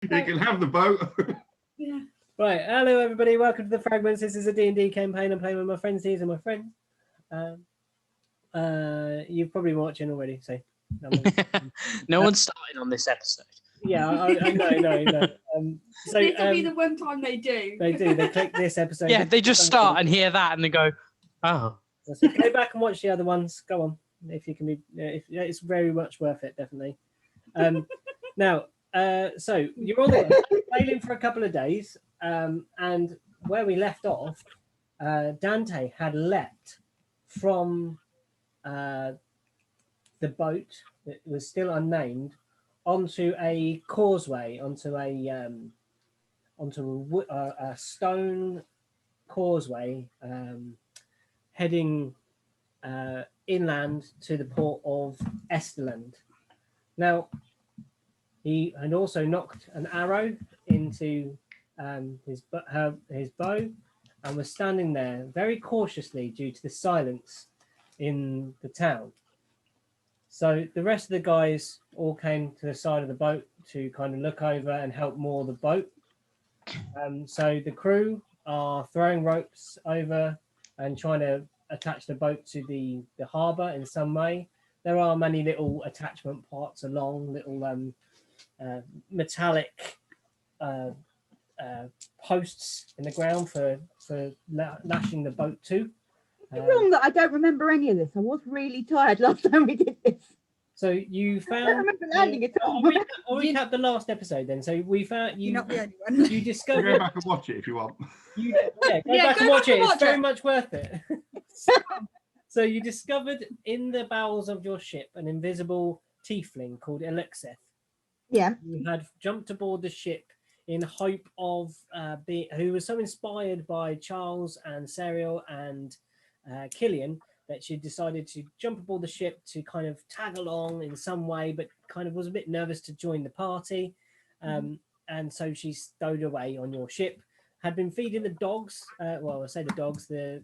You can have the boat. Yeah. Right, hello everybody, welcome to the Fragments. This is a D&D campaign. I'm playing with my friends. These are my friends. You've probably been watching already, so... No one's starting on this episode. Yeah, I know. So, This will be the one time they do. They do, they click this episode. Yeah, they just start and hear that and they go, oh. So go back and watch the other ones. Go on, if you can be... it's very much worth it, definitely. Now, so you're on the sailing for a couple of days, and where we left off, Dante had leapt from the boat that was still unnamed onto a causeway, onto a stone causeway, heading inland to the port of Esterland. Now, he had also knocked an arrow into his bow and was standing there very cautiously due to the silence in the town. So the rest of the guys all came to the side of the boat to kind of look over and help moor the boat. So the crew are throwing ropes over and trying to attach the boat to the harbour in some way. There are many little attachment parts along, little metallic posts in the ground for lashing the boat to. It's wrong that I don't remember any of this. I was really tired last time we did this. So you I don't found. remember landing at all. I'll recap the last episode then. So we found you. You're not the only one. You discovered. Go back and watch it if you want. Go back and watch it. It's very much worth it. So you discovered in the bowels of your ship an invisible tiefling called Elixith. Yeah. You had jumped aboard the ship in hope of who was so inspired by Charles and Serial and Killian that she decided to jump aboard the ship to kind of tag along in some way, but kind of was a bit nervous to join the party. And so she stowed away on your ship, had been feeding the dogs. Well, I say the dogs, the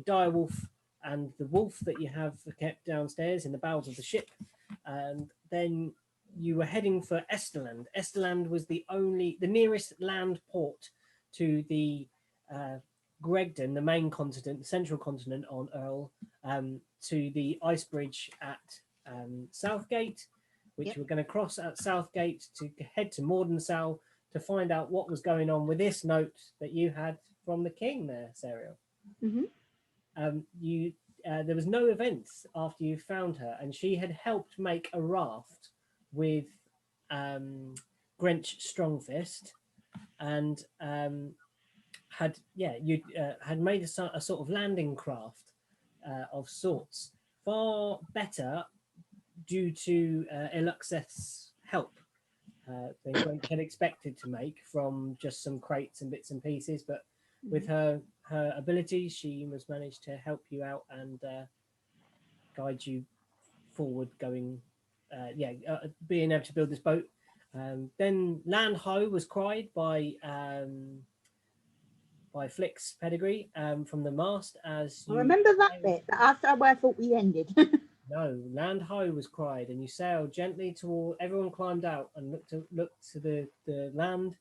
dire wolf and the wolf that you have kept downstairs in the bowels of the ship. And then you were heading for Esterland. Esterland was the nearest land port to the Gregdon, the main continent, the central continent on Earl, to the ice bridge at Southgate, which we're going to cross at Southgate to head to Mordensow to find out what was going on with this note that you had from the king there, Serial. Mm-hmm. There was no events after you found her, and she had helped make a raft with Grench Strongfist, and had made a sort of landing craft of sorts, far better due to Eluxeth's help than Grench had expected to make from just some crates and bits and pieces, but with her abilities, she was managed to help you out and guide you forward, being able to build this boat. Then land ho was cried by Flick's pedigree from the mast. As I remember that bit. That's where I thought we ended. No, land ho was cried, and you sailed gently toward. Everyone climbed out and looked to the land,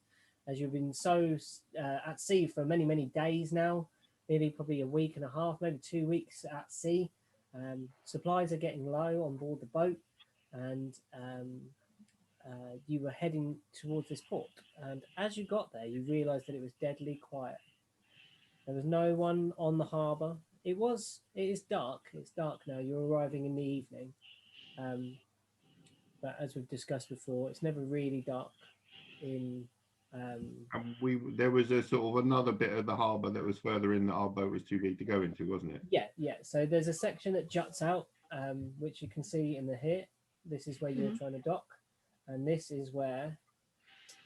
as you've been so at sea for many days now, nearly probably a week and a half, maybe 2 weeks at sea. Supplies are getting low on board the boat, and you were heading towards this port. And as you got there, you realised that it was deadly quiet. There was no one on the harbour. It is dark. It's dark now. You're arriving in the evening. But as we've discussed before, it's never really dark in... And there was a sort of another bit of the harbour that was further in that our boat was too big to go into, wasn't it? Yeah. So there's a section that juts out, which you can see in the here. This is where you're trying to dock. And this is where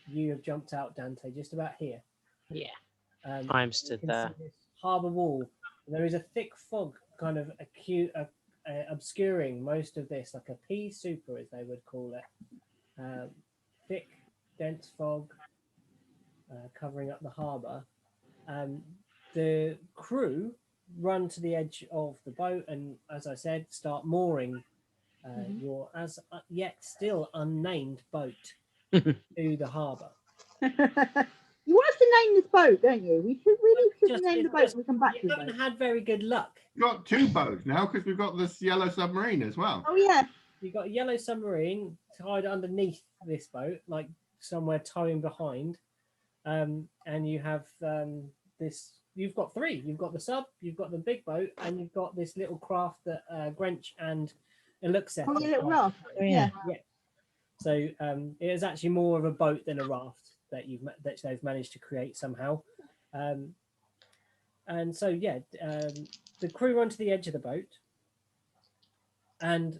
you have jumped out, Dante, just about here. Yeah. I'm stood there. Harbour wall. There is a thick fog kind of obscuring most of this, like a pea super, as they would call it. Thick, dense fog covering up the harbour. The crew run to the edge of the boat and, as I said, start mooring your as yet still unnamed boat to the harbour. You want us to name this boat, don't you? We should Just- name the it's boat just- and we come back to You the haven't boat. had very good luck. We've got 2 boats now because we've got this yellow submarine as well. Oh yeah. You've got a yellow submarine tied underneath this boat, like somewhere towing behind. And you have this. You've got 3. You've got the sub, you've got the big boat, and you've got this little craft that Grench and Elixir. Oh, your little raft. Oh, yeah. Yeah. So it is actually more of a boat than a raft that they've managed to create somehow. And so yeah, the crew run to the edge of the boat, and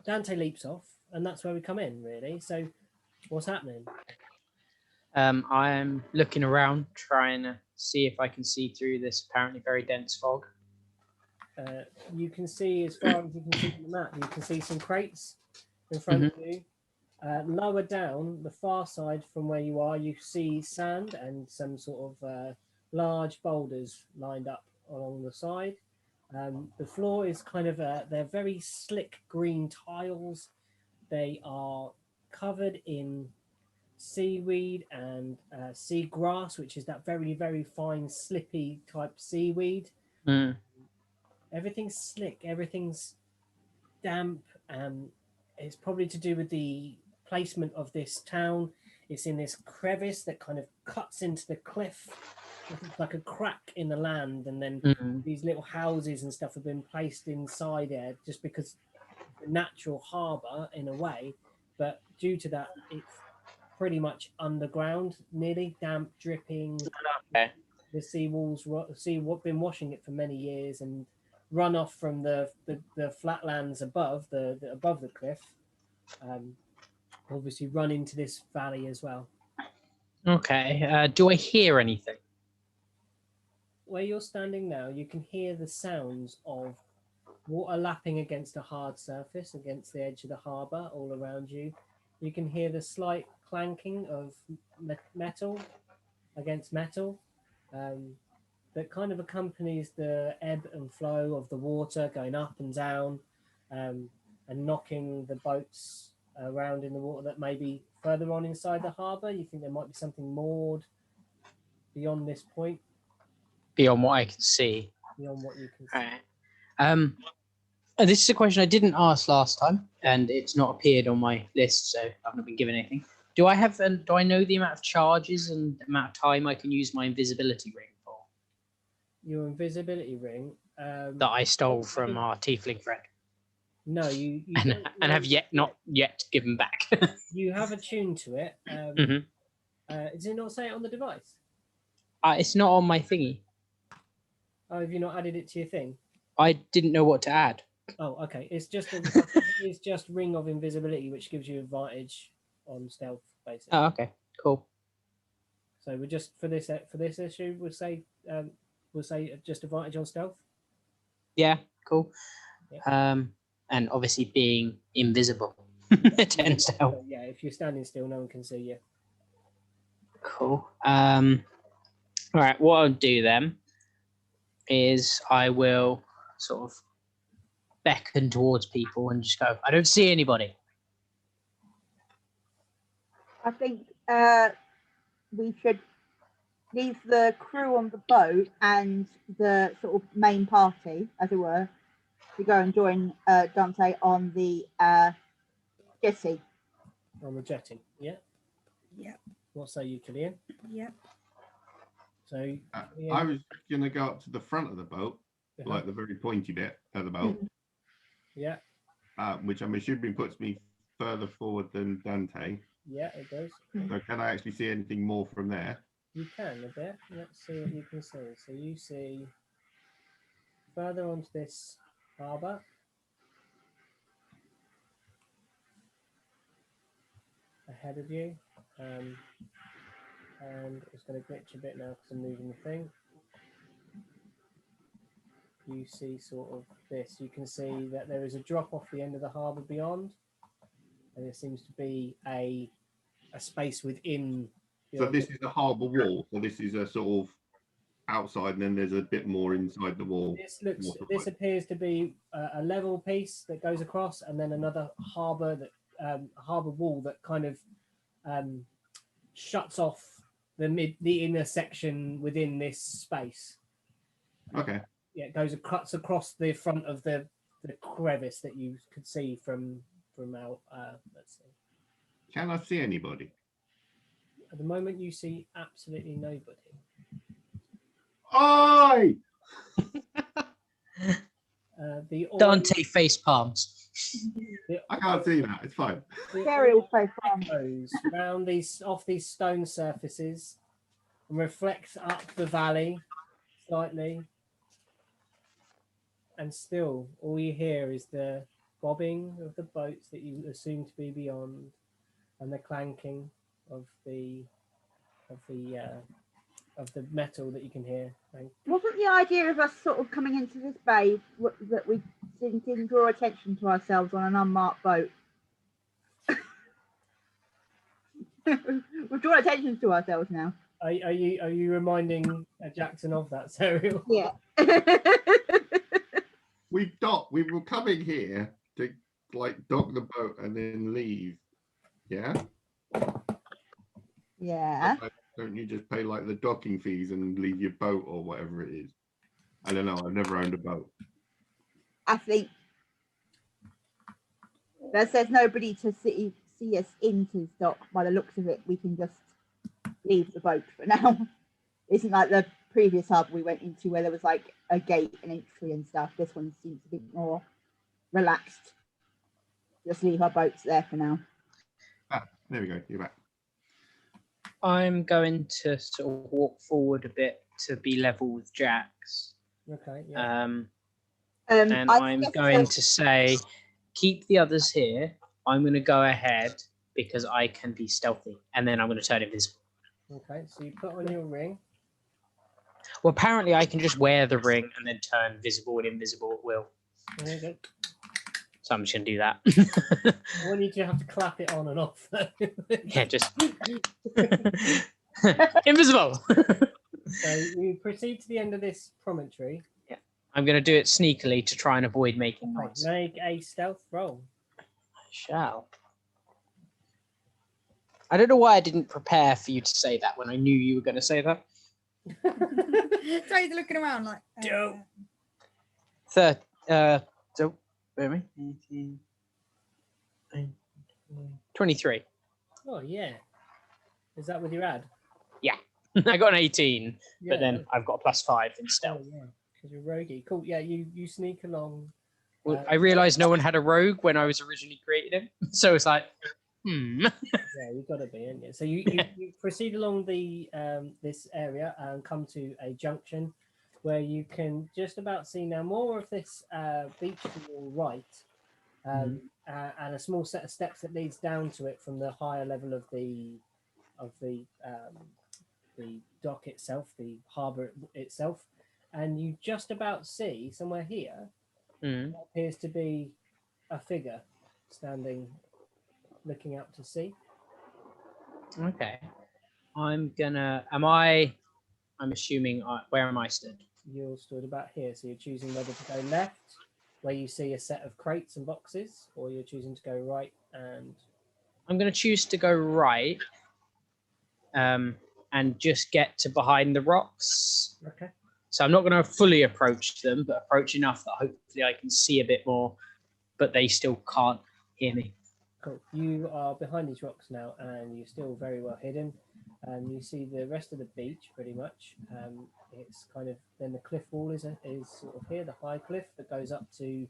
Dante leaps off, and that's where we come in, really. So what's happening? I'm looking around, trying to see if I can see through this apparently very dense fog. You can see, as far as you can see from the map, you can see some crates in front of you. Lower down, the far side from where you are, you see sand and some sort of large boulders lined up along the side. The floor is kind of they're very slick green tiles. They are covered in seaweed and seagrass, which is that very, very fine, slippy type seaweed. Mm. Everything's slick, everything's damp, and it's probably to do with the placement of this town. It's in this crevice that kind of cuts into the cliff, like a crack in the land, and then these little houses and stuff have been placed inside there just because the natural harbour in a way, but due to that, it's pretty much underground, nearly damp, dripping. Okay. The sea walls, been washing it for many years, and runoff from the flatlands above the cliff, obviously run into this valley as well. Okay. Do I hear anything? Where you're standing now, you can hear the sounds of water lapping against a hard surface, against the edge of the harbour, all around you. You can hear the slight clanking of metal against metal that kind of accompanies the ebb and flow of the water going up and down and knocking the boats around in the water that may be further on inside the harbour. You think there might be something moored beyond this point, Beyond what I can see. beyond what you can see. All right. This is a question I didn't ask last time, and it's not appeared on my list, so I've not been given anything. Do I know the amount of charges and the amount of time I can use my invisibility ring for? Your invisibility ring That I stole from our tiefling friend. No, you And don't have know not yet given back. You have attuned to it. Mhm. Does it not say it on the device? It's not on my thingy. Oh, have you not added it to your thing? I didn't know what to add. Oh, okay. It's just ring of invisibility, which gives you advantage on stealth, basically. Oh, okay, cool. So we're just for this issue, we'll say just advantage on stealth. Yeah, cool. Yeah. And obviously being invisible tends to help. So, yeah, if you're standing still, no one can see you. Cool. All right, what I'll do then is I will sort of beckon towards people and just go, I don't see anybody. I think we should leave the crew on the boat and the sort of main party, as it were, to go and join Dante on the jetty. On the jetty, yeah. Yeah. What say you, Killian? Yeah. So I was going to go up to the front of the boat, like the very pointy bit of the boat. Yeah. Which I'm assuming puts me further forward than Dante. Yeah, it does. So can I actually see anything more from there? You can a bit. Let's see what you can see. So you see further onto this harbour. Ahead of you. And it's going to glitch a bit now because I'm moving the thing. You see sort of this. You can see that there is a drop off the end of the harbour beyond. And there seems to be a space within. So this is the harbour wall. So this is a sort of outside, and then there's a bit more inside the wall. This appears to be a level piece that goes across, and then another harbour wall that kind of shuts off the inner section within this space. Okay. Yeah, it cuts across the front of the crevice that you could see from out. Let's see. Can I see anybody? At the moment, you see absolutely nobody. Oi! The Dante face palms. I can't see that. It's fine. Scary will play from. echoes round off these stone surfaces and reflects up the valley slightly. And still, all you hear is the bobbing of the boats that you assume to be beyond, and the clanking of the metal that you can hear. Wasn't the idea of us sort of coming into this bay that we didn't draw attention to ourselves on an unmarked boat? We've drawn attention to ourselves now. Are you reminding Jackson of that, Serial? Yeah. We were coming here to like dock the boat and then leave. Yeah. Yeah. Don't you just pay like the docking fees and leave your boat or whatever it is? I don't know. I've never owned a boat. I think there's nobody to see us into dock. By the looks of it, we can just leave the boat for now. Isn't like the previous hub we went into where there was like a gate and entry and stuff. This one seems a bit more relaxed. Just leave our boats there for now. Ah, there we go. You're back. I'm going to sort of walk forward a bit to be level with Jax. Okay. Yeah. And I I'm guess going so. to say, keep the others here. I'm going to go ahead because I can be stealthy, and then I'm going to turn invisible. Okay. So you put on your ring. Well, apparently I can just wear the ring and then turn visible and invisible at will. There you go. So I'm just going to do that. I want you to have to clap it on and off. Yeah, just invisible. So you proceed to the end of this promontory. I'm going to do it sneakily to try and avoid making Okay, noise. make a stealth roll. I shall. I don't know why I didn't prepare for you to say that when I knew you were going to say that. So he's looking around like. Joe. So, wait a minute. 23. Oh yeah. Is that with your ad? I got an 18, Yeah. but then I've got a +5 in stealth. Oh, yeah. Because you're roguey. Cool. Yeah. You sneak along. Well, I realised no one had a rogue when I was originally creating him, so it's like, Yeah, you've got to be, ain't you? So you proceed along the this area and come to a junction where you can just about see now more of this beach to your right, and a small set of steps that leads down to it from the higher level of the dock itself, the harbour itself, and you just about see somewhere here what appears to be a figure standing, looking out to sea. Okay. I'm assuming, where am I stood? You're stood about here, so you're choosing whether to go left, where you see a set of crates and boxes, or you're choosing to go right and... I'm going to choose to go right, and just get to behind the rocks. Okay. So I'm not going to fully approach them, but approach enough that hopefully I can see a bit more, but they still can't hear me. Cool. You are behind these rocks now, and you're still very well hidden. You see the rest of the beach pretty much. It's kind of, then the cliff wall is sort of here, the high cliff that goes up to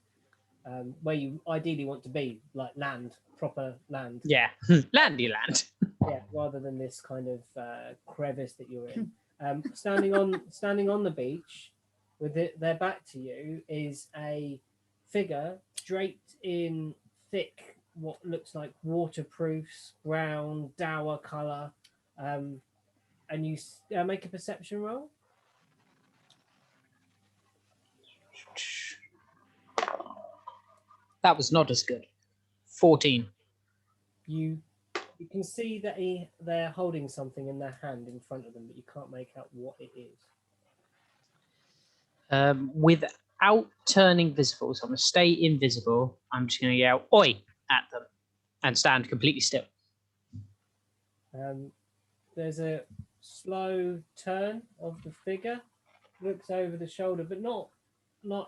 where you ideally want to be, like land, proper land. Yeah, landy land. Yeah, rather than this kind of crevice that you're in. Standing on the beach, with their back to you, is a figure draped in thick, what looks like waterproofs, brown, dour colour, and you make a perception roll. That was not as good. 14. You can see that they're holding something in their hand in front of them, but you can't make out what it is. Without turning visible, so I'm going to stay invisible. I'm just going to yell "Oi!" at them and stand completely still. There's a slow turn of the figure, looks over the shoulder, but not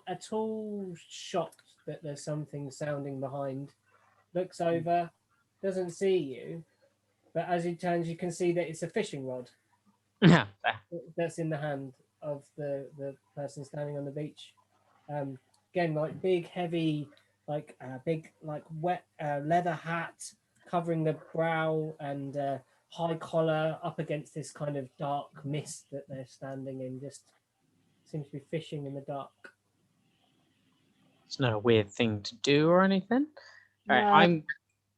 at all shocked that there's something sounding behind. Looks over, doesn't see you, but as he turns, you can see that it's a fishing rod Yeah. that's in the hand of the person standing on the beach. Again, like big, heavy, like big, like wet leather hat covering the brow and high collar up against this kind of dark mist that they're standing in. Just seems to be fishing in the dark. It's not a weird thing to do or anything. All right, No. I'm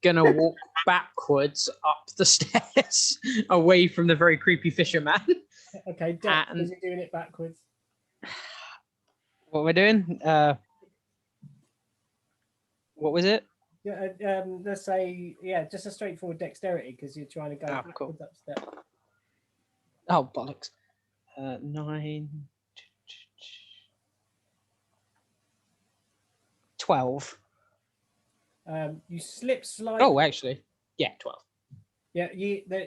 gonna walk backwards up the stairs away from the very creepy fisherman. Okay, Dex, And- is he doing it backwards? What we're doing? What was it? Yeah, let's say, just a straightforward dexterity because you're trying to go Oh, backwards cool. up steps. Oh bollocks! 9, 12. You slip slightly. Oh, actually, yeah, 12. Yeah,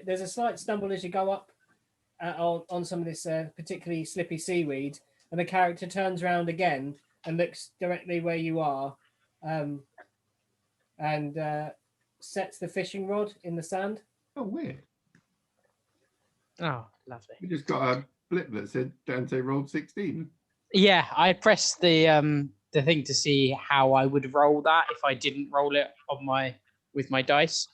there's a slight stumble as you go up on some of this particularly slippy seaweed, and the character turns around again and looks directly where you are, and sets the fishing rod in the sand. Oh, weird. Oh, lovely. We just got a blip that said Dante rolled 16. Yeah, I pressed the thing to see how I would roll that if I didn't roll it on with my dice,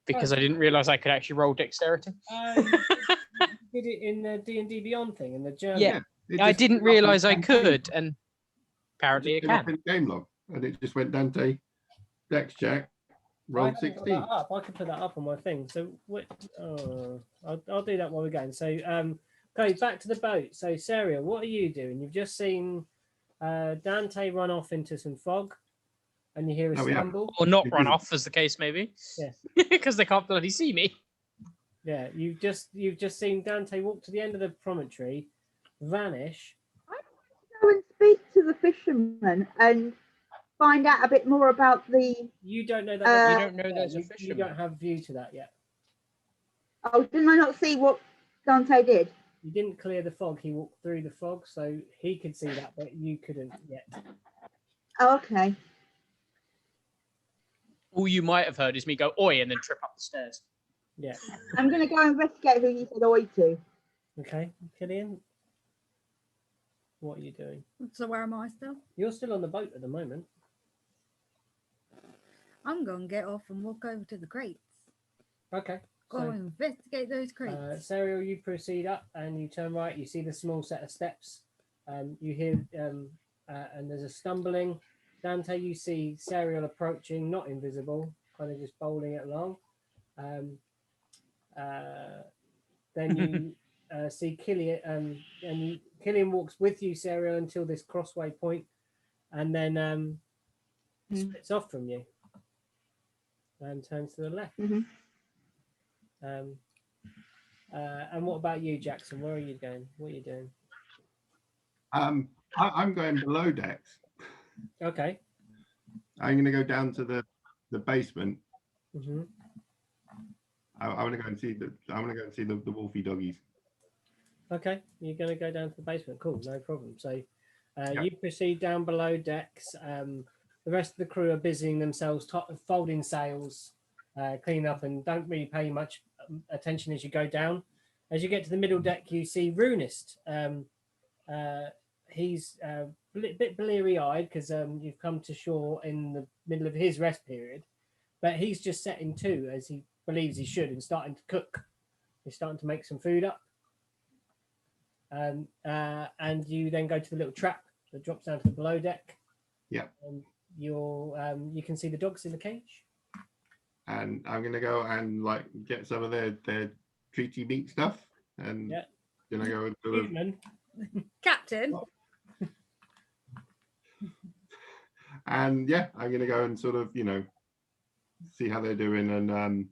because I didn't realize I could actually roll dexterity. You did it in the D&D Beyond thing in the journal. Yeah. It I just didn't came up in realize I campaign. could, and apparently it came up can. in game log, and it just went Dante, dex check, rolled I can put 16. that up. I can put that up on my thing. So I'll do that while we're going. So okay, back to the boat. So Saria, what are you doing? You've just seen Dante run off into some fog, and you hear a Oh, yeah. stumble. Or not run Indeed. off, as the case may be. Yes. Because they can't bloody see me. Yeah, you've just seen Dante walk to the end of the promontory, vanish. Go and speak to the fisherman and find out a bit more about the. You don't know that. You don't know there's a you fisherman. don't have view to that yet. Oh, didn't I not see what Dante did? You didn't clear the fog. He walked through the fog, so he could see that, but you couldn't yet. Oh, okay. All you might have heard is me go oi and then trip up the stairs. Yeah. I'm going to go investigate who you said oi to. Okay, Killian. What are you doing? So where am I still? You're still on the boat at the moment. I'm going to get off and walk over to the crates. Okay. Go So, and investigate those crates. Sariel, you proceed up and you turn right. You see the small set of steps. You hear and there's a stumbling. Dante, you see Sariel approaching, not invisible, kind of just bowling it along. Then you see Killian, and Killian walks with you, Sariel, until this crossway point, and then splits off from you and turns to the left. Mhm. And what about you, Jackson? Where are you going? What are you doing? I'm going below decks. Okay. I'm going to go down to the basement. hmm I want to go and see the wolfy doggies. Okay, you're going to go down to the basement. Cool, no problem. So Yeah. you proceed down below decks. The rest of the crew are busying themselves, folding sails, cleaning up, and don't really pay much attention as you go down. As you get to the middle deck, you see Runist. He's a bit bleary-eyed because you've come to shore in the middle of his rest period, but he's just setting to, as he believes he should, and starting to cook. He's starting to make some food up. And you then go to the little trap that drops down to the below deck. Yeah. And you can see the dogs in the cage. And I'm going to go and like get some of their treaty meat stuff, and Yeah. going to go and sort of, Human. Captain, and yeah, I'm going to go and sort of, see how they're doing, and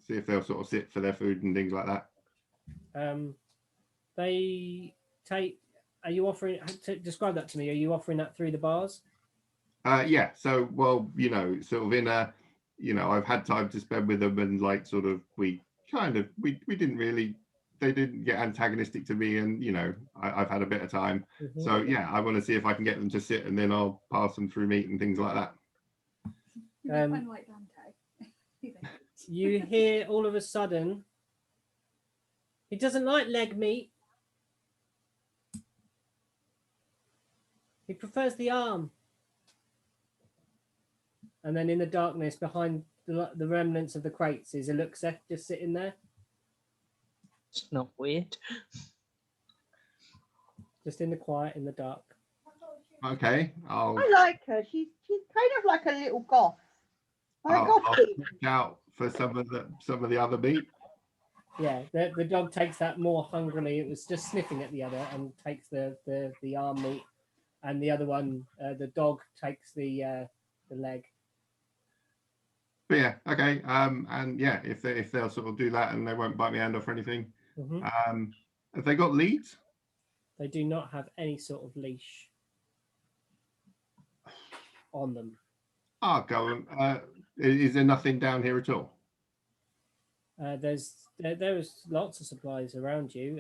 see if they'll sort of sit for their food and things like that. They take. Are you offering? Describe that to me. Are you offering that through the bars? Yeah. So, well, sort of in a, I've had time to spend with them, and like sort of we kind of. We didn't really. They didn't get antagonistic to me, and you know, I've had a bit of time. Mhm. So yeah, I want to see if I can get them to sit, and then I'll pass them through meat and things like that. Kind of like Dante. You hear all of a sudden, he doesn't like leg meat. He prefers the arm. And then in the darkness, behind the remnants of the crates, is Aluxa just sitting there. It's not weird. Just in the quiet, in the dark. Okay, I like her. She's kind of like a little goth. I'll Gothy. check out for some of the other meat. Yeah, the dog takes that more hungrily. It was just sniffing at the other and takes the arm meat, and the other one, the dog takes the leg. But yeah, okay. And yeah, if they'll sort of do that and they won't bite my hand off or anything. Mhm. Have they got leads? They do not have any sort of leash on them. I'll go. Is there nothing down here at all? There's lots of supplies around you.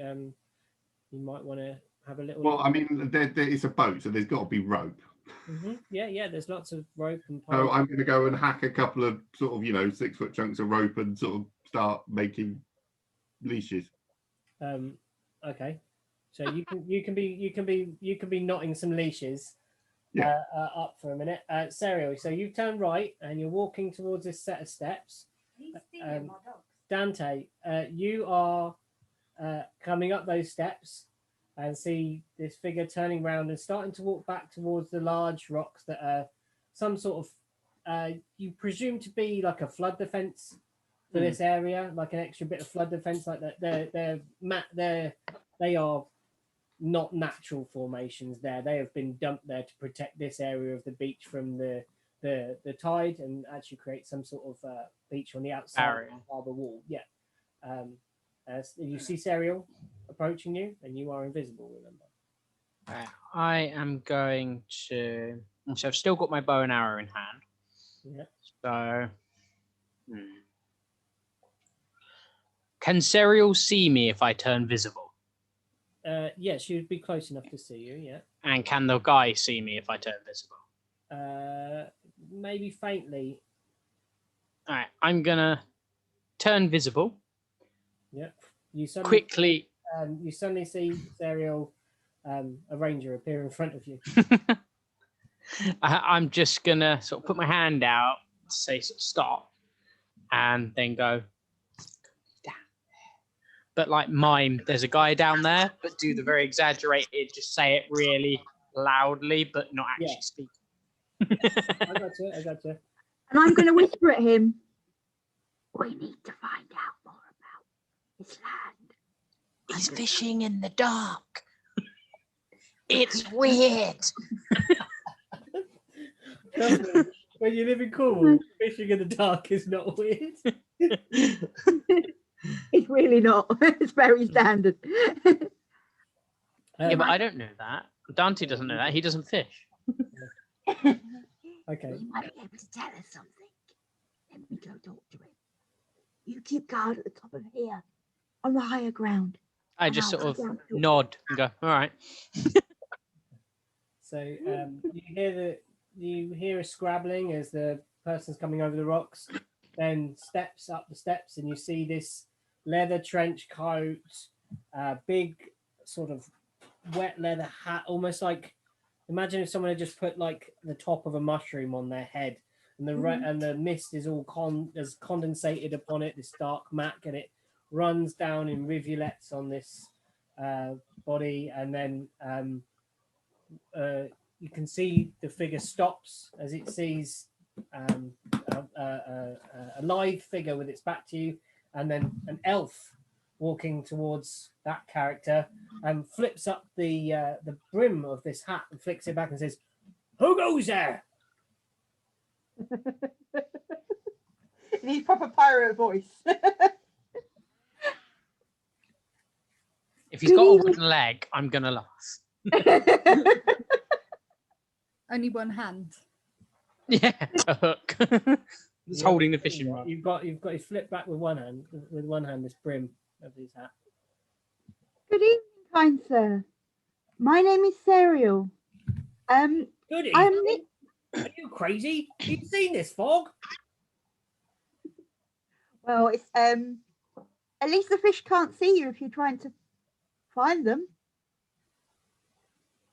You might want to have a little. Well, I mean, it's a boat, so there's got to be rope. Yeah. There's lots of rope and. So I'm going to go and hack a couple of sort of 6-foot chunks of rope and sort of start making leashes. Okay. So you can be knotting some leashes. Yeah. Up for a minute. Serial, so you turn right and you're walking towards this set of steps. He's stealing my dogs. Dante, you are coming up those steps and see this figure turning around and starting to walk back towards the large rocks that are some sort of, you presume to be like a flood defense for this area, like an extra bit of flood defense, like that. They are not natural formations there. They have been dumped there to protect this area of the beach from the tide and actually create some sort of beach on the outside of the harbour wall. Yeah. You see Serial approaching you, and you are invisible, remember. I am going to. So I've still got my bow and arrow in hand. Yeah. So. Can Serial see me if I turn visible? Yes, she would be close enough to see you, yeah. And can the guy see me if I turn visible? Maybe faintly. All right, I'm gonna turn visible. Yep. You suddenly Quickly. You suddenly see Serial, a ranger appear in front of you. I'm just gonna sort of put my hand out to say sort of stop, and then go. But like mime, there's a guy down there, but do the very exaggerated, just say it really loudly, but not actually speak. I got you. And I'm going to whisper at him, we need to find out more about his land. He's fishing in the dark. It's weird. When you live in Cornwall, fishing in the dark is not weird. It's really not. It's very standard. Yeah, but I don't know that. Dante doesn't know that. He doesn't fish. Okay. He might be able to tell us something. Let me go talk to him. You keep guard at the top of here, on the higher ground. I just sort of nod and go, all right. So you hear a scrabbling as the person's coming over the rocks, then steps up the steps, and you see this leather trench coat, big sort of wet leather hat, almost like, imagine if someone had just put like the top of a mushroom on their head, and the mist is all condensated upon it, this dark mac, and it runs down in rivulets on this body, and then you can see the figure stops as it sees a live figure with its back to you, and then an elf walking towards that character and flips up the brim of this hat and flicks it back and says, "Who goes there?" In his proper pirate voice. If he's got a wooden leg, I'm gonna laugh. Only one hand. Yeah, a hook. That's Yeah, holding the fishing rod. You've got his flip back with one hand. With one hand, this brim of his hat. Good evening, kind sir. My name is Serial. Good I'm evening. Are you crazy? You've seen this fog? well, it's at least the fish can't see you if you're trying to find them.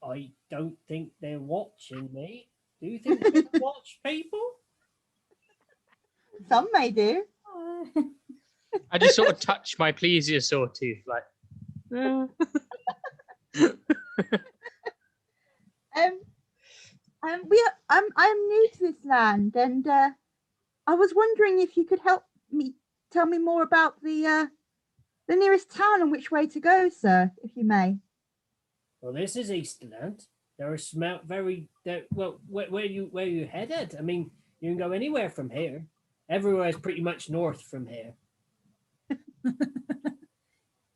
I don't think they're watching me. Do you think they watch people? Some may do. I just sort of touch my plesiosaur tooth, like. I'm new to this land, and I was wondering if you could help me tell me more about the nearest town and which way to go, sir, if you may. Well, this is Esterland. There are well. Where you headed? I mean, you can go anywhere from here. Everywhere is pretty much north from here.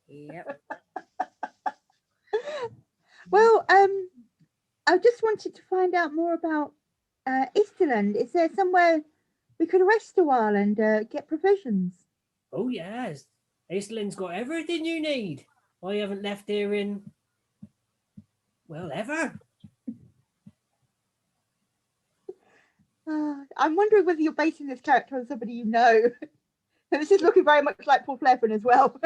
Yep. Well, I just wanted to find out more about Esterland. Is there somewhere we could rest a while and get provisions? Oh yes, Esterland's got everything you need. I haven't left here in ever. I'm wondering whether you're basing this character on somebody you know. This is looking very much like Paul Flevin as well.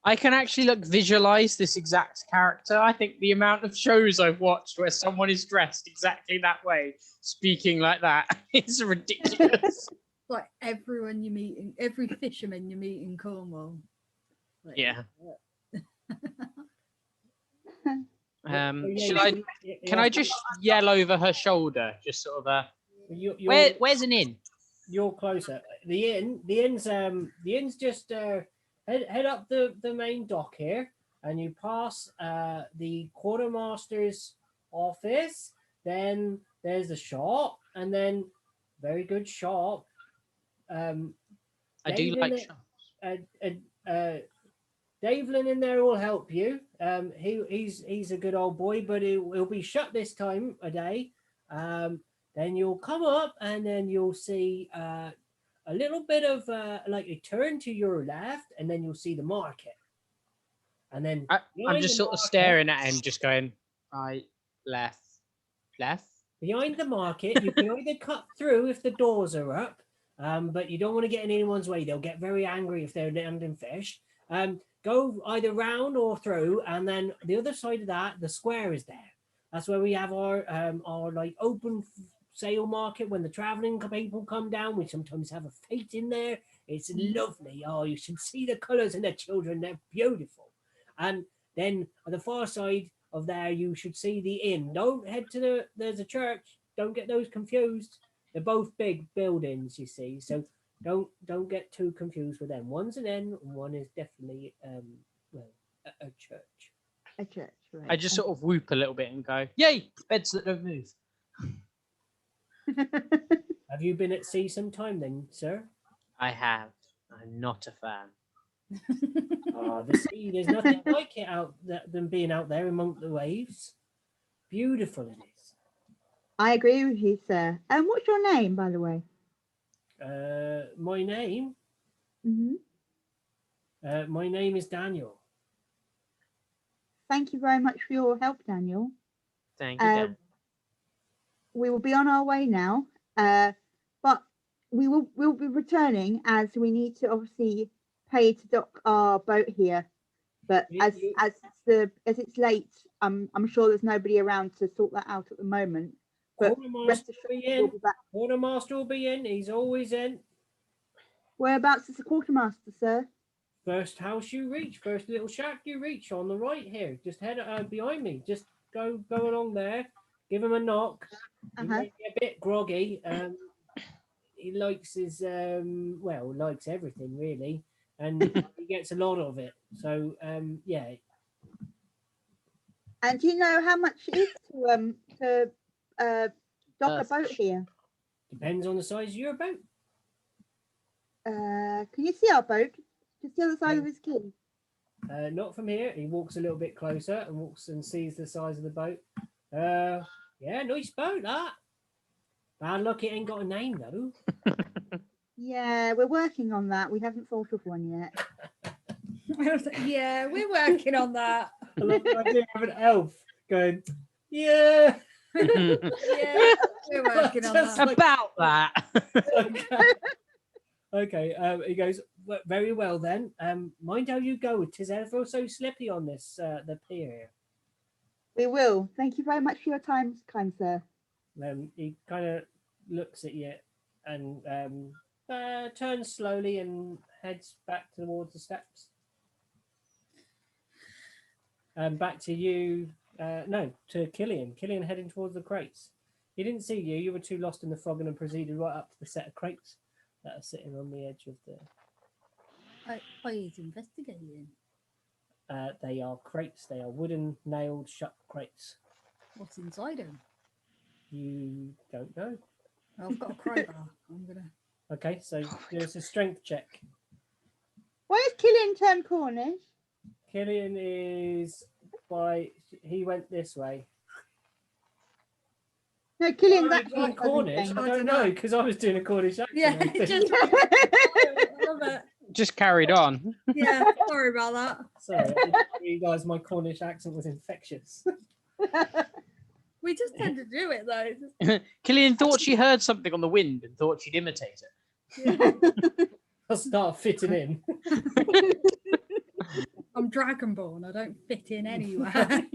I can actually visualize this exact character. I think the amount of shows I've watched where someone is dressed exactly that way, speaking like that, is ridiculous. Like everyone you meet, every fisherman you meet in Cornwall. Like, Yeah. Yeah, Should I? Can I just yell over her shoulder? Just sort of where's an inn? You're closer. The inn's just head up the main dock here, and you pass the quartermaster's office. Then there's the shop, and then very good shop. I do like shops. Davelin in there will help you. He's a good old boy, but he'll be shut this time a day. Then you'll come up, and then you'll see a little bit of a turn to your left, and then you'll see the market. And then I'm just sort of staring at him, just going right, left. Behind the market, you can either cut through if the doors are up, but you don't want to get in anyone's way. They'll get very angry if they're landing fish. Go either round or through, and then the other side of that, the square is there. That's where we have our open sale market. When the traveling people come down, we sometimes have a fete in there. It's lovely. Oh, you should see the colors in the children. They're beautiful. And then on the far side of there, you should see the inn. Don't head to there's a church. Don't get those confused. They're both big buildings, you see. So don't get too confused with them. One's an inn, and one is definitely a church. A church, right. I just sort of whoop a little bit and go, "Yay! Beds that don't move." Have you been at sea sometime then, sir? I have. I'm not a fan. The sea, there's nothing like it than being out there among the waves. Beautiful it is. I agree with you, sir. And what's your name, by the way? My name? Mm-hmm. My name is Daniel. Thank you very much for your help, Daniel. Thank you, Dan. We will be on our way now, but we'll be returning as we need to obviously pay to dock our boat here. But as it's late, I'm sure there's nobody around to sort that out at the moment. But rest assured, we'll be back. Quartermaster will be in. He's always in. Whereabouts is the quartermaster, sir? First house you reach, first little shack you reach on the right here. Just head behind me. Just go along there. Give him a knock. He might be a bit groggy. He likes his likes everything really, and he gets a lot of it. So yeah. And do you know how much it is to dock a boat here? Depends on the size of your boat. Can you see our boat? Just the other side of his key. Not from here. He walks a little bit closer and sees the size of the boat. Yeah, nice boat that. Bad luck, it ain't got a name though. Yeah, we're working on that. We haven't thought of one yet. I was like, yeah, we're working on that. I love the idea of an elf going, yeah. Yeah, we're working on Just that. like- About that. Okay. He goes, very well then. Mind how you go. 'Tis ever so slippy on this the pier. We will. Thank you very much for your time, kind sir. He kind of looks at you and turns slowly and heads back towards the steps. Back to you. No, to Killian. Killian heading towards the crates. He didn't see you. You were too lost in the fog and proceeded right up to the set of crates that are sitting on the edge of the. I is investigating. They are crates. They are wooden, nailed shut crates. What's inside him? You don't know. I've got a crowbar. I'm gonna. Okay, so there's a strength check. Why is Killian turned Cornish? Killian is by. He went this way. No, Killian's Oh, actually like Cornish? I don't know because I was doing a Cornish accent. Yeah, I think. just. I love it. Just carried on. Yeah, sorry about that. Sorry, I didn't realise my Cornish accent was infectious. We just tend to do it though. Killian thought she heard something on the wind and thought she'd imitate it. I'll start fitting in. I'm Dragonborn. I don't fit in anywhere.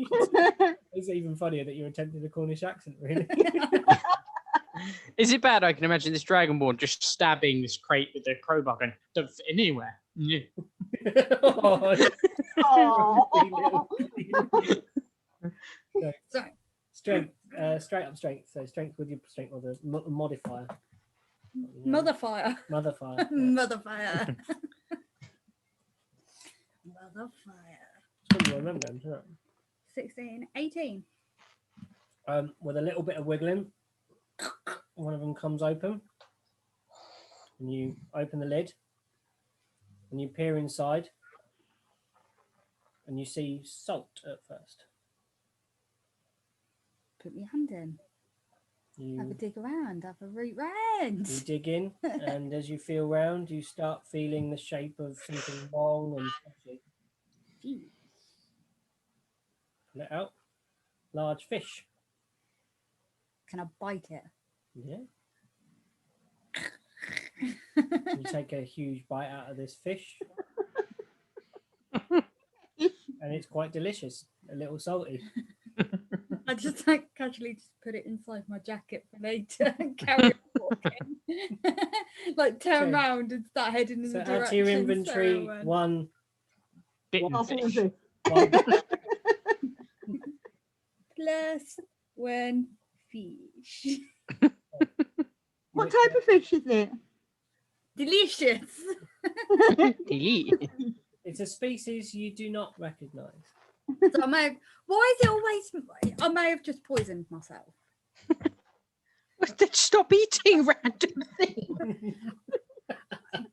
It's even funnier that you're attempting a Cornish accent, really. Is it bad? I can imagine this dragonborn just stabbing this crate with a crowbar and don't fit anywhere. Yeah. Oh, Aw. So, strength, straight up strength. So strength with your strength or the modifier. Motherfire. Motherfire. Yeah. Motherfire. Motherfire. Probably remember them, isn't it? 16, 18. With a little bit of wiggling, one of them comes open, and you open the lid, and you peer inside, and you see salt at first. Put your hand in. Have a You dig around. Have a root round. dig in, and as you feel round, you start feeling the shape of something long and fleshy. Pull it out. Large fish. Can I bite it? Yeah. You take a huge bite out of this fish, and it's quite delicious. A little salty. I just like casually just put it inside my jacket for later and carry on walking. Like turn Okay. round and start heading in So the add direction. to your inventory Sarah went. one. Bitten Half fish. order. one Plus one fish. What type of fish is it? Delicious. Delete. It's a species you do not recognise. So I may have, why is it always? I may have just poisoned myself. Stop eating random things.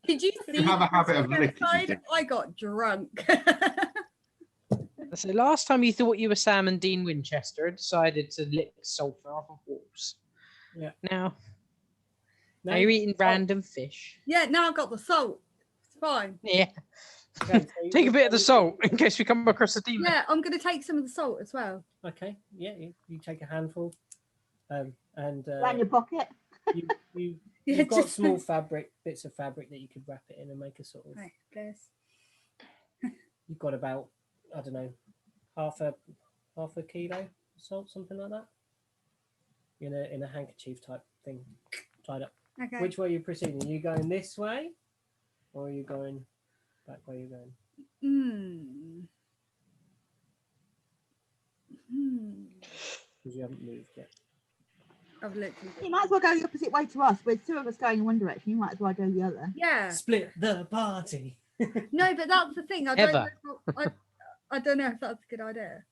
Did you see? have a habit of the licking outside? it. I got drunk. So last time you thought you were Sam and Dean Winchester and decided to lick sulphur off of walls. Yeah. Now No, you're eating random fish. Yeah, now I've got the salt. It's fine. Yeah. okay, so you Take a will bit of the go- salt in case we come across a demon. Yeah, I'm going to take some of the salt as well. Okay, yeah, you take a handful, and Around your pocket. you Yeah, you've got just- small bits of fabric that you could wrap it in and make a sort of. Right, bless. You've got about, I don't know, half a kilo of salt, something like that. In a handkerchief type thing, tied up. Okay. Which way are you proceeding? Are you going this way, or are you going back where you're going? Because you haven't moved yet. I've literally. You might as well go the opposite way to us. With two of us going in one direction, you might as well go the other. Yeah. Split the party. No, but that's the thing. I Ever. don't know. I don't know if that's a good idea.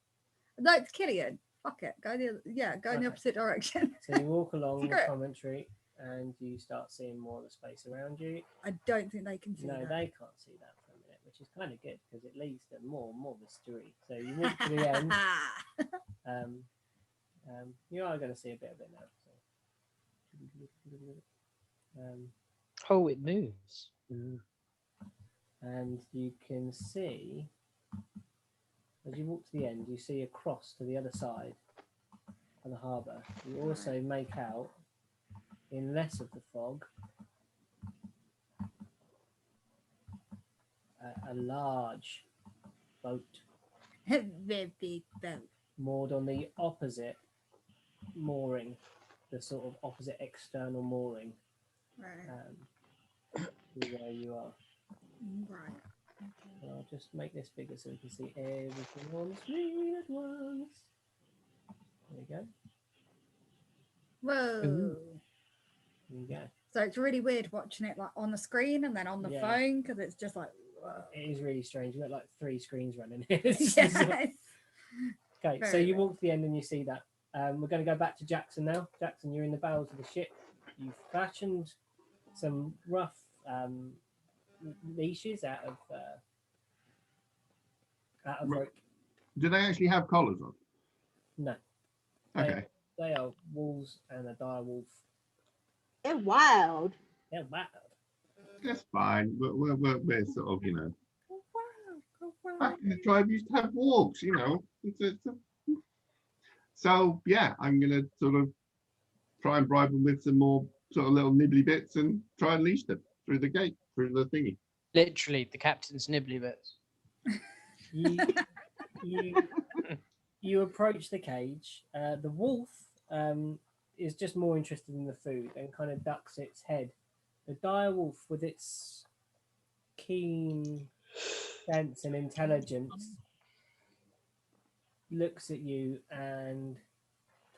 No, it's Killian. Fuck it. Go in the Okay. opposite direction. So you walk along the Screw it. promontory, and you start seeing more of the space around you. I don't think they can see No, that. they can't see that for a minute, which is kind of good because it leads to more and more mystery. So you walk to the end. You are going to see a bit of it now. So. Oh, it moves. And you can see, as you walk to the end, you see across to the other side of the harbour. You also make out, in less of the fog, a large boat The big boat. moored on the opposite mooring, the sort of opposite external mooring Right. to where you are. Right. Okay. And I'll just make this bigger so you can see everything on the screen at once. There you go. Whoa. Ooh. There you go. So it's really weird watching it like on the screen and then on the Yeah. phone because it's just like, whoa. It is really strange. We've got like 3 screens running here. Okay, so Very you weird. walk to the end and you see that. We're going to go back to Jackson now. Jackson, you're in the bows of the ship. You've fashioned some rough leashes out of rope. Do they actually have collars on? No, Okay. they are wolves and a dire wolf. They're wild. They're wild. That's fine. We're sort of, you know, Go wild, go wild. back in the tribe used to have walks, you know. So yeah, I'm gonna sort of try and bribe them with some more sort of little nibbly bits and try and leash them through the gate, through the thingy. Literally, the captain's nibbly bits. You approach the cage. The wolf is just more interested in the food and kind of ducks its head. The dire wolf, with its keen sense and intelligence, looks at you and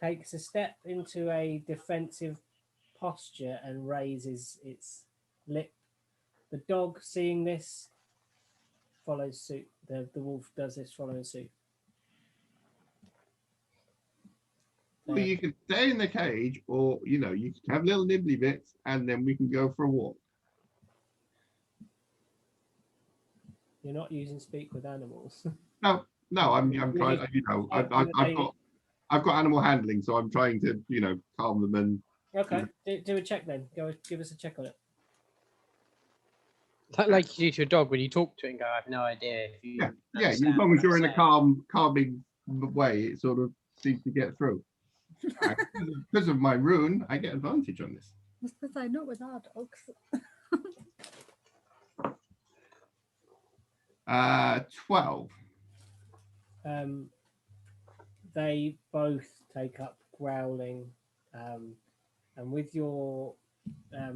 takes a step into a defensive posture and raises its lip. The dog, seeing this, follows suit. The wolf does this following suit. Well, you could stay in the cage, or you know, you could have little nibbly bits, and then we can go for a walk. You're not using speak with animals. No, I'm trying. You know, I've got animal handling, so I'm trying to, you know, calm them and. Okay, do a check then. Go give us a check on it. Like you do to a dog when you talk to it and go, I have no idea. If you Yeah. As understand long what as you're I'm in a saying." calming way, it sort of seems to get through. Because of my rune, I get advantage on this. I was gonna say, not with our dogs. 12. They both take up growling, and with your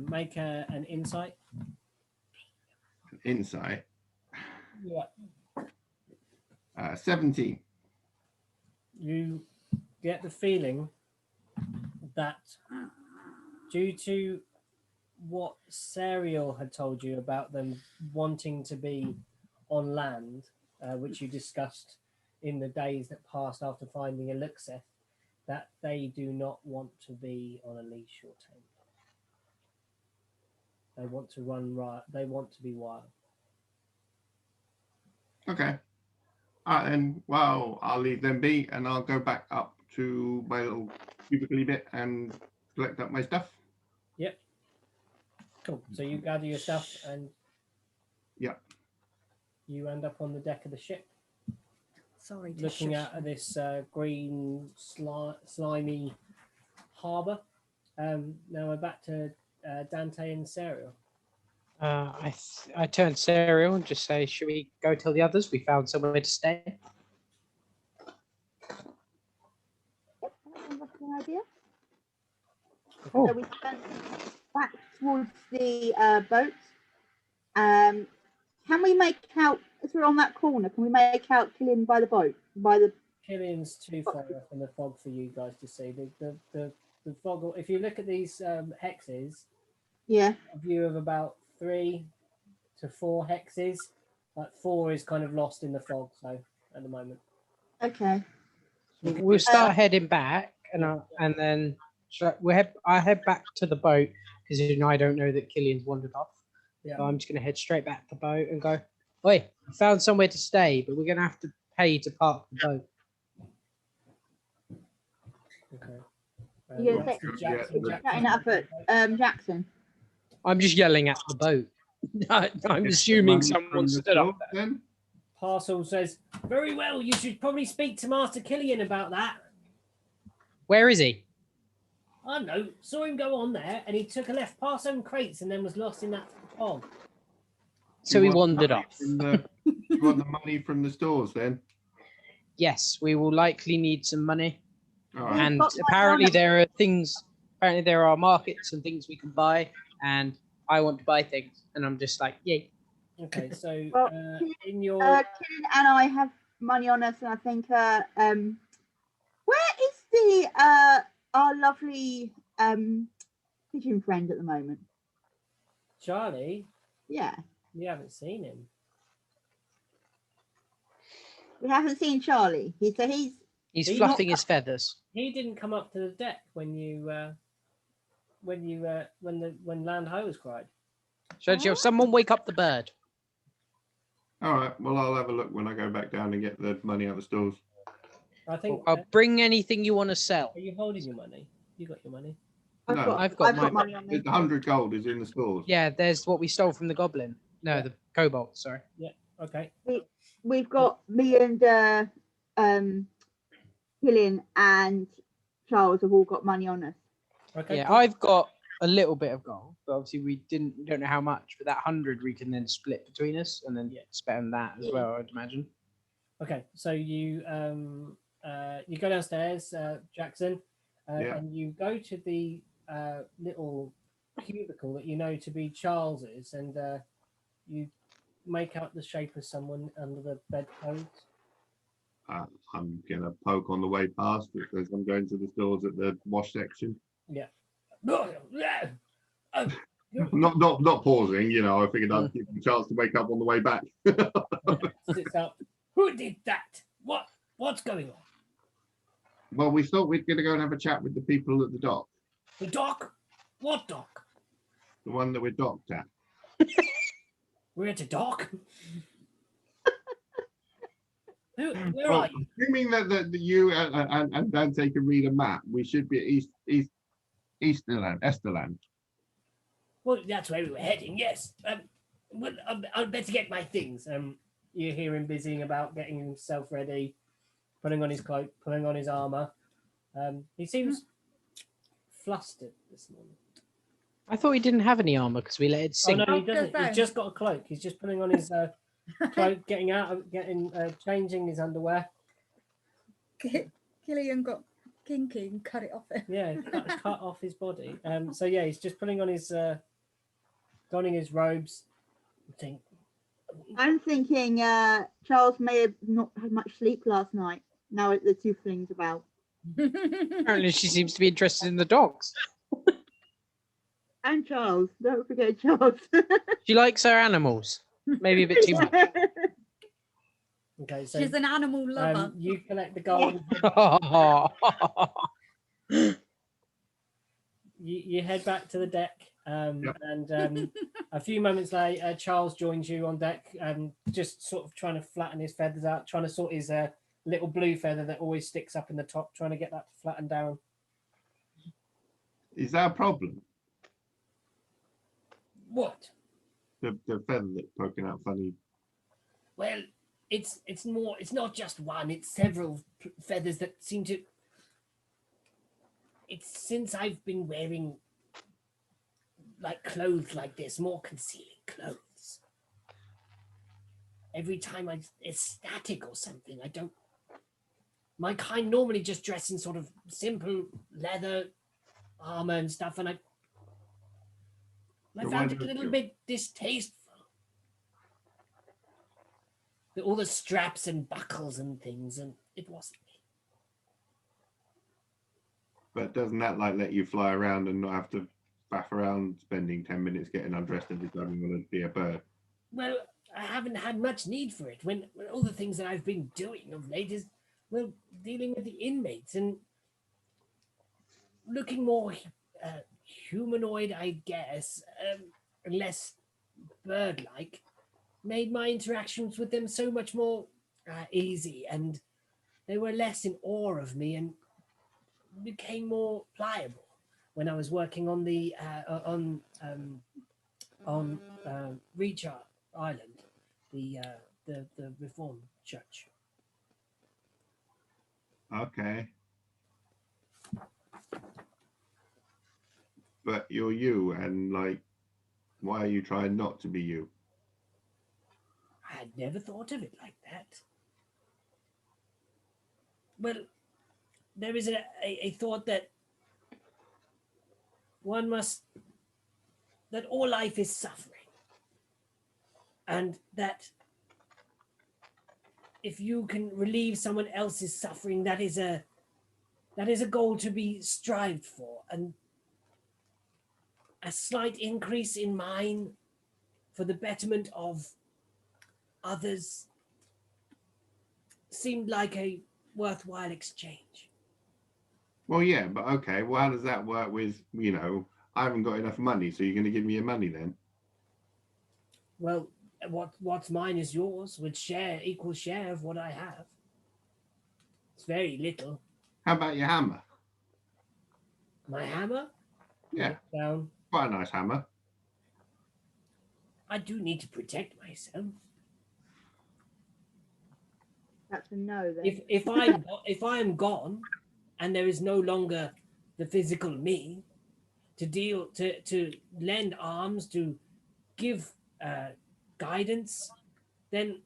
make an insight. Insight. Yeah. 17. You get the feeling that due to what Serial had told you about them wanting to be on land, which you discussed in the days that passed after finding Elixir, that they do not want to be on a leash or tamed. They want to run riot. They want to be wild. Okay. And well, I'll leave them be, and I'll go back up to my little cubicle bit and collect up my stuff. Yep. Cool. So you gather your stuff and you end up on the deck of the ship, Sorry, to looking shush at this green slimy harbour. Now we're back to Dante and Serial. I turn to Serial and just say, should we go tell the others we found somewhere to stay? Yep, that sounds like an idea. Oh. So we turn back towards the boat. Can we make out, as we're on that corner, can we make out Killian by the boat? By the Killian's too far off in the fog for you guys to see. The fog, if you look at these hexes, yeah. a view of about 3 to 4 hexes. Like 4 is kind of lost in the fog, so at the moment. Okay. We'll start heading back, and then I head back to the boat because I don't know that Killian's wandered off. Yeah. So I'm just going to head straight back to the boat and go, oi, I found somewhere to stay, but we're going to have to pay to park the boat. Okay. Yeah, next to yeah, Jackson. the- Shouting up at Jackson. I'm just yelling at the boat. I'm Get assuming money someone from the stood up stores there. then. Parcel says, "Very well. You should probably speak to Master Killian about that." Where is he? I don't know. Saw him go on there, and he took a left past some crates, and then was lost in that fog. So You he want wandered money off. from you want the money from the stores then? Yes, we will likely need some money. All right. And got money apparently on it. there are things, apparently there are markets and things we can buy, and I want to buy things, and I'm just like, yay. Okay, so Well, in your Killian and I have money on us, and I think where is the our lovely pigeon friend at the moment? Charlie, Yeah, you haven't seen him. we haven't seen Charlie. He's He's He's fluffing his feathers. He didn't come up to the deck when Land Ho was cried. Sergio, someone wake up the bird. All right. Well, I'll have a look when I go back down and get the money out of the stores. I think. I'll bring anything you want to sell. Are you holding your money? You got your money. No, I've got my- money on me. The 100 gold is in the stores. Yeah, there's what we stole from the goblin. No, Yeah. the kobold, sorry. Okay. We've got me and Killian and Charles have all got money on us. Okay. Yeah, cool. I've got a little bit of gold, but obviously we don't know how much, but that 100 we can then split between us and then spend that as well, I'd imagine. Okay. So you go downstairs, Jackson, Yeah. and you go to the little cubicle that you know to be Charles's, and you make out the shape of someone under the bedclothes. I'm gonna poke on the way past because I'm going to the stores at the wash section. Not pausing, you know. I figured I'd give him a chance to wake up on the way back. Sits up. Who did that? What's going on? Well, we thought we'd gonna go and have a chat with the people at the dock, The dock? What dock? the one that we're docked at. We're at a dock. Where Well, are you? assuming that you and Dante can read a map, we should be at Esterland. Well, that's where we were heading. Yes. Well, I'd better get my things. You hear him busying about getting himself ready, putting on his cloak, putting on his armor. He seems flustered this morning. I thought he didn't have any armor because we let it Oh sink. no, he I was gonna doesn't. He's say. just got a cloak. He's just putting on his cloak, changing his underwear. Killian got kinky and cut it off him. Yeah, cut off his body. So yeah, he's just putting on his donning his robes. I'm thinking Charles may have not had much sleep last night. Now the two flings about. Apparently she seems to be interested in the dogs. And Charles, don't forget Charles. She likes her animals. Maybe a bit too much. Okay, so She's an animal lover. you collect the gold. You head back to the deck, and a few moments later, Charles joins you on deck, just sort of trying to flatten his feathers out, trying to sort his little blue feather that always sticks up in the top, trying to get that to flatten down. Is that a problem? What? The feather that's poking out funny. Well, it's more. It's not just one. It's several feathers that seem to. It's since I've been wearing like clothes like this, more concealing clothes. Every time I'm ecstatic or something, I don't. My kind normally just dress in sort of simple leather armor and stuff, and I So why found it a don't little you? bit distasteful. All the straps and buckles and things, and it wasn't me. But doesn't that like let you fly around and not have to faff around spending 10 minutes getting undressed every time you want to be a bird? Well, I haven't had much need for it when all the things that I've been doing of late is, well, dealing with the inmates and looking more humanoid, I guess, less bird-like, made my interactions with them so much more easy, and they were less in awe of me, and became more pliable when I was working on the Reach Island, the Reformed Church. Okay. But you're you, and like, why are you trying not to be you? I had never thought of it like that. Well, there is a thought that that all life is suffering. And that if you can relieve someone else's suffering, that is a goal to be strived for. And a slight increase in mine for the betterment of others seemed like a worthwhile exchange. Well, yeah, but okay. Well, how does that work with, I haven't got enough money, so you're going to give me your money then? Well, what's mine is yours with equal share of what I have. It's very little. How about your hammer? My hammer? Yeah, Down. quite a nice hammer. I do need to protect myself. That's a no then. If I am gone, and there is no longer the physical me to lend arms, to give guidance, then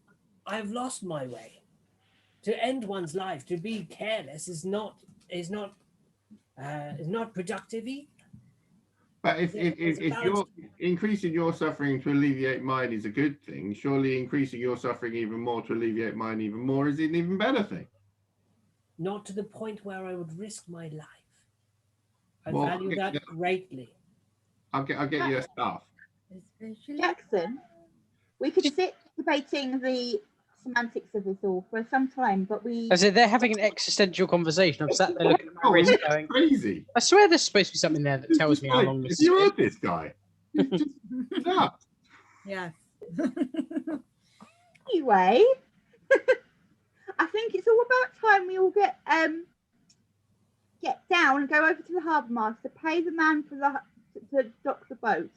I've lost my way. To end one's life, to be careless is not productive either. But if you're increasing your suffering to alleviate mine is a good thing, surely increasing your suffering even more to alleviate mine even more is an even better thing. Not to the point where I would risk my life. I Well, value that greatly. I'll get you a staff. Jackson, we could sit debating the semantics of this all for some time, but I said they're having an existential conversation. I'm sat there looking at my wrist it's going, crazy. I swear there's supposed to be something there that tells me how long this Have you is. heard this guy? He's just nuts. Yeah. anyway, I think it's all about time we all get down and go over to the harbour master, pay the man for to dock the boat,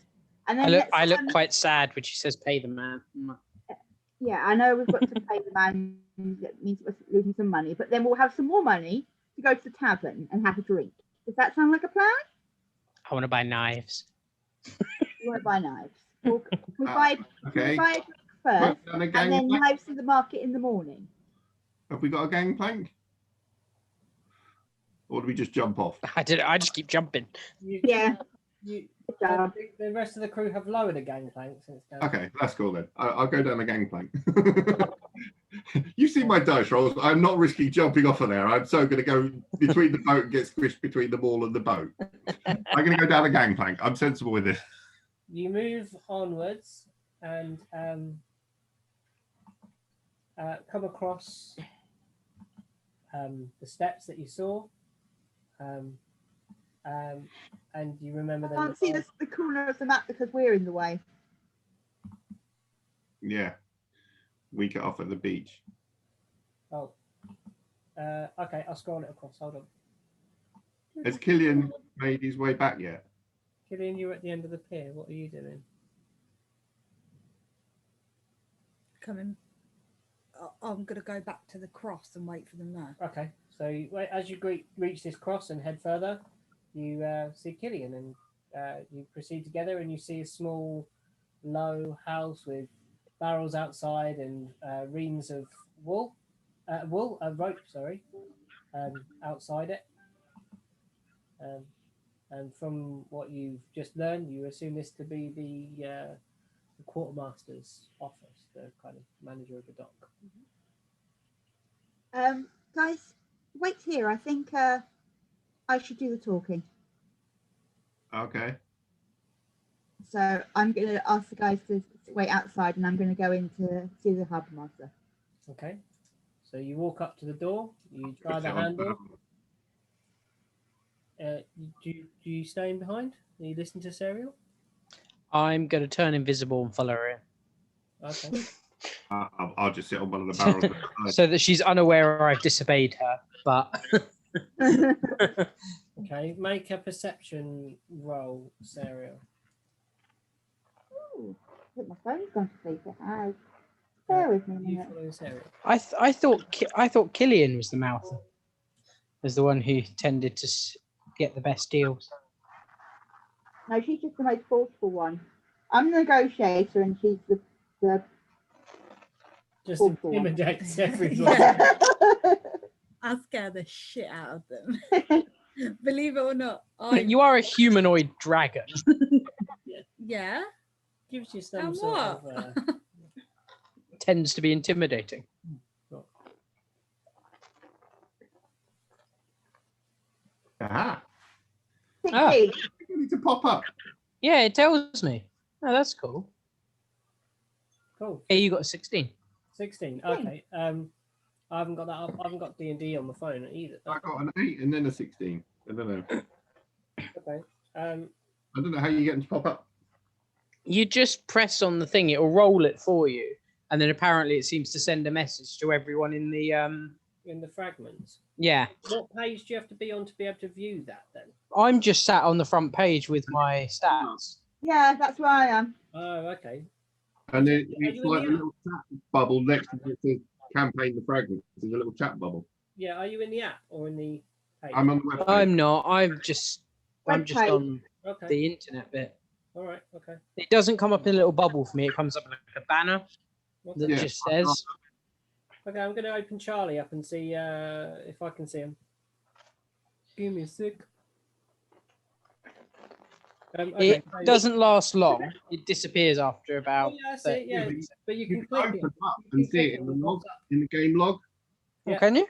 and then I look quite sad when she says pay the man. Yeah, I know we've got to pay the man. That means we're losing some money, but then we'll have some more money to go to the tavern and have a drink. Does that sound like a plan? I want to buy knives. We won't buy knives. We buy a drink first, And and then knives to the market in the morning. Have we got a gangplank? Or do we just jump off? I just keep jumping. Yeah. The rest of the crew have lowered a gangplank since then. Okay, that's cool then. I'll go down the gangplank. You see my dice rolls. I'm not risking jumping off of there. I'm so going to go between the boat and get squished between the wall and the boat. I'm going to go down the gangplank. I'm sensible with this. You move onwards and come across the steps that you saw. And you remember I can't see the corner of the map because we're in the way. Yeah. We get off at the beach. Oh. Okay, I'll scroll it across. Hold on. Has Killian made his way back yet? Killian, you're at the end of the pier. What are you doing? Coming. I'm going to go back to the cross and wait for them there. Okay, so as you reach this cross and head further, you see Killian, and you proceed together, and you see a small, low house with barrels outside and reams of rope, outside it. And from what you've just learned, you assume this to be the quartermaster's office, the kind of manager of the dock. Guys, wait here. I think I should do the talking. Okay. So I'm going to ask the guys to wait outside, and I'm going to go in to see the harbour master. Okay. So you walk up to the door. You try the handle. Do you stay in behind? Are you listening to Serial? I'm going to turn invisible and follow her in. Okay. I'll just sit on one of the barrels. So that she's unaware I've disobeyed her, but Okay, make a perception roll, Sarah. Ooh, I think my phone's gone to sleep. It has. Bear with me a You minute. follow Sarah. I thought Killian was the mouther, as the one who tended to get the best deals. No, she's just the most forceful one. I'm the negotiator and she's the Just Awful one. intimidates everyone. Yeah. I scare the shit out of them. Believe it or not, You are a humanoid dragon. yeah. Gives you some And sort what? of. Tends to be intimidating. Aha. 16. You need to pop up. Yeah, it tells me. Oh, that's cool. Cool. Hey, you got a 16. 16. Okay. I haven't got that up. I haven't got D&D on the phone either. I got an 8 and then a 16. I don't know. Okay. I don't know how you get them to pop up. You just press on the thing, it'll roll it for you. And then apparently it seems to send a message to everyone in the in the fragments. yeah. What page do you have to be on to be able to view that then? I'm just sat on the front page with my stats. Yeah, that's where I am. Oh, okay. And then Are it's you in like a the little chat bubble next to it says campaign the fragments. There's a little chat bubble. Yeah, are you in the app or in the page? I'm on the website. I'm not. I'm just Webpage. on Okay. the internet bit. All right. Okay. It doesn't come up in a little bubble for me. It comes up like a banner that Yeah. just says. Okay, I'm going to open Charlie up and see if I can see him. Give me a sec. Okay, It so- doesn't last long. It disappears after about. Oh, yeah, I see it, yeah. But you You can can click open it. up You and can see click it in the and it log, pops up. in the game log. Yeah. Can you?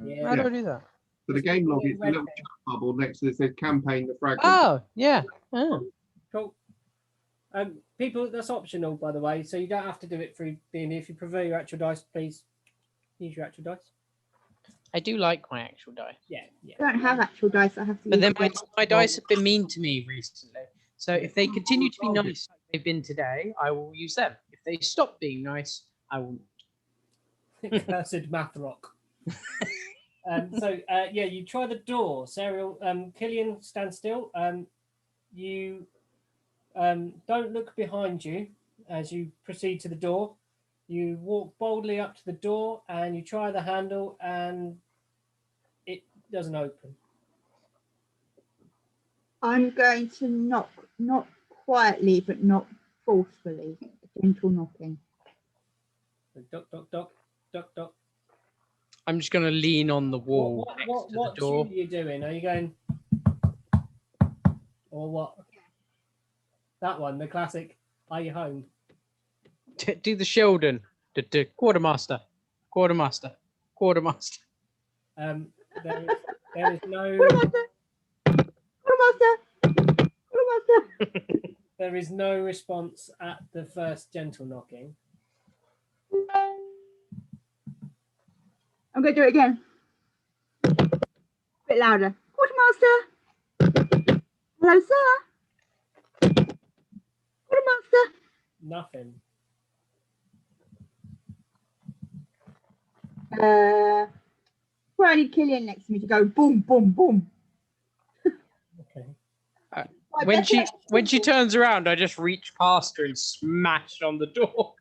Yeah. How do I do that? So the Just game a log is little a little red chat bubble next to it says campaign the fragments. Oh, yeah. Oh. Cool. People, that's optional, by the way, so you don't have to do it through D&D. If you prefer your actual dice, please use your actual dice. I do like my actual dice. Yeah, yeah. I don't have actual dice. I have to But use then my dice have been mean to me recently. So if they continue to be nice like they've been today, I will use them. If they stop being nice, I will. Cursed math rock. Yeah, you try the door. Sarah, Killian, stand still. You don't look behind you as you proceed to the door. You walk boldly up to the door and you try the handle and it doesn't open. I'm going to knock, not quietly, but not forcefully. Gentle knocking. Duck, duck, duck, duck, duck. I'm just going to lean on the wall next to the What door. tune are you doing? Are you going or what? That one, the classic. Are you home? Do the Sheldon. Quartermaster. Quartermaster. Quartermaster. There is no. Quartermaster! Quartermaster! There is no response at the first gentle knocking. I'm going to do it again. A bit louder. Quartermaster! Hello, sir! Quartermaster! Nothing. Well, I need Killian next to me to go boom, boom, boom. Okay. Like, When that's she it. when she turns around, I just reach past her and smash on the door.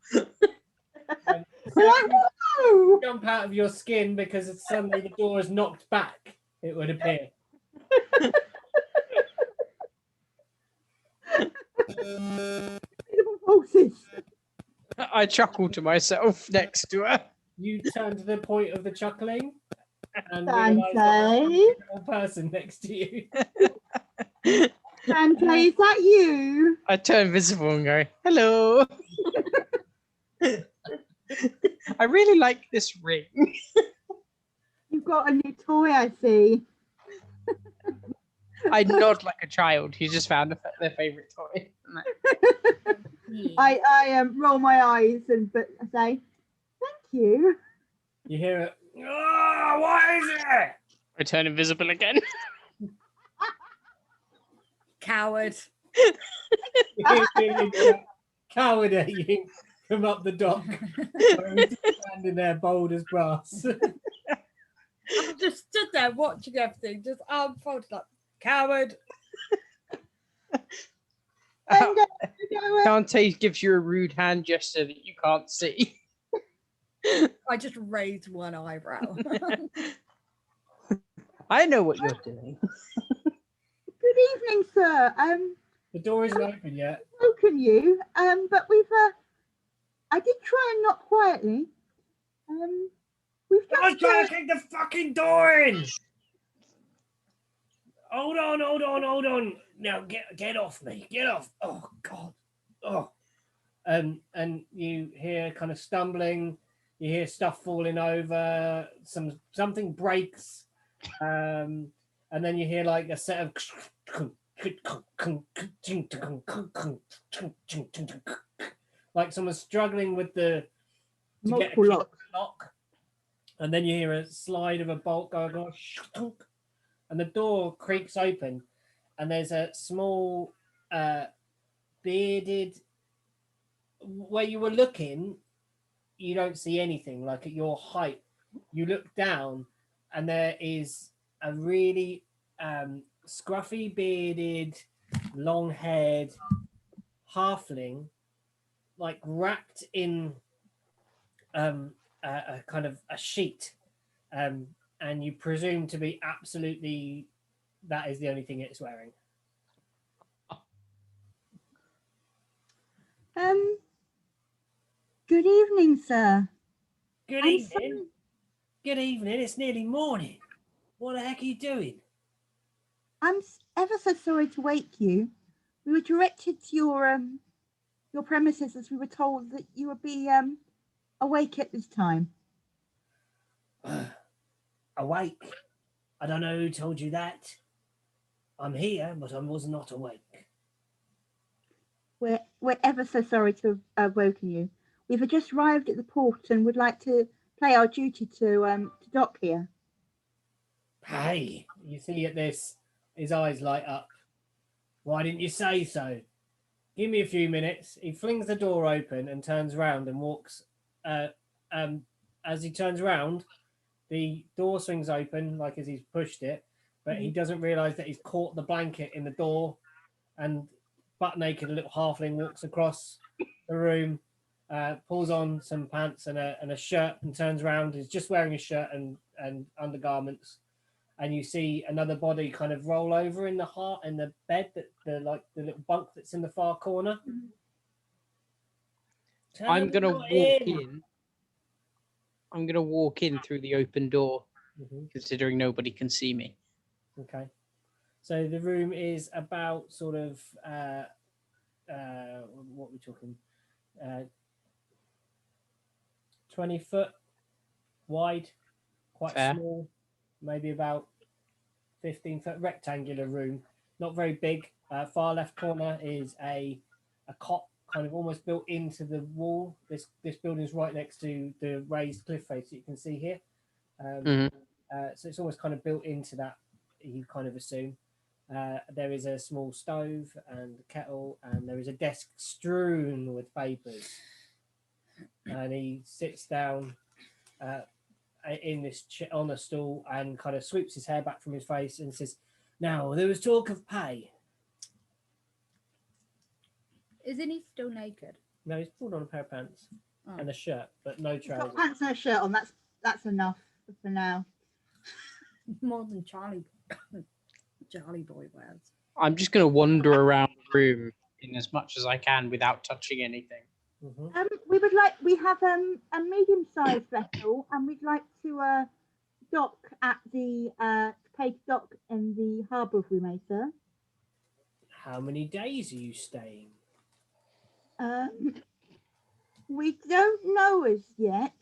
I'm like, whoa! Jump out of your skin because it's suddenly the door is knocked back. It would appear. Invisible forces. I chuckle to myself next to her. You turn to the point of the chuckling and Dante? realise that there's a person next to you. Dante, is that you? I turn visible and go, hello. I really like this ring. You've got a new toy, I see. I nod like a child who just found their favourite toy. I roll my eyes and but I say, thank you. You hear it. Oh, what is it? I turn invisible again. Coward. You hear coward at you come up the dock. Standing there bold as brass. I'm just just stood there watching everything, just arm folded like coward. And Dante gives you a rude hand gesture that you can't see. I just raised one eyebrow. I know what you're doing. good evening, sir. The door isn't open yet. Woken you. But we've I did try and knock quietly. We've I'm just trying to kick the fucking door in. Hold on. Now get off me. Get off. Oh God. Oh. And you hear kind of stumbling. You hear stuff falling over. Something breaks. And then you hear like a set of like someone's struggling with to get a multiple key locks. lock. And then you hear a slide of a bolt go, and the door creaks open, and there's a small bearded. Where you were looking, you don't see anything. Like at your height, you look down, and there is a really scruffy bearded, long-haired halfling, like wrapped in a kind of a sheet, and you presume to be absolutely that is the only thing it's wearing. Good evening, sir. Good I'm evening. sorry- Good evening. It's nearly morning. What the heck are you doing? I'm ever so sorry to wake you. We were directed to your premises as we were told that you would be awake at this time. Awake? I don't know who told you that. I'm here, but I was not awake. We're ever so sorry to have woken you. We've just arrived at the port and would like to play our duty to dock here. Hey, you see at this, his eyes light up. Why didn't you say so? Give me a few minutes. He flings the door open and turns around and walks. As he turns around, the door swings open like as he's pushed it, but he doesn't realise that he's caught the blanket in the door, and butt naked, a little halfling walks across the room, pulls on some pants and a shirt, and turns around. He's just wearing a shirt and undergarments, and you see another body kind of roll over in the bed, that the little bunk that's in the far corner. I'm gonna walk in. I'm gonna walk in through the open door, considering nobody can see me. Okay. So the room is about sort of what are we talking? 20 foot wide, quite Fair. small, maybe about 15 foot rectangular room, not very big. Far left corner is a cot, kind of almost built into the wall. This building is right next to the raised cliff face that you can see here. So it's almost kind of built into that, you kind of assume. There is a small stove and a kettle, and there is a desk strewn with papers. And he sits down in this on a stool and kind of sweeps his hair back from his face and says, "Now, there was talk of pay." Isn't he still naked? No, he's pulled on a pair of pants and a shirt, but no He's got trousers. pants and a shirt on. That's enough for now. More than Charlie boy wears. I'm just gonna wander around the room in as much as I can without touching anything. We have a medium-sized vessel, and we'd like to dock at the pay to dock in the harbour, if we may, sir. How many days are you staying? We don't know as yet.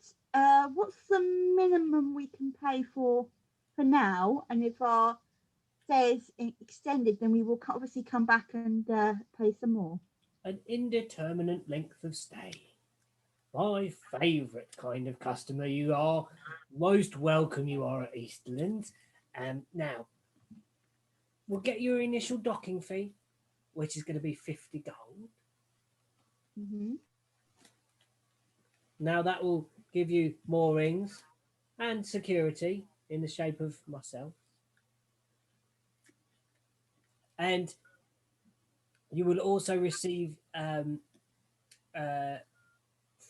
What's the minimum we can pay for now? And if our stay is extended, then we will obviously come back and pay some more. An indeterminate length of stay. My favourite kind of customer you are. Most welcome you are at Esterland. Now, we'll get your initial docking fee, which is going to be 50 gold. Now that will give you moorings and security in the shape of myself. And you will also receive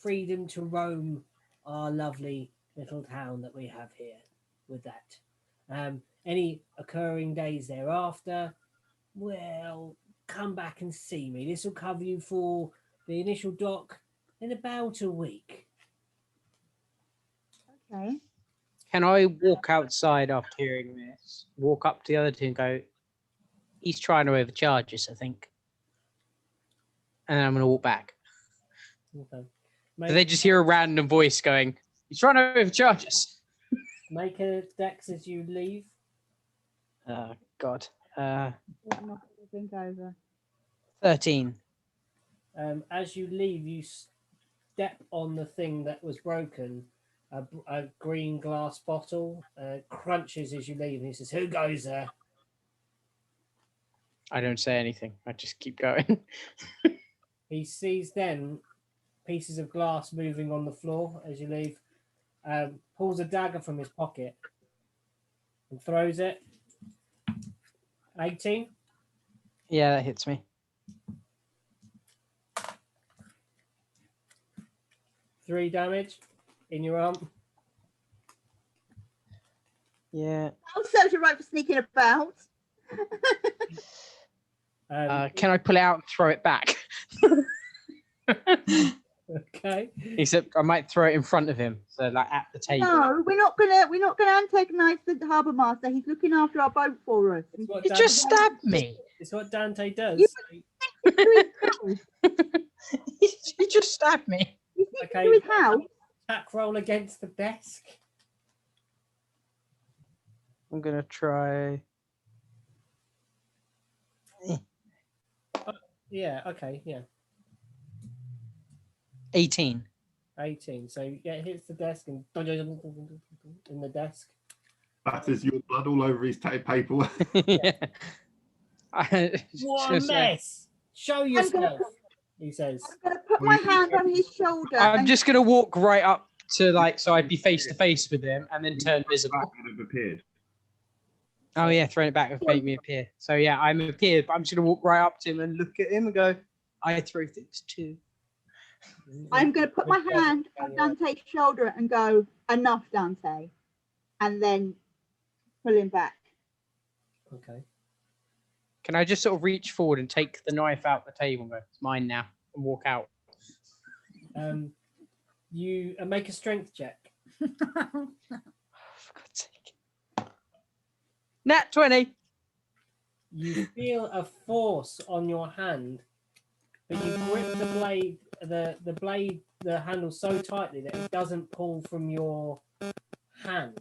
freedom to roam our lovely little town that we have here with that. Any occurring days thereafter, well, come back and see me. This will cover you for the initial dock in about a week. Okay. Can I walk outside after hearing this? Walk up to the other two and go, he's trying to overcharge us, I think. And then I'm going to walk back. Okay. Do they just hear a random voice going, he's trying to overcharge us? Make a dex as you leave. Oh, God. I'm not going to think over. 13. As you leave, you step on the thing that was broken, a green glass bottle, crunches as you leave, and he says, "Who goes there?" I don't say anything. I just keep going. He sees then pieces of glass moving on the floor as you leave, pulls a dagger from his pocket and throws it. 18. Yeah, that hits me. 3 damage in your arm. Yeah. I'll serve you right for sneaking about. Can I pull it out and throw it back? Okay. Except I might throw it in front of him, so like at the table. No, we're not gonna antagonize the harbour master. He's looking after our boat for us. It's what He Dante- just stabbed me. It's what Dante does. You- He just stabbed me. He's sneaking Okay. to his house. Attack roll against the desk. I'm gonna try. Yeah. Okay. Yeah. 18. 18. So yeah, it hits the desk and in the desk. Batters your blood all over his paperwork. Yeah. What a mess! Show yourself, he says. I'm gonna put my hand on his shoulder. I'm and just gonna walk right up to so I'd be face to face with him and then turn visible. Would have appeared. Oh yeah, throwing it back would make me appear. So yeah, I'm appeared, but I'm just gonna walk right up to him and look at him and go, I throw things too. I'm gonna put my hand on Dante's shoulder and go, "Enough, Dante," and then pull him back. Okay. Can I just sort of reach forward and take the knife out the table and go, it's mine now, and walk out? You make a strength check. For God's sake. Nat 20. You feel a force on your hand, but you grip the handle so tightly that it doesn't pull from your hand.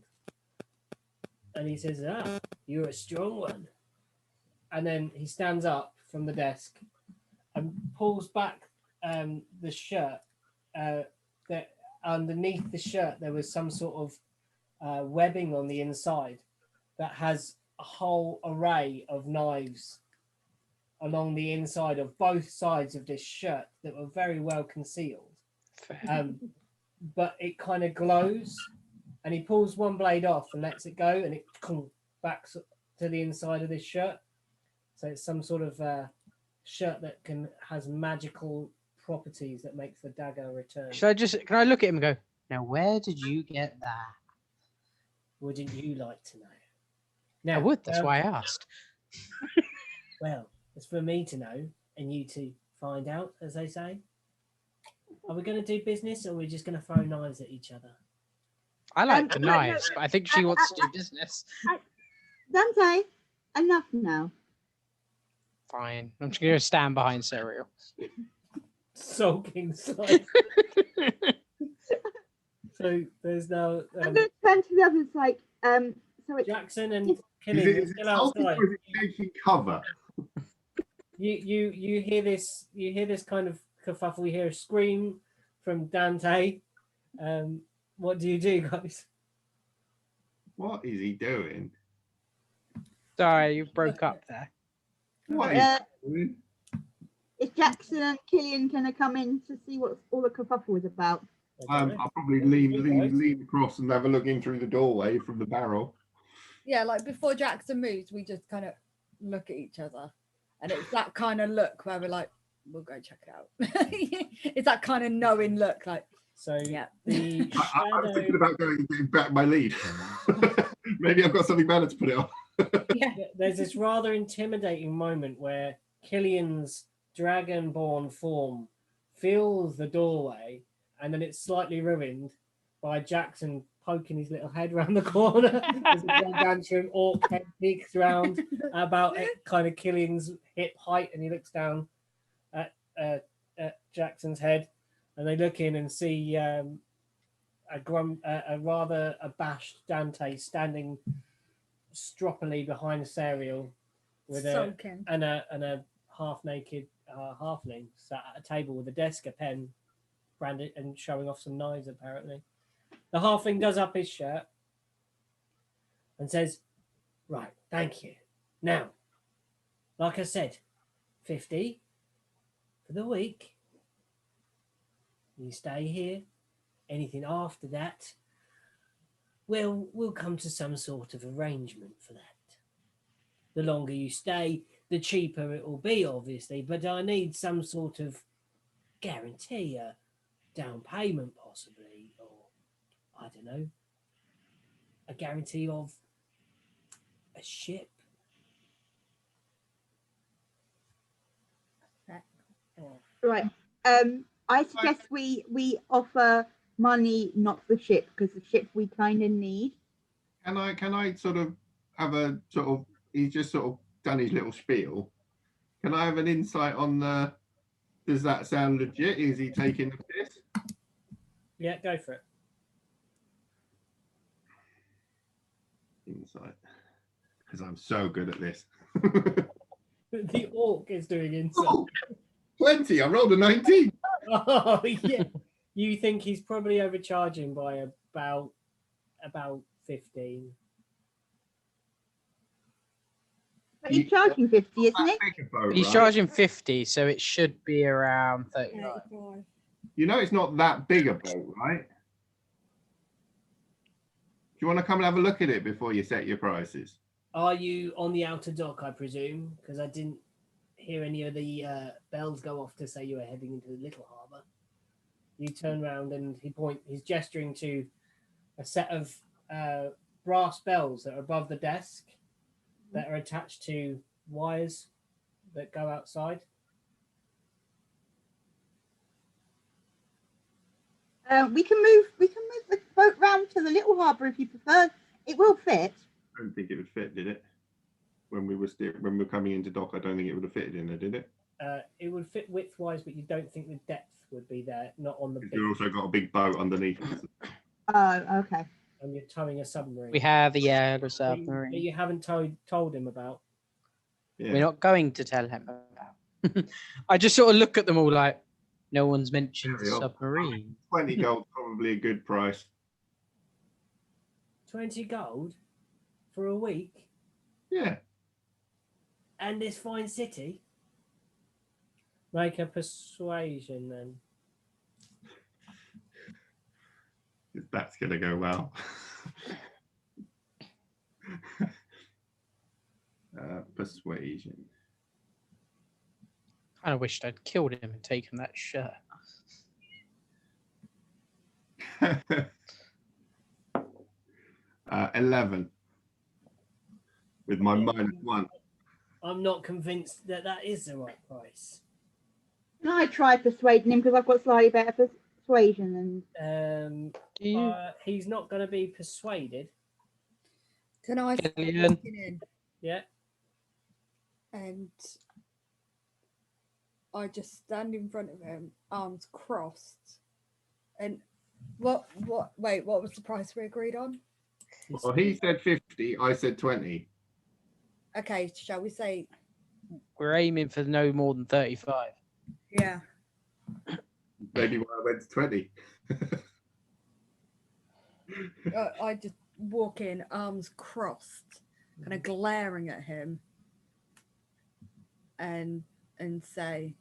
And he says, "Ah, you're a strong one." And then he stands up from the desk and pulls back the shirt. That underneath the shirt there was some sort of webbing on the inside that has a whole array of knives along the inside of both sides of this shirt that were very well concealed. But it kind of glows, and he pulls one blade off and lets it go, and it backs to the inside of this shirt. So it's some sort of shirt that has magical properties that makes the dagger return. Can I look at him and go, now where did you get that? Wouldn't you like to know? Now, I would, that's why I asked. Well, it's for me to know and you to find out, as they say. Are we going to do business, or are we just going to throw knives at each other? I like the knives, but I think she wants to do business. Dante, enough now. Fine. I'm just going to stand behind Serial. Sulking side. So there's now I'm going to turn to the others like, so it's Jackson and Killing Is are it still outside. or is it taking cover? You hear this kind of kerfuffle. You hear a scream from Dante. What do you do, guys? What is he doing? Sorry, you broke up there. What is Uh, he doing? is Jackson and Killian going to come in to see what all the kerfuffle was about? I don't know. I'll probably What do you think, guys? lean across and have a look in through the doorway from the barrel. Yeah, like before Jackson moves, we just kind of look at each other, and it's that kind of look where we're like, we'll go check it out. It's that kind of knowing look, like, So yeah. the I was thinking shadow. about going and getting back my lead. Maybe I've got something better to put it on. Yeah. There's this rather intimidating moment where Killian's dragonborn form fills the doorway, and then it's slightly ruined by Jackson poking his little head around the corner. There's a gargantuan orc head peeks round about kind of Killian's hip height, and he looks down at Jackson's head, and they look in and see a rather abashed Dante standing stroppily behind Serial with Sulking. a half-naked halfling sat at a table with a desk, a pen, branded, and showing off some knives. Apparently, the halfling does up his shirt and says, "Right, thank you. Now, like I said, 50 for the week. You stay here. Anything after that, we'll come to some sort of arrangement for that. The longer you stay, the cheaper it will be, obviously, but I need some sort of guarantee, a down payment possibly, or I don't know, a guarantee of a ship." Right. I suggest we offer money, not the ship, because the ship we kind of need. Can I sort of have a sort of? He's just sort of done his little spiel. Can I have an insight on the? Does that sound legit? Is he taking the piss? Yeah, go for it. Insight, because I'm so good at this. The orc is doing inside. Oh, 20. I rolled a 19. Oh yeah. You think he's probably overcharging by about 15. But he's charging 50, isn't he? He's charging 50, so it should be around 35. 35. You know, it's not that big a boat, right? Do you want to come and have a look at it before you set your prices? Are you on the outer dock, I presume? Because I didn't hear any of the bells go off to say you were heading into the little harbour. You turn around and he's gesturing to a set of brass bells that are above the desk that are attached to wires that go outside. We can move the boat round to the little harbour if you prefer. It will fit. I don't think it would fit, did it? When we were coming into dock, I don't think it would have fitted in there, did it? It would fit width-wise, but you don't think the depth would be there, not on the big. You've also got a big boat underneath us. Oh, okay. And you're towing a submarine. We have the yellow that submarine. you haven't told him about. Yeah. We're not going to tell him about. I just sort of look at them all like, no one's mentioned the Carry on. submarine. 20 gold, probably a good price. 20 gold for a week Yeah. and this fine city? Make a persuasion then. That's going to go well. Persuasion. I wished I'd killed him and taken that shirt. 11 with my -1. I'm not convinced that is the right price. Can I try persuading him because I've got slightly better persuasion than He's not going to be persuaded. Can I Killian. walk in Yeah. and I just stand in front of him, arms crossed, and what was the price we agreed on? Well, he said 50, I said 20. Okay, shall we say, We're aiming for no more than 35. yeah. Maybe why I went to 20. I just walk in, arms crossed, kind of glaring at him, and say,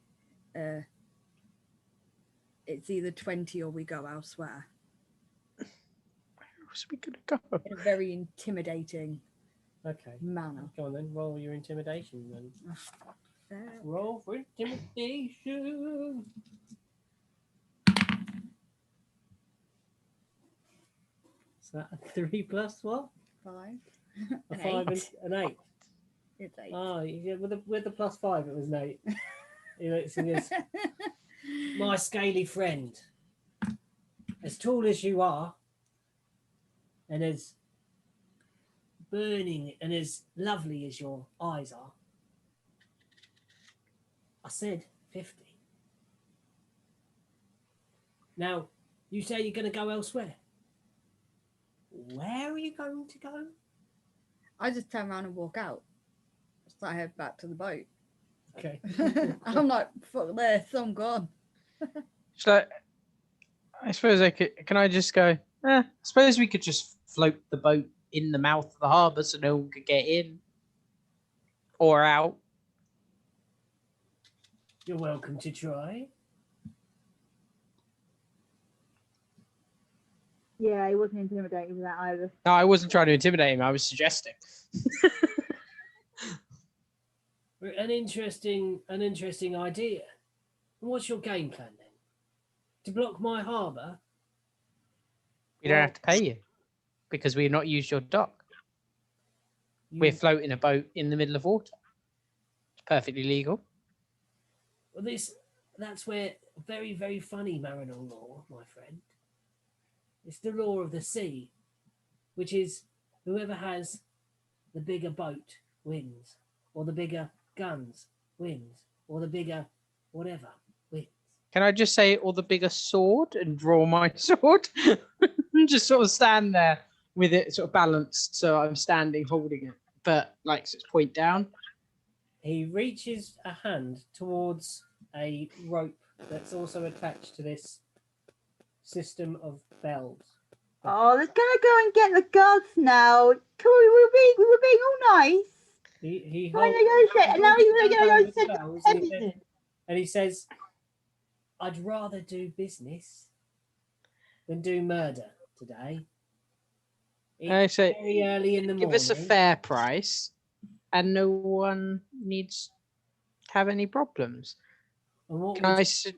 it's either 20 or we go elsewhere. Where else are we gonna go? In a very intimidating Okay. manner. Go on then. Roll your intimidation then. Fair. Roll for intimidation. Is that a 3 plus what? 5. A An 5 and 8. an 8. It's 8. Oh, yeah, with the plus 5, it was an 8. He looks and goes, my scaly friend, as tall as you are, and as burning and as lovely as your eyes are, I said 50. Now, you say you're going to go elsewhere. Where are you going to go? I just turn around and walk out. So I head back to the boat. Okay. I'm like, fuck this, I'm gone. So, I suppose I could. Can I just go? I suppose we could just float the boat in the mouth of the harbour so no one could get in or out. You're welcome to try. Yeah, he wasn't intimidated with that either. No, I wasn't trying to intimidate him. I was suggesting. An interesting idea. And what's your game plan then? To block my harbour? We don't have to pay you because we've not used your dock. We're floating a boat in the middle of water. It's perfectly legal. Well, that's where very, very funny mariner law, my friend. It's the law of the sea, which is whoever has the bigger boat wins, or the bigger guns wins, or the bigger whatever wins. Can I just say, or the bigger sword and draw my sword? And just sort of stand there with it sort of balanced, so I'm standing holding it, but like it's point down. He reaches a hand towards a rope that's also attached to this system of bells. Oh, let's go and get the guards now. Come on, we were being all nice. He Trying to holds- negotiate, and now he's holds going down to the go bells set and he says- everything. And he says, I'd rather do business than do murder today. I It's say, very early in the morning. give us a fair price, and no one needs to have any problems. And what Can would I? you,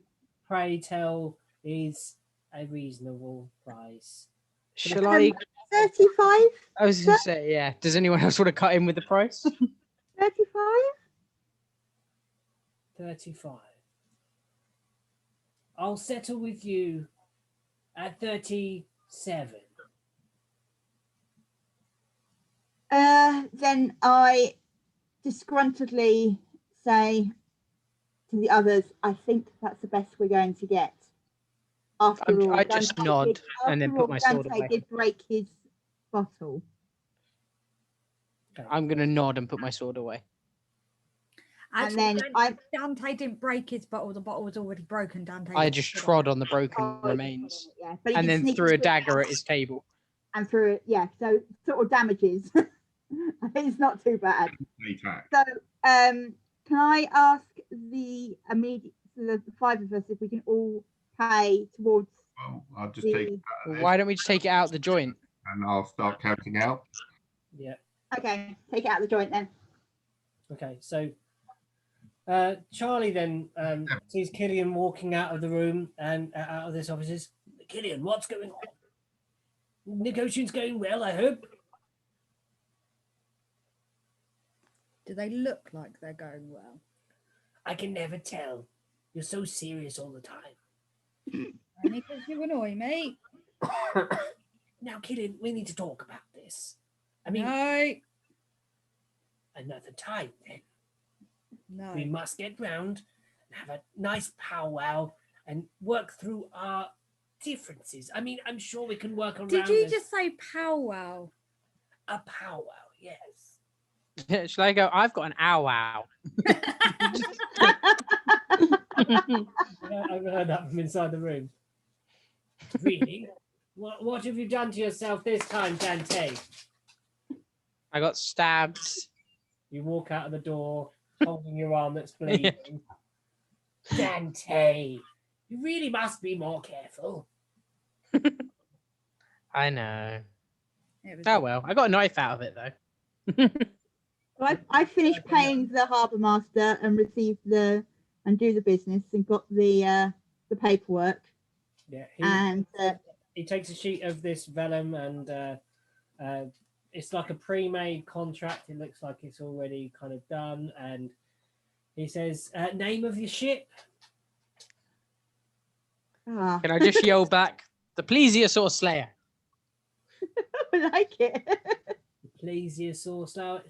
pray tell, is a reasonable price? Shall I? 35? I was going to say, yeah. Does anyone else want to cut in with the price? 35? 35. I'll settle with you at 37. Then I disgruntledly say to the others, I think that's the best we're going to get. After all, I just Dante nod did, and then after put all, my sword Dante away. did break his bottle. Okay. I'm going to nod and put my sword away. Actually, then Dante didn't break his bottle. The bottle was already broken. Dante. I just trod on the broken Oh, remains yeah, but he and did then sneak threw a between dagger us at his table. and threw it. Yeah, so sort of damages. It's not too bad. Attack. So, can I ask the five of us if we can all pay towards Well, I'll just the? take that as Why don't we just take it out the joint? and I'll start counting out. Yeah. Okay, take it out of the joint then. Okay. So Charlie then sees Killian walking out of the room and out of this offices. Killian, what's going on? Negotiations going well, I hope. Do they look like they're going well? I can never tell. You're so serious all the time. Only because you annoy me. Now, Killian, we need to talk about this. I mean, No. another time then. No. We must get round and have a nice powwow and work through our differences. I mean, I'm sure we can work around. Did you this. just say powwow? A powwow? Yes. Shall I go? I've got an ow ow. I've heard that from inside the room. Really? What have you done to yourself this time, Dante? I got stabbed. You walk out of the door holding your arm that's bleeding. Dante, You really must be more careful. I know. It was Oh well, I got a knife out of it though. So I finished paying the harbour master and received and do the business and got the paperwork. Yeah, And he takes a sheet of this vellum and it's like a pre-made contract. It looks like it's already kind of done. And he says, name of your ship? Can I just yell back, the Plesiosaur Slayer? I like it. Plesiosaur Slayer.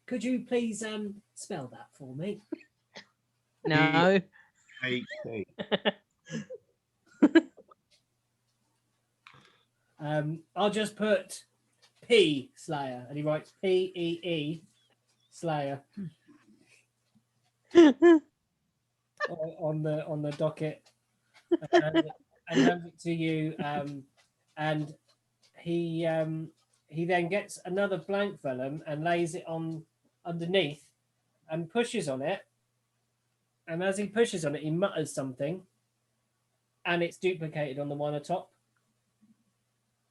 Could you please spell that for me? No. P-A-T. I'll just put P Slayer, and he writes P-E-E Slayer on the docket, and hands it to you. And he then gets another blank vellum and lays it on underneath and pushes on it. And as he pushes on it, he mutters something, and it's duplicated on the one atop.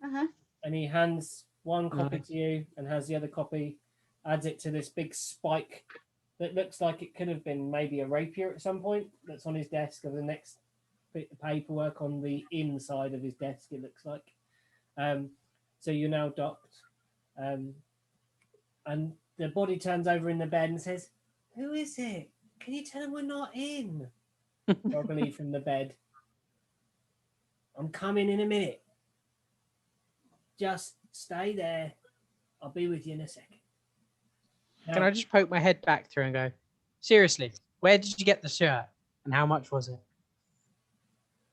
Uh-huh. And he hands one copy Nice. to you and has the other copy, adds it to this big spike that looks like it could have been maybe a rapier at some point that's on his desk, or the next bit of paperwork on the inside of his desk, it looks like. So you're now docked. And the body turns over in the bed and says, "Who is it? Can you tell him we're not in?" Groggily from the bed. "I'm coming in a minute. Just stay there. I'll be with you in a second." Can I just poke my head back through and go, seriously, where did you get the shirt and how much was it?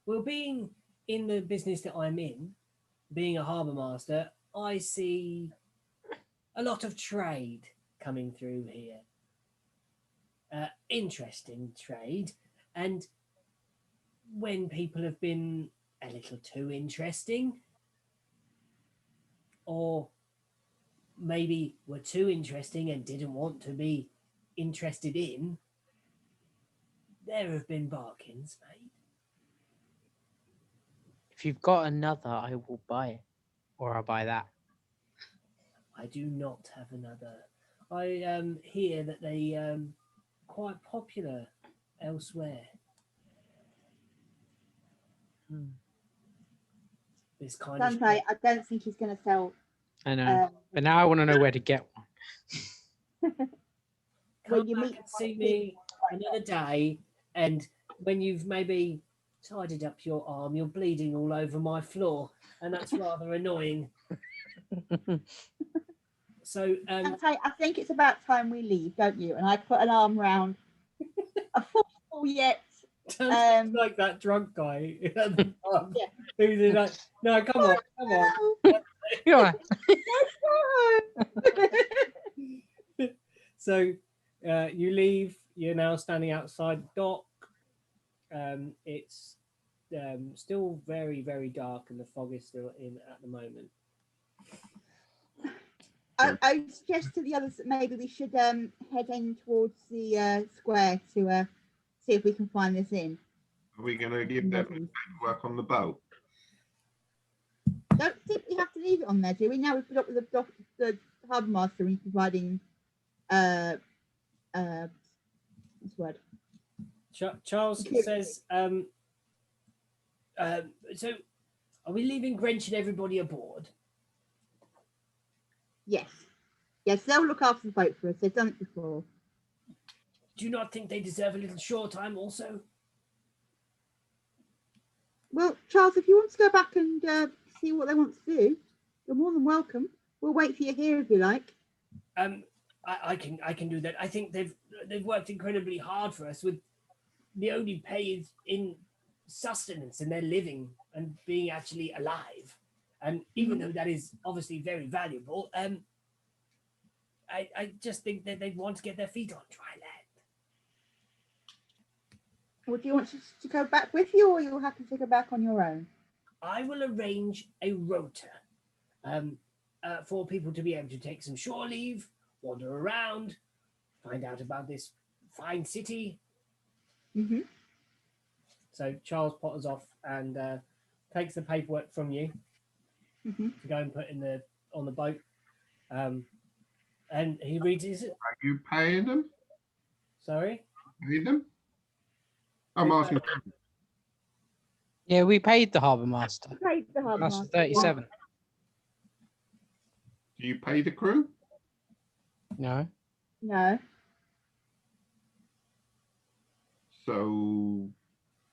Well, being in the business that I'm in, being a harbour master, I see a lot of trade coming through here. Interesting trade. And when people have been a little too interesting, or maybe were too interesting and didn't want to be interested in, there have been bargains made. If you've got another, I will buy it. Or I'll buy that. I do not have another. I hear that they quite popular elsewhere. This kind of Dante, I don't think he's going to sell. I know. But now I want to know where to get one. Come when you back meet and see me another day, and when you've maybe tidied up your arm, you're bleeding all over my floor, and that's rather annoying. So Dante, I think it's about time we leave, don't you? And I put an arm round a forceful yet. like that drunk guy at the pub, Yeah. who's like, "No, come on, come on." Yeah. So you leave. You're now standing outside the dock. It's still very, very dark, and the fog is still in at the moment. I suggest to the others that maybe we should head in towards the square to see if we can find this inn. Are we going to give them paperwork on the boat? Don't think we have to leave it on there, do we? Now we've put up with the harbour master and providing what's the word? Charles says, so are we leaving Grench and everybody aboard? Yes. Yes, they'll look after the boat for us. They've done it before. Do you not think they deserve a little shore time also? Well, Charles, if you want to go back and see what they want to do, you're more than welcome. We'll wait for you here if you like. I can do that. I think they've worked incredibly hard for us. With the only pay is in sustenance and their living and being actually alive. And even though that is obviously very valuable, I just think that they want to get their feet on dry land. Well, do you want to go back with you, or are you happy to go back on your own? I will arrange a rota for people to be able to take some shore leave, wander around, find out about this fine city. Mm-hmm. So Charles potters off and takes the paperwork from you Mhm. to go and put on the boat. And he reads it. Are you paying them? Sorry? Pay them? I'm Who asking. Yeah, we paid the harbour master. Praise the harbour That's master. 37. Do you pay the crew? No. No. So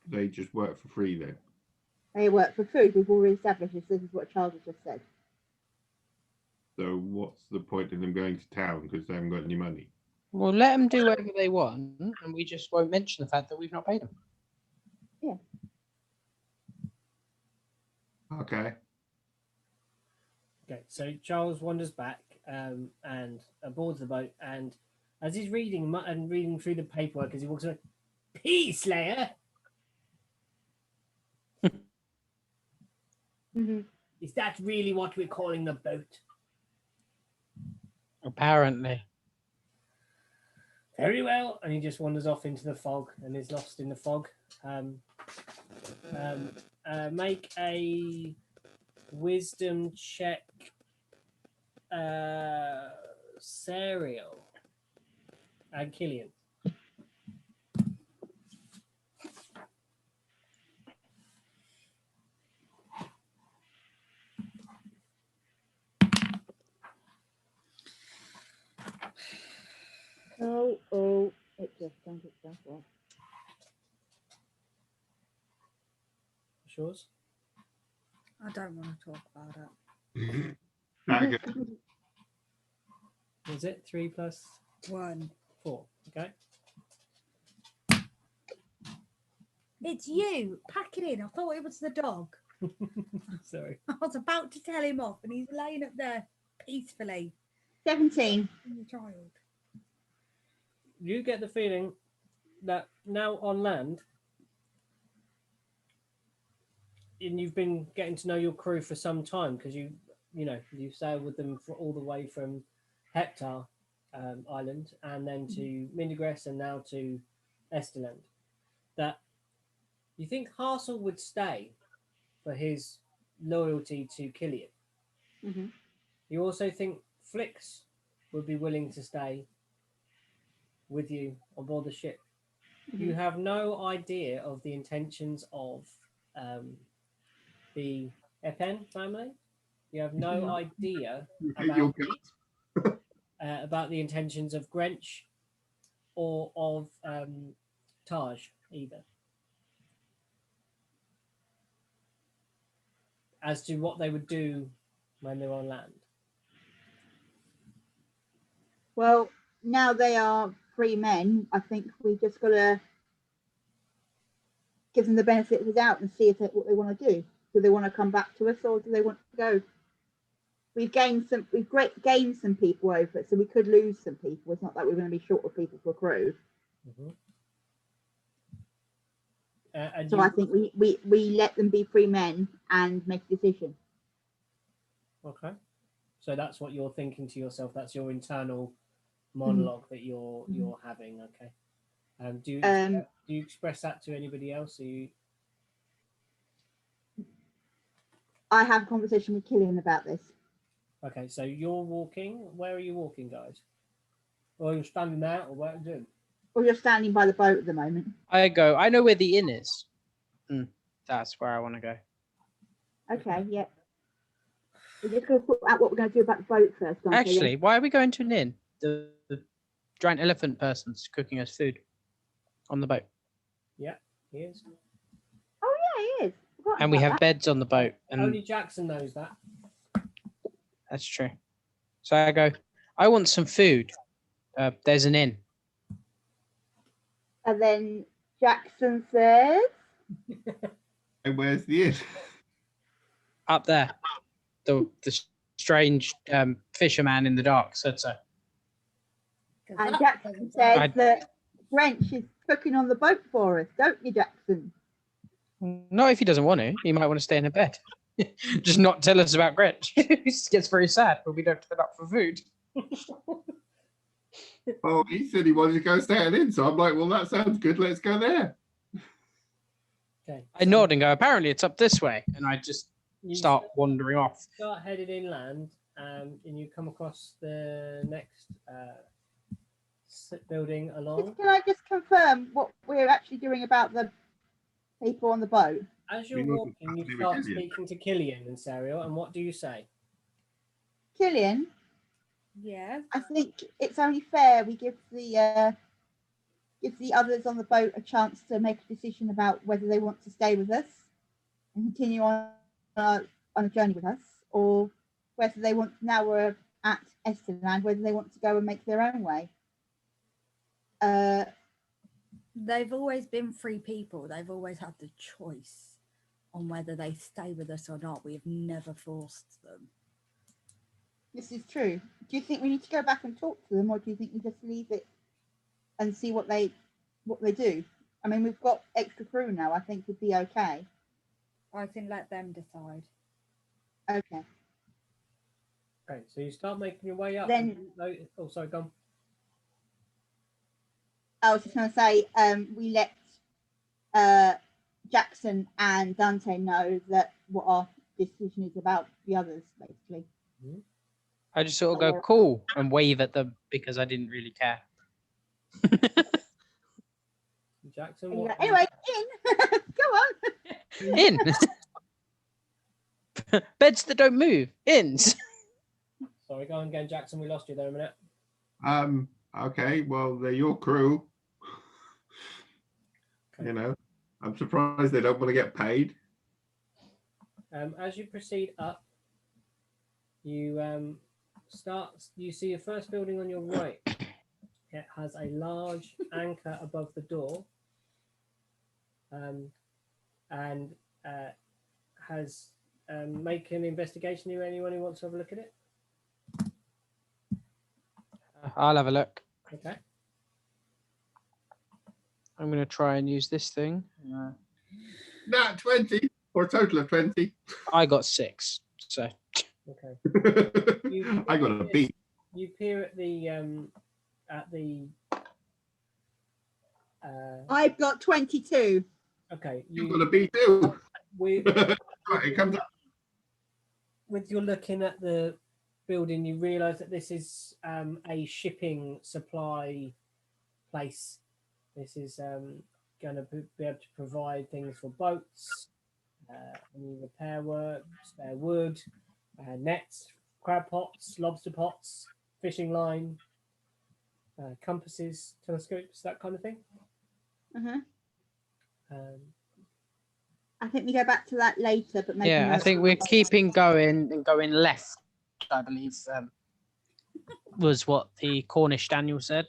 they just work for free then? They work for food. We've already established this. This is what Charles has just said. So what's the point in them going to town because they haven't got any money? Well, let them do whatever they want, and we just won't mention the fact that we've not paid them. Okay. Okay, so Charles wanders back and aboards the boat, and as he's reading through the paperwork, as he walks away, Peace Slayer, Mhm. is that really what we're calling the boat? Apparently. Very well, and he just wanders off into the fog and is lost in the fog. Make a wisdom check, Serial and Killian. Oh, it just turned itself off. Yours? I don't want to talk about it. Okay. Was it 3 plus 1. 4? Okay. It's you. Pack it in. I thought it was the dog. Sorry. I was about to tell him off, and he's laying up there peacefully. 17. The child. You get the feeling that now on land, and you've been getting to know your crew for some time because you sailed with them for all the way from Heptar Island and then to Mindigres and now to Esterland, that you think Harsel would stay for his loyalty to Killian. Mm-hmm. You also think Flix would be willing to stay with you on board the ship. Mm-hmm. You have no idea of the intentions of the Epen family. You have no idea about the intentions of Grench or of Taj either, as to what they would do when they're on land. Well, now they are free men. I think we just got to give them the benefit of the doubt and see what they want to do. Do they want to come back to us, or do they want to go? We've gained some people over it, so we could lose some people. It's not that we're going to be short of people for crew. Mm-hmm. So I think we let them be free men and make a decision. Okay. So that's what you're thinking to yourself. That's your internal monologue that you're having. Okay. Do you express that to anybody else? I have a conversation with Killian about this. Okay, so you're walking. Where are you walking, guys? Or you're standing there, or what are you doing? Or you're standing by the boat at the moment. I know where the inn is. That's where I want to go. Okay, yeah. We're just going to put out what we're going to do about the boat first. Actually, why are we going to an inn? The giant elephant person's cooking us food on the boat. Yeah, he is. Oh yeah, he is. Forgotten And we about have that. beds on the boat. And Only Jackson knows that. that's true. So I go, I want some food. There's an inn. And then Jackson says, And where's the inn? Up there. The strange fisherman in the dark said so. and Jackson says that French is cooking on the boat for us, don't you, Jackson? Not if he doesn't want to. He might want to stay in a bed. Just not tell us about Gretch. He gets very sad when we don't turn up for food. Oh, he said he wanted to go stay at an inn, so I'm like, well, that sounds good. Let's go there. Okay. I nod and go, apparently it's up this way. And I just You start wandering off. start headed inland, and you come across the next building along. Can I just confirm what we're actually doing about the people on the boat? As you're We walking, mustn't you do it start with Killian. speaking to Killian and Serial, and what do you say? Killian, Yeah. I think it's only fair we give the others on the boat a chance to make a decision about whether they want to stay with us and continue on a journey with us, or whether they want, now we're at Esterland, whether they want to go and make their own way. They've always been free people. They've always had the choice on whether they stay with us or not. We have never forced them. This is true. Do you think we need to go back and talk to them, or do you think we just leave it and see what they do? I mean, we've got extra crew now. I think would be okay. I can let them decide. Okay. Okay, so you start making your way up. Then- Oh, sorry, go on. I was just going to say, we let Jackson and Dante know that what our decision is about the others, basically. I just sort of go, cool, and wave at them because I didn't really care. Jackson, And you're what? like, anyway, in. Go on. In. Beds that don't move. Ins. Sorry, go on again, Jackson. We lost you there a minute. Okay, well, they're your crew. Okay. You know, I'm surprised they don't want to get paid. As you proceed up, you you see your first building on your right. It has a large anchor above the door, and has make an investigation. Anyone who wants to have a look at it? I'll have a look. Okay. I'm going to try and use this thing. Not 20 or a total of 20. I got 6. So Okay. I got a B. You peer at the I've got 22. okay. You got a B too. We Right, it comes up. with your looking at the building, you realise that this is a shipping supply place. This is going to be able to provide things for boats, any repair work, spare wood, nets, crab pots, lobster pots, fishing line, compasses, telescopes, that kind of thing. I think we go back to that later, but maybe yeah, I think we're keeping going and going left, I believe, was what the Cornish Daniel said.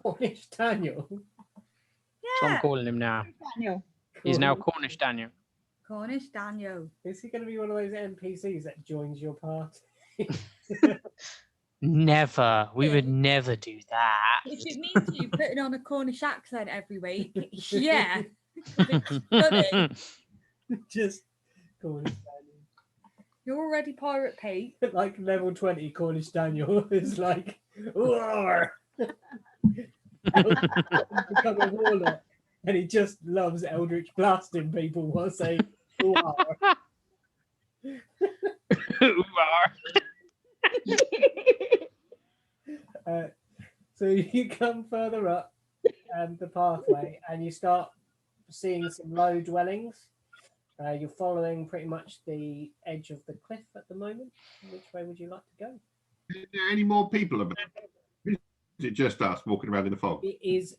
Cornish Daniel. So I'm Yeah. calling him now. Daniel. He's now Cornish Daniel. Cornish Daniel. Is he going to be one of those NPCs that joins your party? Never. We would never do that. If it means you putting on a Cornish accent every week, yeah. Funny. Just Cornish Daniel. You're already Pirate Pete. Like level 20 Cornish Daniel is like, "Roar!" Become a warlock, and he just loves Eldritch blasting people while saying, "Roar." So you come further up the pathway, and you start seeing some low dwellings. You're following pretty much the edge of the cliff at the moment. Which way would you like to go? Is there any more people about? Is it just us walking around in the fog? It is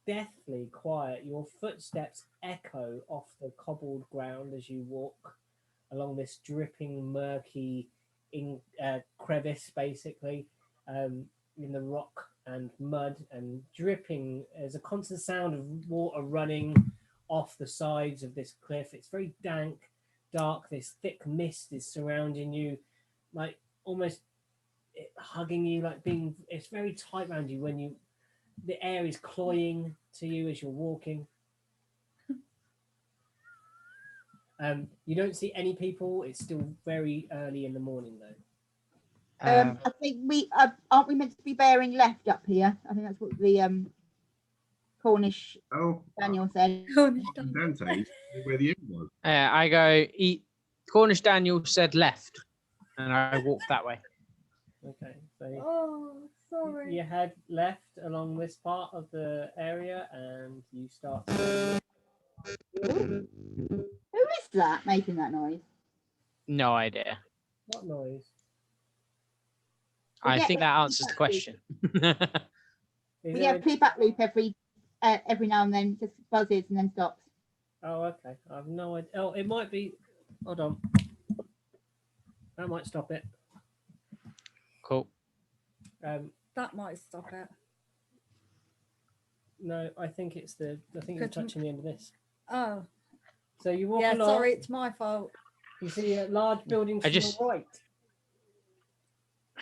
deathly quiet. Your footsteps echo off the cobbled ground as you walk along this dripping, murky crevice, basically, in the rock and mud and dripping. There's a constant sound of water running off the sides of this cliff. It's very dank, dark. This thick mist is surrounding you, like almost hugging you, like being. It's very tight around you when you. The air is cloying to you as you're walking. You don't see any people. It's still very early in the morning, though. I think we aren't we meant to be bearing left up here? I think that's what the Cornish Oh, Daniel said. Cornish Dante, Daniel. where the inn was. I go eat. Cornish Daniel said left, and I walk that way. Okay, so Oh, sorry. you head left along this part of the area, and you start. Who is that making that noise? No idea. What noise? I get think that that answers the feedback question. Is We there get a feedback loop every now and then, just buzzes and then stops. Oh, okay. I have no idea. Oh, it might be. Hold on. That might stop it. Cool. That might stop it. No, I think it's the. I think you're Could- touching the end of this. Oh, So you walk yeah, along. sorry, it's my fault. You see a large building to just- your right.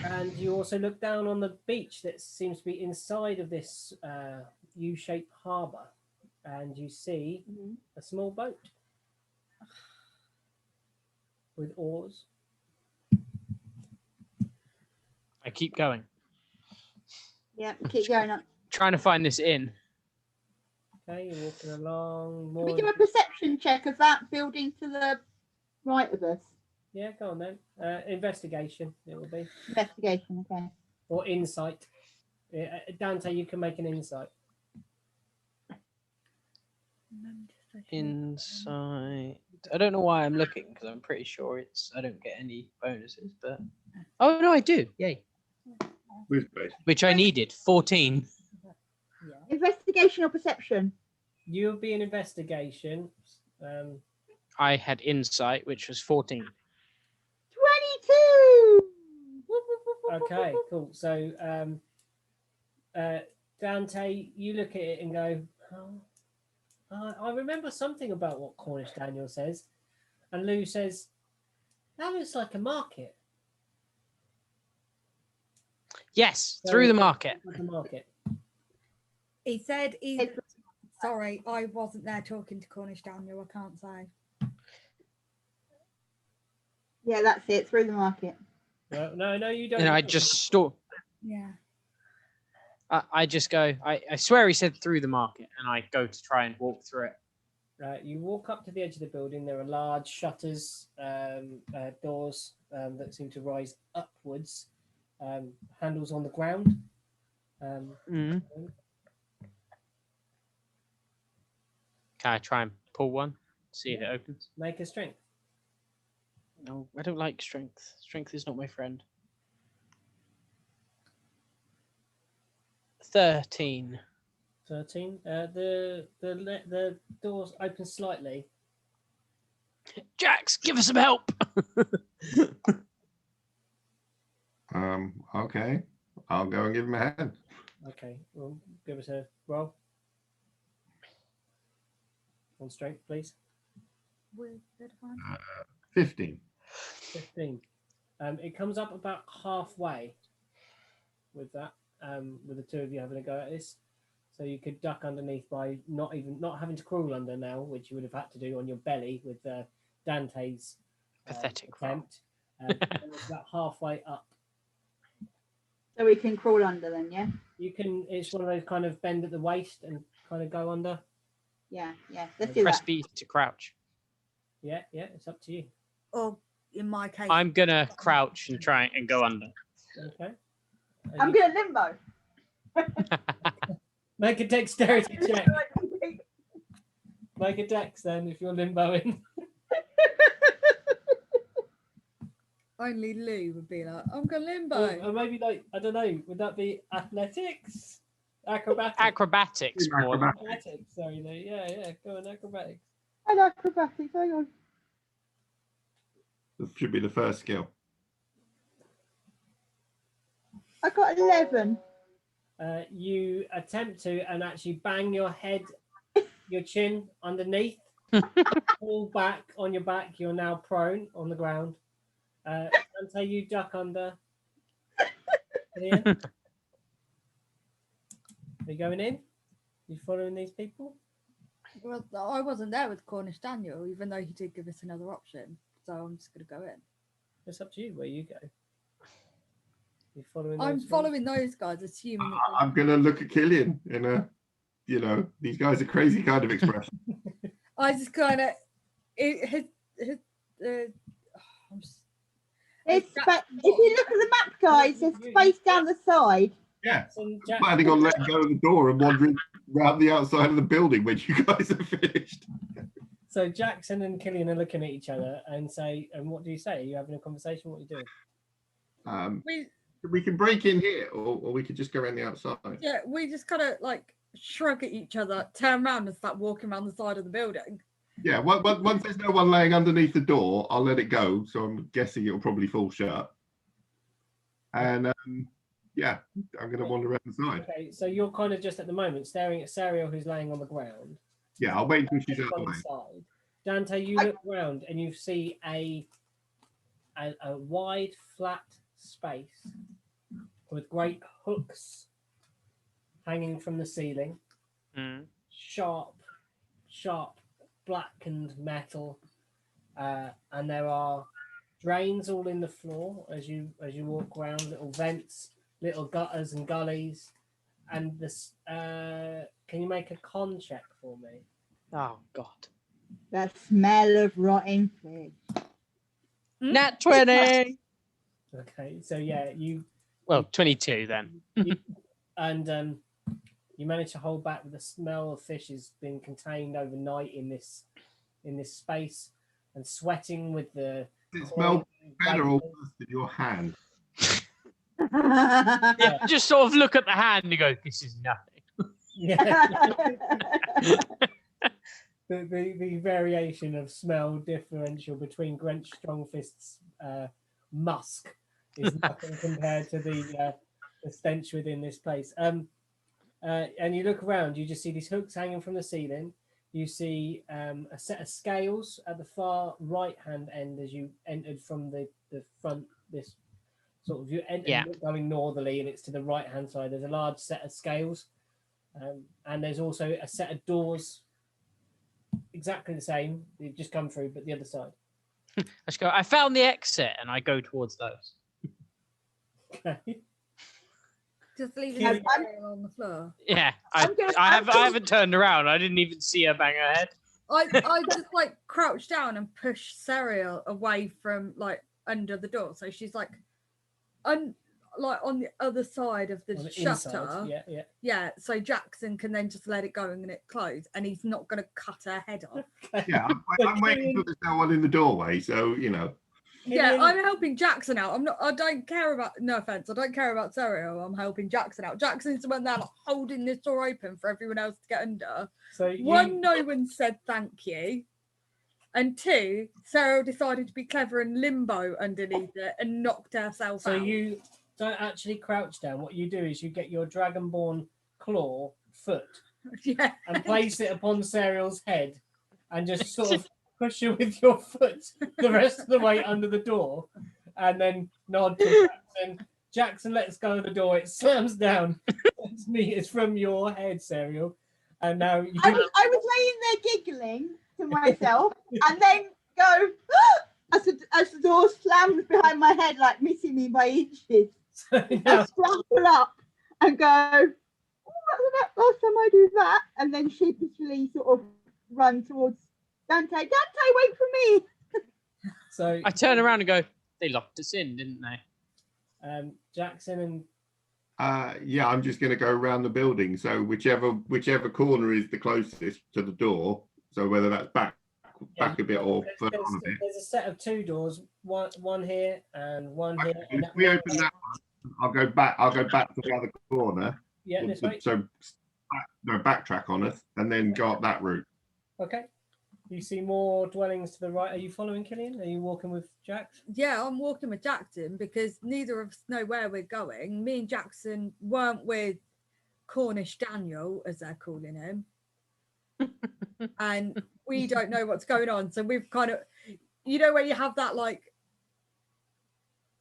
And you also look down on the beach that seems to be inside of this U-shaped harbour. And you see a small boat with oars. I keep going, Yeah, keep going on. trying to find this inn. Okay, you're walking along. Can More. we do a perception check of that building to the right of us? Yeah, go on then. Investigation, it will be. Investigation, okay. Or insight. Dante, you can make an insight. Insight. I don't know why I'm looking because I'm pretty sure it's. I don't get any bonuses, but oh no, I do. Yay! Whiz-based. Which I needed. 14. Yeah. Investigation or perception? You'll be an investigation. I had insight, which was 14. 22! Okay, cool. So, Dante, you look at it and go, oh, I remember something about what Cornish Daniel says. And Lou says, that looks like a market. Yes, So- through the market. Like a market. He said sorry, I wasn't there talking to Cornish Daniel, I can't say. Yeah, that's it, through the market. No, you don't. And I just store. Yeah. I just go. I swear he said through the market, and I go to try and walk through it. You walk up to the edge of the building. There are large shutters, doors that seem to rise upwards, handles on the ground. Can I try and pull one? See if it opens. Make a strength. No, I don't like strength. Strength is not my friend. 13. 13. The doors open slightly. Jax, give us some help. Okay. I'll go and give him a hand. Okay, well, give us a roll. On strength, please. With advantage. 15. 15. It comes up about halfway with that, with the two of you having a go at this. So you could duck underneath by not having to crawl under now, which you would have had to do on your belly with Dante's Pathetic roll. attempt. It's about halfway up. So we can crawl under then, yeah? You can. It's one of those kind of bend at the waist and kind of go under. Yeah. Let's do Press that. B to crouch. Yeah. It's up to you. Or in my case. I'm gonna crouch and try and go under. Okay. I'm good at limbo. Make a dexterity check. Make a dex then if you're limboing. Only Lou would be like, I'm going limbo. Or maybe like, I don't know, would that be athletics? Acrobatics? Acrobatics more. Acrobatics, sorry, Lou. Yeah, go on, acrobatics. I like acrobatics, hang on. That should be the first skill. I got 11. You attempt to and actually bang your head, your chin underneath, fall back on your back. You're now prone on the ground. Until you duck under. Ian? Are you going in? You following these people? Well, I wasn't there with Cornish Daniel, even though he did give us another option. So I'm just going to go in. It's up to you where you go. You following? I'm those following those guys, assuming that I'm going to look at Killian in a you know, these guys are crazy kind of expression. I just kind of I'm just- If you look at the map, guys, there's space down the side. Yeah. So Planning on letting go of the door and wandering around the outside of the building when you guys are finished. So Jackson and Killian are looking at each other and say, and what do you say? Are you having a conversation? What are you doing? We can break in here, or we could just go around the outside. Yeah, we just kind of like shrug at each other, turn around and start walking around the side of the building. Yeah, once there's no one laying underneath the door, I'll let it go. So I'm guessing it'll probably fall shut. And yeah, I'm going to wander around the side. Okay, so you're kind of just at the moment staring at Sariel, who's laying on the ground. Yeah, I'll wait until she's out of the On way. the side. Dante, you look around and you see a wide, flat space with great hooks hanging from the ceiling. Sharp, blackened metal, and there are drains all in the floor as you walk around. Little vents, little gutters and gullies, and this. Can you make a con check for me? Oh God. The smell of rotting fish. Nat 20. Okay, so yeah, Well, 22 then. and you manage to hold back. The smell of fish has been contained overnight in this space, and sweating with the. It smells better or worse than your hand. Yeah, just sort of look at the hand and go, this is nothing. Yeah. the variation of smell differential between Grench Strongfist's musk is nothing compared to the stench within this place. And you look around, you just see these hooks hanging from the ceiling. You see a set of scales at the far right-hand end as you entered from the front. This sort of you enter going northerly, and it's to the right-hand side. There's a large set of scales, and there's also a set of doors, exactly the same. They've just come through, but the other side. I just go, I found the exit, and I go towards those. Okay. Just leaving Yeah, her on the floor. Yeah, I haven't turned around. I didn't even see her bang her head. I just like crouch down and push Serial away from like under the door, so she's like on the other side of the On the shutter. inside, Yeah, so Jackson can then just let it go and then it close, and he's not going to cut her head off. Yeah, I'm waiting until there's no one in the doorway, so you know. Yeah, I'm helping Jackson out. I don't care about, no offense, I don't care about Serial. I'm helping Jackson out. Jackson's the one there like, holding this door open for everyone else to get under. So One, no one said thank you. And two, Serial decided to be clever and limbo underneath it and knocked herself So out. you don't actually crouch down. What you do is you get your dragonborn claw foot Yeah. and place it upon Serial's head and just sort of push her with your foot the rest of the way under the door, and then nod to Jackson. Jackson lets go of the door. It slams down. It's from your head, Serial. And now you... I was laying there giggling to myself, and then go as the door slams behind my head, like missing me by inches. So I now, scramble up and go, oh, that last time I do that, and then sheepishly sort of run towards Dante. Dante, wait for me. so I turn around and go, they locked us in, didn't they? Jackson and Yeah, I'm just going to go around the building. So whichever corner is the closest to the door. So whether that's back a bit or further on a bit. There's a set of two doors, one here and one here. Okay, if we open that one, I'll go back to the other corner. Yeah, this way. So backtrack on us and then go up that route. Okay. You see more dwellings to the right. Are you following Killian? Are you walking with Jax? Yeah, I'm walking with Jackson because neither of us know where we're going. Me and Jackson weren't with Cornish Daniel, as they're calling him. And we don't know what's going on. So we've kind of, you know, where you have that, like,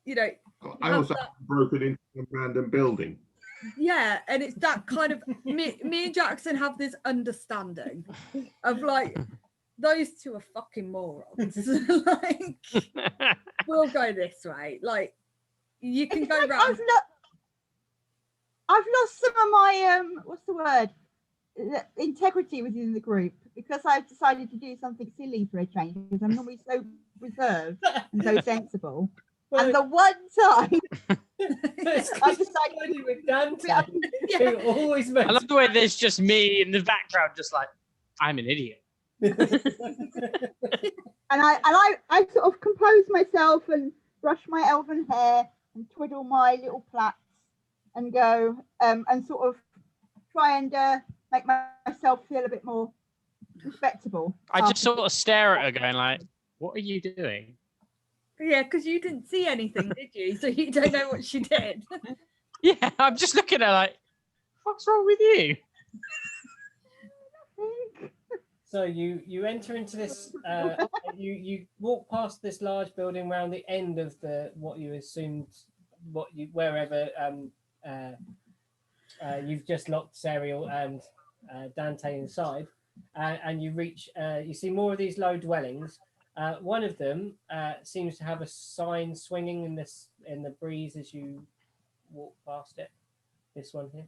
you know. I also broken into a random building. Yeah, and it's that kind of, me and Jackson have this understanding of like, those two are fucking morons. Like, we'll go this way. Like, you can go round. I've lost some of my what's the word? integrity within the group, because I've decided to do something silly for a change, because I'm normally so reserved and so sensible. Well, And the one time it's I 'cause decided you're with Dante, Yeah. who always makes. I love the way there's just me in the background, just like, I'm an idiot. and I sort of compose myself and brush my elven hair and twiddle my little plaits and go and sort of try and make myself feel a bit more respectable. I just after- sort of stare at her going like, what are you doing? Yeah, because you didn't see anything, did you? So you don't know what she did. Yeah, I'm just looking at her like, what's wrong with you? So you enter into this. You walk past this large building round the end of the what you assumed wherever you've just locked Serial and Dante inside, and you reach. You see more of these low dwellings. One of them seems to have a sign swinging in the breeze as you walk past it. This one here.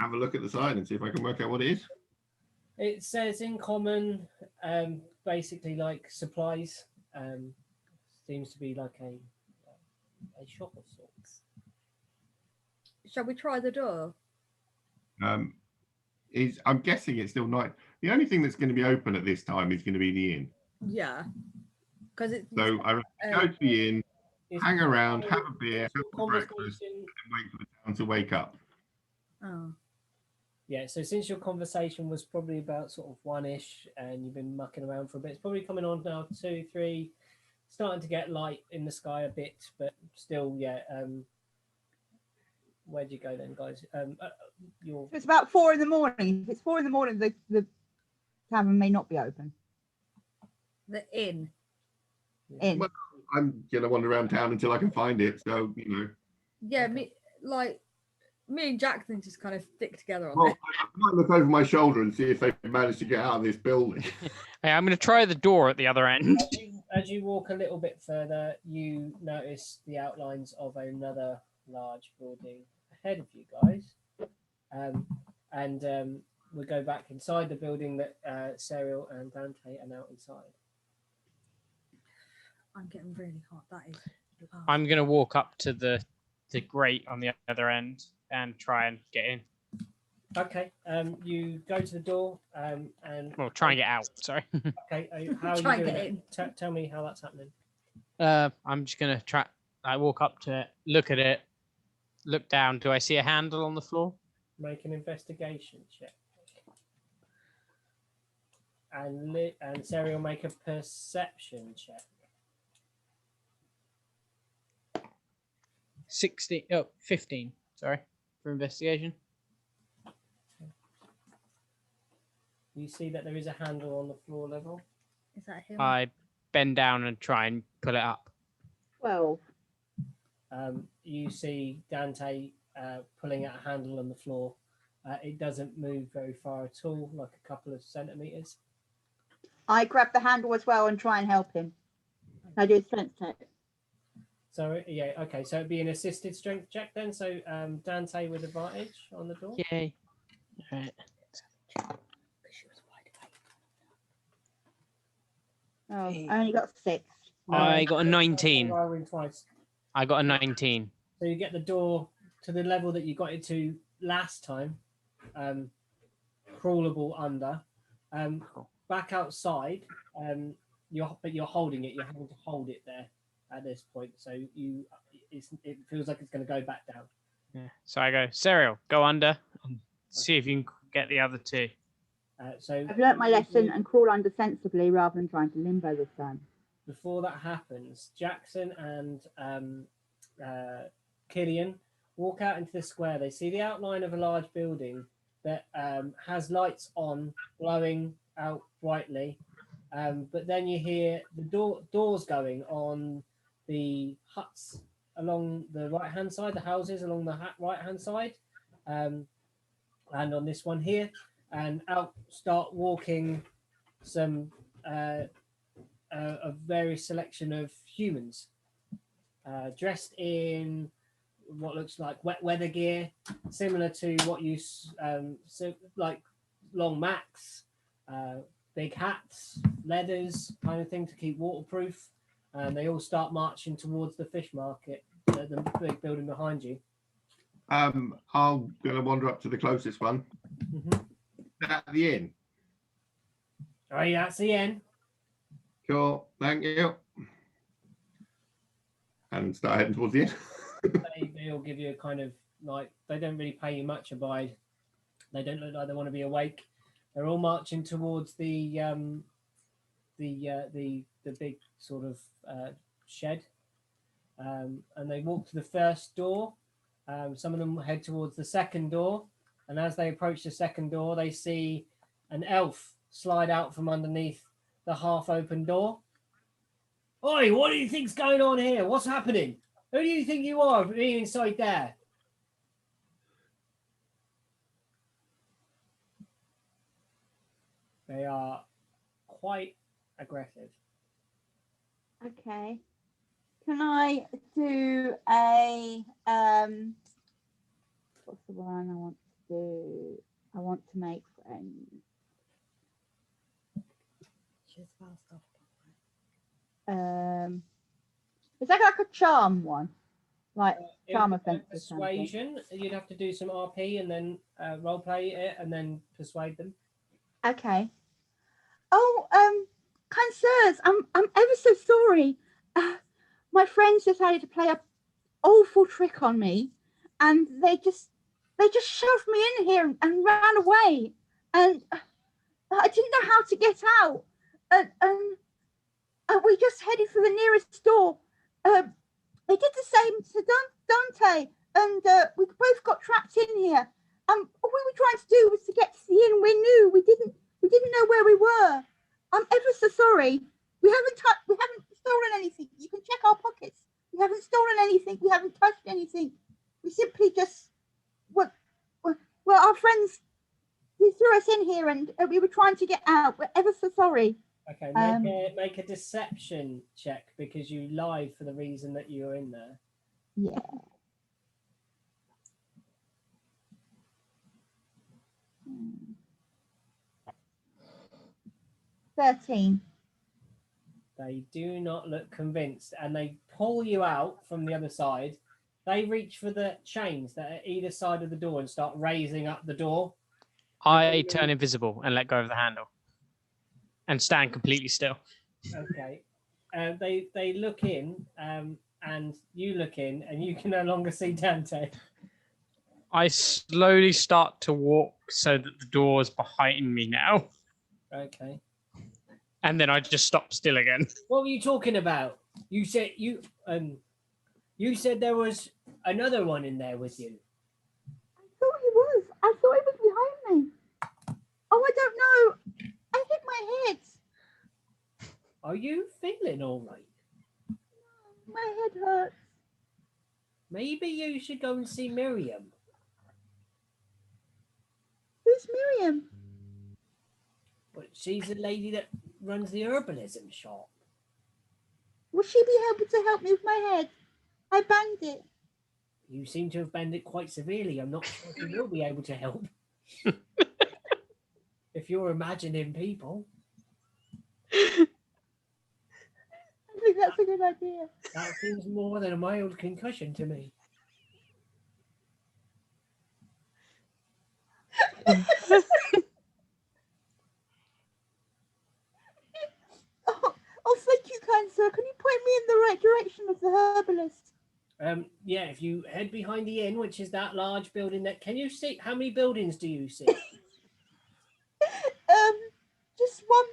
Have a look at the sign and see if I can work out what it is. It says in common, basically like supplies. Seems to be like a shop of sorts. Shall we try the door? I'm guessing it's still night. The only thing that's going to be open at this time is going to be the inn. Yeah. Because it's So I go to the inn, Is- hang around, have a beer, have Your some breakfast, conversation- and wait for the town to wake up. oh. Yeah, so since your conversation was probably about sort of 1-ish and you've been mucking around for a bit, it's probably coming on now 2, 3, starting to get light in the sky a bit, but still, yeah. Where'd you go then, guys? So it's about 4 in the morning. If it's 4 in the morning, the tavern may not be open. The inn. In. Well, I'm going to wander around town until I can find it. So, you know. Yeah, Okay. me and Jackson just kind of stick together on Well, this. I might look over my shoulder and see if they've managed to get out of this building. Hey, I'm going to try the door at the other end. As you walk a little bit further, you notice the outlines of another large building ahead of you guys. We go back inside the building that Serial and Dante are now inside. I'm getting really hot. That is. I'm going to walk up to the grate on the other end and try and get in. Okay, you go to the door and Well, try and get out. Sorry. okay, how are Try you and doing get that? Tell me how that's happening. I'm just going to try. I walk up to it, look at it, look down. Do I see a handle on the floor? Make an investigation check. And Serial make a perception check. 15. Sorry, for investigation. You see that there is a handle on the floor level. Is that him? I bend down and try and pull it up. 12. You see Dante pulling at a handle on the floor. It doesn't move very far at all, like a couple of centimeters. I grab the handle as well and try and help him. I do a strength check. So yeah, okay. So it'd be an assisted strength check then. So Dante with advantage on the door. Yay. All right. Oh, I only got 6. I got a 19. Rolling twice. I got a 19. So you get the door to the level that you got it to last time, crawlable under. Back outside, you're holding it. You're having to hold it there at this point. So it feels like it's going to go back down. Yeah. So I go, Serial, go under and see if you can get the other two. So I've learnt my lesson and crawl under sensibly rather than trying to limbo this time. before that happens, Jackson and Killian walk out into the square. They see the outline of a large building that has lights on, glowing out brightly. But then you hear the doors going on the huts along the right-hand side, the houses along the right-hand side, and on this one here. And out start walking some a various selection of humans dressed in what looks like wet weather gear, similar to what you so like long mats, big hats, leathers, kind of thing to keep waterproof. And they all start marching towards the fish market, the big building behind you. I'm gonna wander up to the closest one. At the inn. Oh, yeah, that's the end. Cool, thank you. And start heading towards the inn. They'll give you a kind of like, they don't really pay you much abide. They don't look like they want to be awake. They're all marching towards the big sort of shed, and they walk to the first door. Some of them head towards the second door, and as they approach the second door, they see an elf slide out from underneath the half-open door. Oi, what do you think's going on here? What's happening? Who do you think you are being inside there? They are quite aggressive. Okay. Can I do a what's the one I want to do? I want to make friends. Is that like a charm one? Like charm offense or something? Persuasion. You'd have to do some RP and then role play it and then persuade them. Okay. Oh, kind sirs, I'm ever so sorry. My friends decided to play a awful trick on me, and they just shoved me in here and ran away, and I didn't know how to get out, and we just headed for the nearest door. They did the same to Dante, and we both got trapped in here. All we were trying to do was to get to the inn. We knew we didn't know where we were. I'm ever so sorry. We haven't stolen anything. You can check our pockets. We haven't stolen anything. We haven't touched anything. We simply just well, our friends, they threw us in here, and we were trying to get out. We're ever so sorry. Okay, make a deception check because you lied for the reason that you were in there. Yeah. Hmm. 13. They do not look convinced, and they pull you out from the other side. They reach for the chains that are either side of the door and start raising up the door. I turn invisible and let go of the handle and stand completely still. Okay. They look in, and you look in, and you can no longer see Dante. I slowly start to walk so that the door's behind me now. Okay. And then I just stop still again. What were you talking about? You said you said there was another one in there with you. I thought he was. I thought he was behind me. Oh, I don't know. I hit my head. Are you feeling all right? My head hurts. Maybe you should go and see Miriam. Who's Miriam? But she's the lady that runs the herbalism shop. Will she be able to help me with my head? I banged it. You seem to have banged it quite severely. I'm not sure if you will be able to help. If you're imagining people. I think that's a good idea. That seems more than a mild concussion to me. Oh, thank you, kind sir. Can you point me in the right direction of the herbalist? Yeah, if you head behind the inn, which is that large building that, can you see, how many buildings do you see? Just one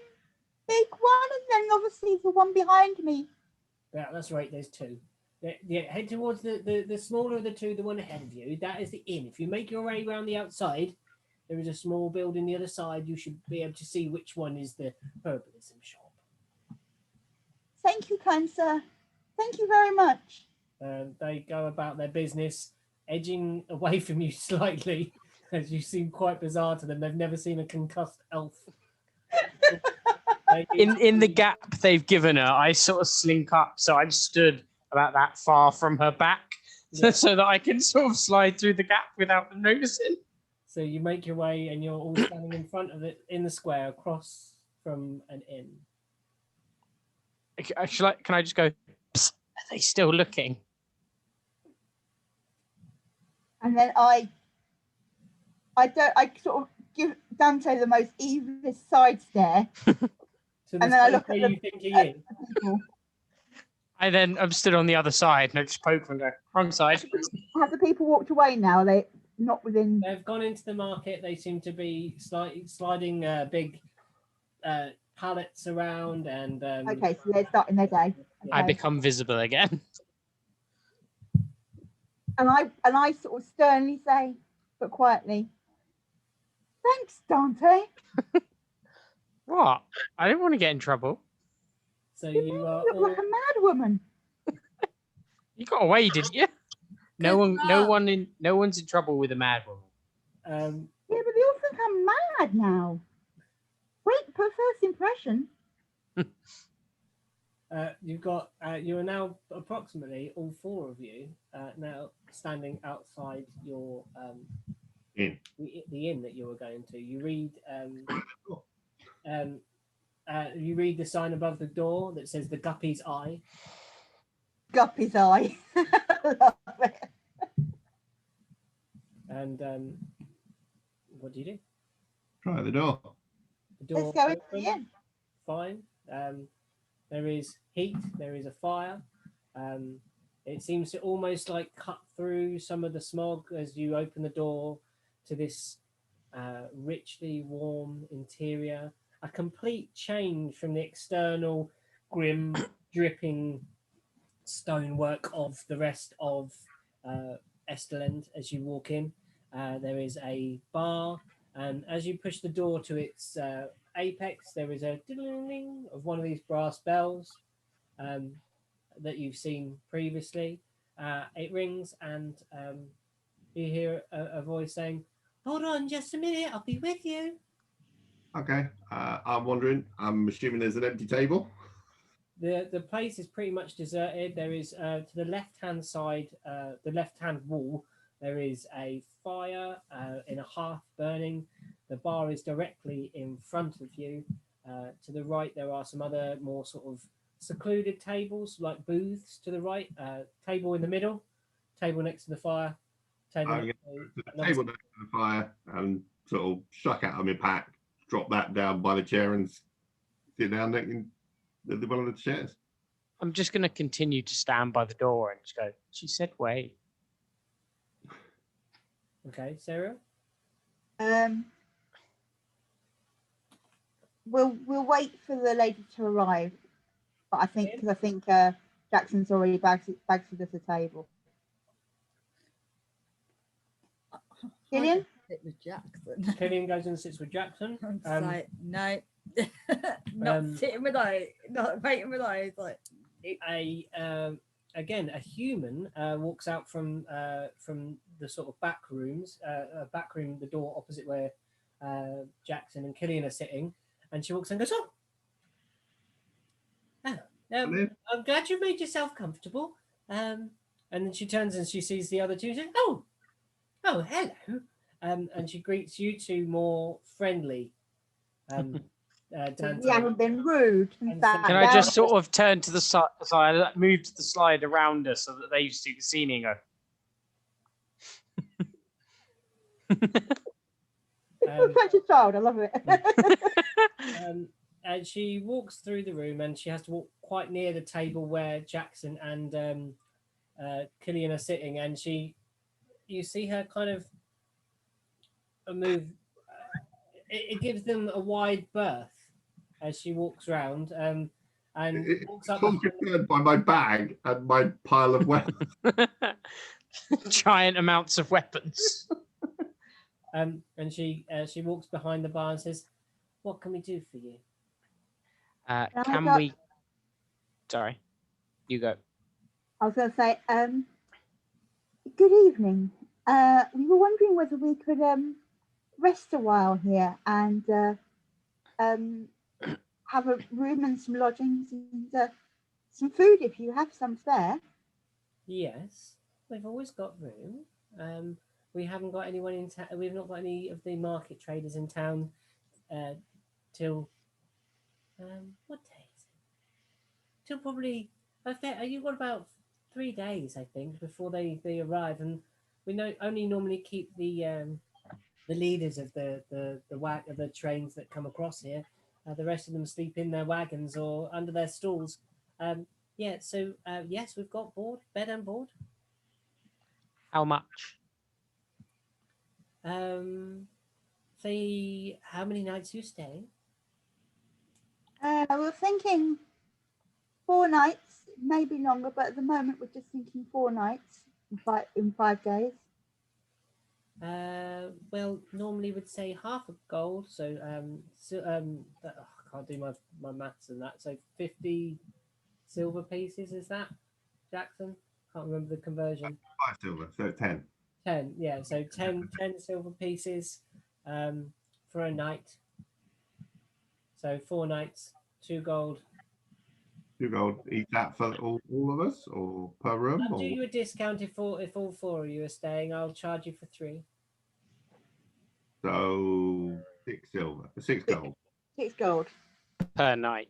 big one, and then obviously the one behind me. Yeah, that's right, there's two. Yeah, head towards the smaller of the two, the one ahead of you. That is the inn. If you make your way around the outside, there is a small building the other side. You should be able to see which one is the herbalism shop. Thank you, kind sir. Thank you very much. They go about their business, edging away from you slightly, as you seem quite bizarre to them. They've never seen a concussed elf. In the gap they've given her, I sort of slink up, so I'm stood about that far from her back, Yeah. so that I can sort of slide through the gap without them noticing. So you make your way, and you're all standing in front of it in the square, across from an inn. Can I just go? Psst, are they still looking? And then I sort of give Dante the most evil side stare. To the And then I space look where at you think he at is. the people. I'm stood on the other side, and I just poke them and go, wrong side. Have the people walked away now? Are they not within? They've gone into the market. They seem to be sliding big pallets around, and Okay, so they're starting their day. I Okay. become visible again. And I sort of sternly say, but quietly, thanks, Dante. What? I didn't want to get in trouble. so You you are look all, like a mad woman. You got away, didn't you? No one's in trouble with a mad woman. Yeah, but they all think I'm mad now. Wait, per first impression. you are now approximately all four of you now standing outside your Inn. the inn that you were going to. You read the sign above the door that says the Guppy's Eye. Guppy's eye. Love it. And what do you do? Try the door. The door Let's go into the opens. inn. Fine. There is heat. There is a fire. It seems to almost like cut through some of the smog as you open the door to this richly warm interior. A complete change from the external grim, dripping stonework of the rest of Esterland as you walk in. There is a bar, and as you push the door to its apex, there is a ding of one of these brass bells that you've seen previously. It rings, and you hear a voice saying, "Hold on just a minute, I'll be with you." Okay. I'm wondering. I'm assuming there's an empty table. The place is pretty much deserted. There is to the left-hand side, the left-hand wall, there is a fire in a hearth burning. The bar is directly in front of you. To the right, there are some other more sort of secluded tables, like booths to the right. Table in the middle, table next to the fire. Table next to The table next to the fire, and sort of shuck out of my pack, drop that down by the chair, and sit down next in one of the chairs. I'm just going to continue to stand by the door and just go, she said wait. Okay, Sarah? We'll wait for the lady to arrive, but I think Jackson's already bagged us a table. Gillian? Sit with Jackson. Killian goes and sits with Jackson. I'm just like, no, not sitting with those, not waiting with those. Like, Again, a human walks out from the sort of back rooms, the door opposite where Jackson and Killian are sitting, and she walks in and goes, I'm glad you made yourself comfortable. And then she turns and she sees the other two and says, oh, hello. And she greets you two more friendly. We haven't been rude. And Can I just sort of turn to the side? So I move the slide around us so that they see the scene and go. Such a child, I love it. And she walks through the room, and she has to walk quite near the table where Jackson and Killian are sitting, and you see her kind of move. It gives them a wide berth as she walks around, and walks up. I'm concerned by my bag and my pile of weapons. Giant amounts of weapons. And she walks behind the bar and says, "What can we do for you?" Can we? Sorry, you go. I was going to say, good evening. We were wondering whether we could rest a while here and have a room and some lodgings and some food if you have some spare. Yes. We've always got room. We haven't got anyone in town. We've not got any of the market traders in town till what day is it? Till probably you've got about 3 days, I think, before they arrive, and we only normally keep the leaders of the trains that come across here. The rest of them sleep in their wagons or under their stalls. So yes, we've got bed and board. How much? Say how many nights you stay? We're thinking 4 nights, maybe longer, but at the moment we're just thinking 4 nights in 5 days. Well, normally would say half a gold, so I can't do my maths and that. So 50 silver pieces, is that, Jackson? Can't remember the conversion. 5 silver, so 10. 10, yeah. So 10 silver pieces for a night. So 4 nights, 2 gold. 2 gold. Eat that for all of us, or per room? I'll Or... do you a discount if all 4 of you are staying. I'll charge you for 3. So 6 silver, 6 gold. 6 gold. Per night.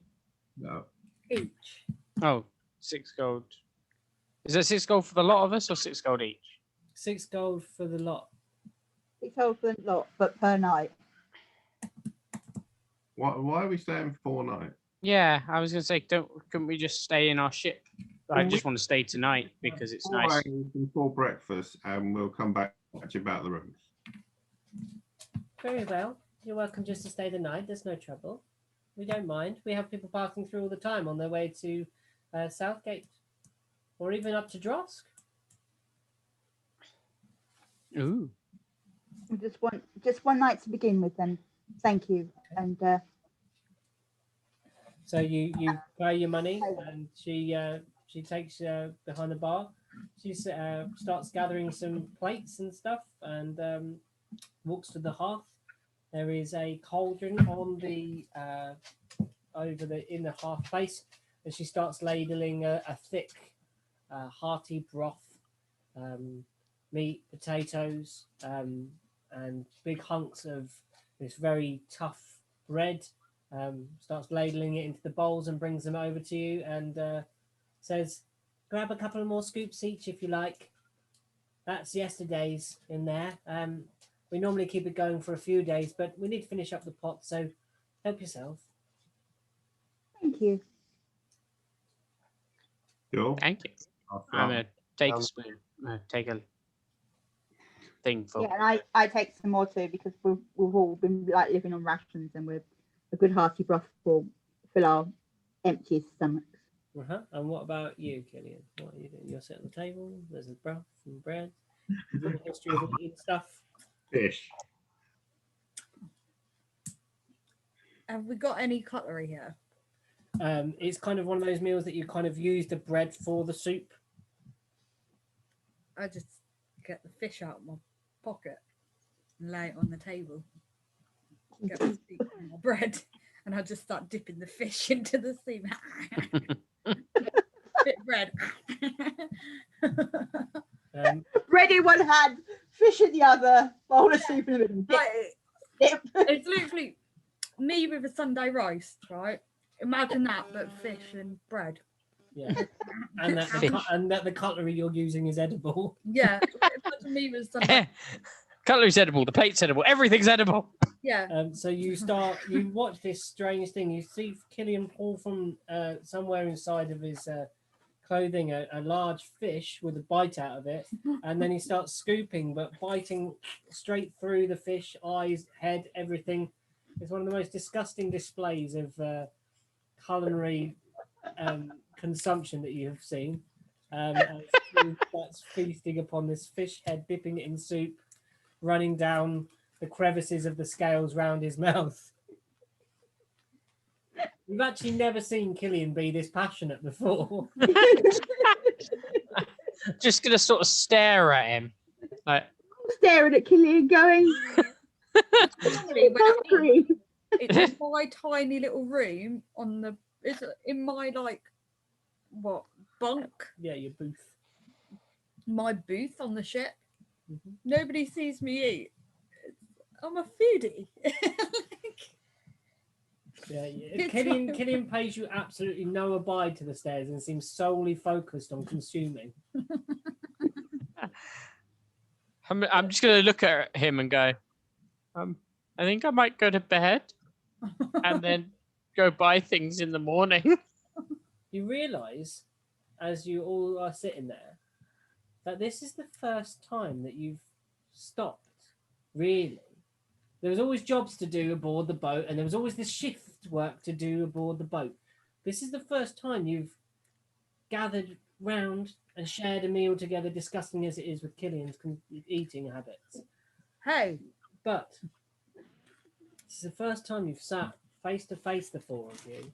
No. Each. Oh, 6 gold. Is that 6 gold for the lot of us or 6 gold each? 6 gold for the lot. 6 gold for the lot, but per night. Why are we staying 4 nights? Yeah, I was gonna say, couldn't we just stay in our ship? I just want to stay tonight because it's 4 nice. before breakfast, and we'll come back to you about the rooms. Very well. You're welcome just to stay the night. There's no trouble. We don't mind. We have people passing through all the time on their way to Southgate or even up to Drosk. Ooh. Just one night to begin with, then. Thank you. And so you pay your money, and she takes behind the bar. She starts gathering some plates and stuff, and walks to the hearth. There is a cauldron on the in the hearth place, and she starts ladling a thick, hearty broth, meat, potatoes, and big hunks of this very tough bread. Starts ladling it into the bowls and brings them over to you, and says, "Grab a couple of more scoops each if you like. That's yesterday's in there. We normally keep it going for a few days, but we need to finish up the pot, so help yourself." thank you. Sure. Thank you. I'm gonna take a spoon. Take a thing for. Yeah, and I take some more too, because we've all been like living on rations, and we're a good hearty broth will fill our empty stomachs. And what about you, Killian? What are you doing? You're sitting at the table. There's the broth and bread. Full history of eating stuff. Fish. Have we got any cutlery here? It's kind of one of those meals that you kind of use the bread for the soup. I just get the fish out of my pocket and lay it on the table. Get my soup and my bread, and I just start dipping the fish into the soup. Bit of bread. Bread in one hand, fish in the other, bowl of soup in the middle. Like, Dip. it's literally me with a Sunday roast, right? Imagine that, but fish and bread. Yeah, and that the cutlery you're using is edible. Yeah, imagine me with Sunday. Cutlery's edible. The plate's edible. Everything's edible. Yeah. So you watch this strange thing. You see Killian pull from somewhere inside of his clothing a large fish with a bite out of it, and then he starts scooping, but biting straight through the fish, eyes, head, everything. It's one of the most disgusting displays of culinary consumption that you have seen. That's feasting upon this fish head, dipping it in soup, running down the crevices of the scales round his mouth. You've actually never seen Killian be this passionate before. Just gonna sort of stare at him, like Staring at Killian, going, hungry. It's in my tiny little room it's in my bunk. Yeah, your booth. my booth on the ship. Mhm. Nobody sees me eat. I'm a foodie. Yeah, It's Killian pays you absolutely no abide to the stairs and seems solely focused on consuming. I'm just gonna look at him and go, I think I might go to bed and then go buy things in the morning. You realise, as you all are sitting there, that this is the first time that you've stopped. Really, there was always jobs to do aboard the boat, and there was always this shift work to do aboard the boat. This is the first time you've gathered round and shared a meal together, discussing as it is with Killian's eating habits. Hey, But this is the first time you've sat face to face, the four of you,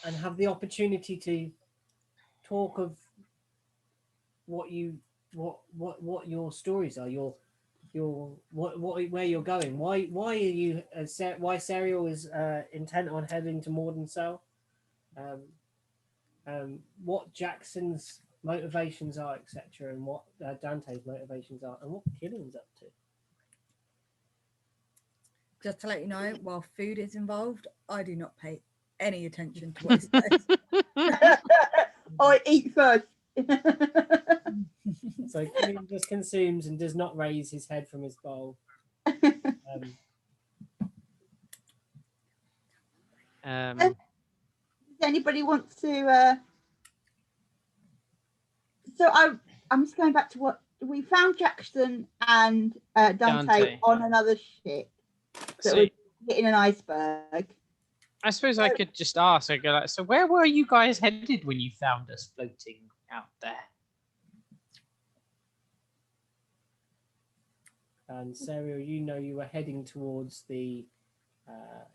and have the opportunity to talk of what your stories are, where you're going, why are you why Serial is intent on heading to Mordensow, what Jackson's motivations are, etc., and what Dante's motivations are, and what Killian's up to. just to let you know, while food is involved, I do not pay any attention to what he says. I eat first. So Killian just consumes and does not raise his head from his bowl. Does anybody want to? So I'm just going back to what we found. Jackson and Dante on another ship that was hitting an iceberg. I suppose I could just ask. I go like, so where were you guys headed when you found us floating out there? And Serial, you know you were heading towards the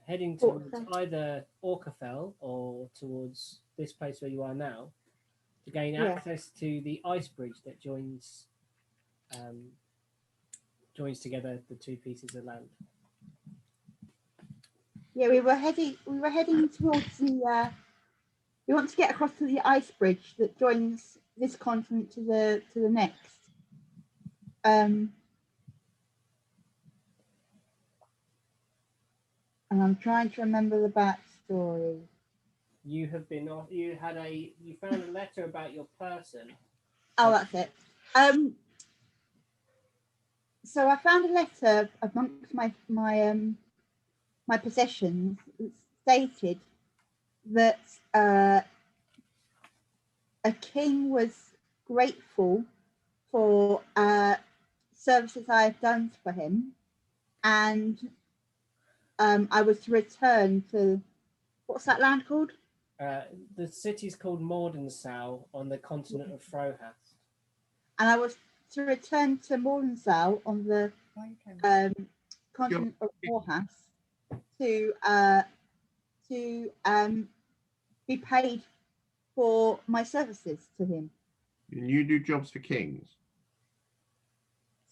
either Orcafell or towards this place where you are now to gain access to the ice bridge that joins together the two pieces of land. Yeah, we were heading towards the. We want to get across to the ice bridge that joins this continent to the next. And I'm trying to remember the backstory. You have been off. You found a letter about your person. Oh, that's it. So I found a letter amongst my possessions that stated that a king was grateful for services I have done for him, and I was to return to what's that land called? The city's called Mordensow on the continent of Frohast. And I was to return to Mordensow on the continent of Frohast to be paid for my services to him. And you do jobs for kings?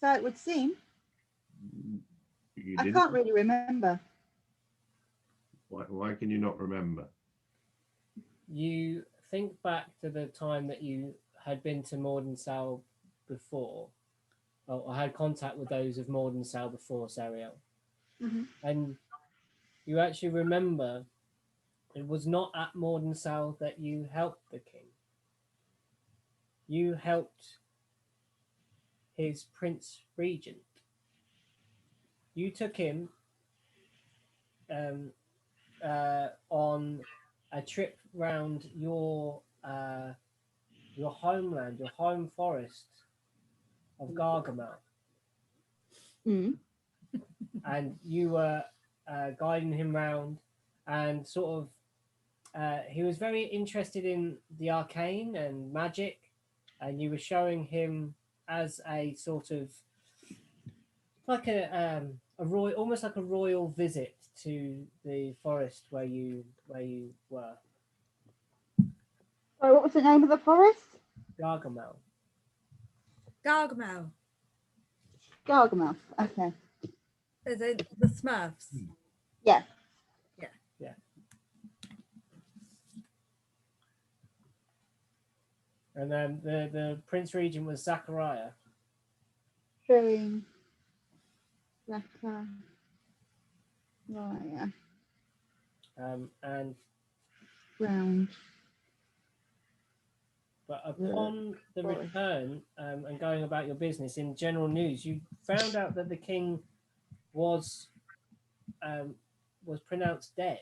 So it would seem. You I didn't? can't really remember. Why can you not remember? You think back to the time that you had been to Mordensow before, or had contact with those of Mordensow before, Serial. Mm-hmm. And you actually remember it was not at Mordensow that you helped the king. You helped his Prince Regent. You took him on a trip round your homeland, your home forest of Gargamel. Mm. And you were guiding him round, and sort of he was very interested in the arcane and magic, and you were showing him as a sort of like a royal, almost like a royal visit to the forest where you were. So what was the name of the forest? Gargamel. Gargamel. Gargamel. Okay. Is it the Smurfs? Yeah. And then the Prince Regent was Zachariah. Showing Zachariah. Right, And round. but upon the Sorry. return and going about your business in general news, you found out that the king was pronounced dead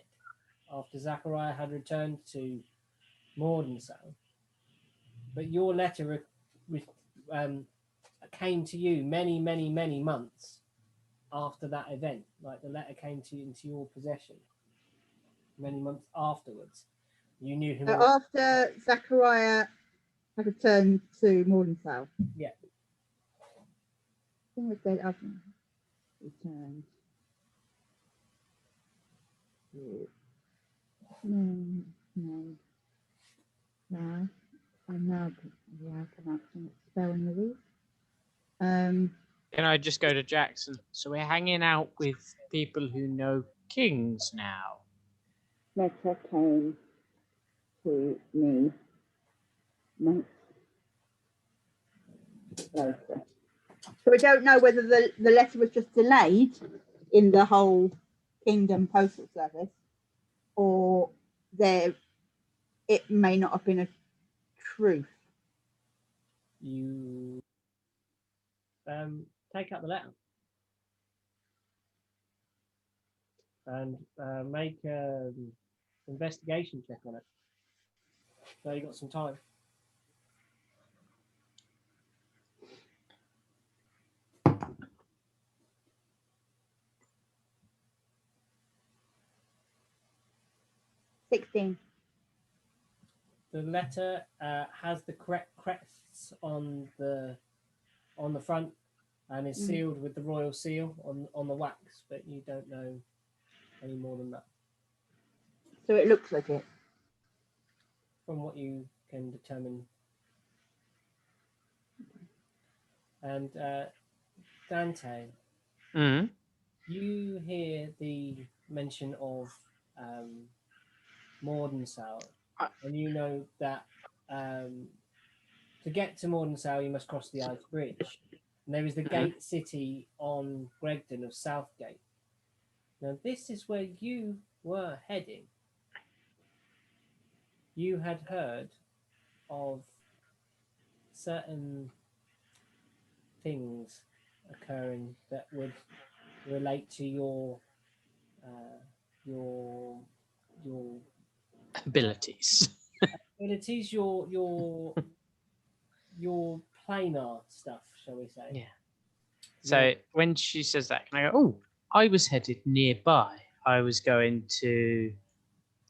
after Zachariah had returned to Mordensow. But your letter came to you many months after that event. Like the letter came to you into your possession many months afterwards. You knew him. So after Zachariah had returned to Mordensow. Yeah. King was dead after returned. No. I know. Yeah, I can actually spell any of these. Can I just go to Jackson? So we're hanging out with people who know kings now. Letter came to me months later. So we don't know whether the letter was just delayed in the whole Kingdom Postal Service, or it may not have been a truth. You take out the letter and make an investigation check on it. So you got some time. $16. The letter has the correct crests on the front and is sealed with the royal seal on the wax, but you don't know any more than that. So it looks like it. From what you can determine. And Dante, you hear the mention of Mordensow, and you know that to get to Mordensow you must cross the ice bridge. And there is the gate city on Gregdon of Southgate. Now this is where you were heading. You had heard of certain things occurring that would relate to your Abilities. abilities, your planar stuff, shall we say? Yeah. So when she says that, can I go, oh, I was headed nearby. I was going to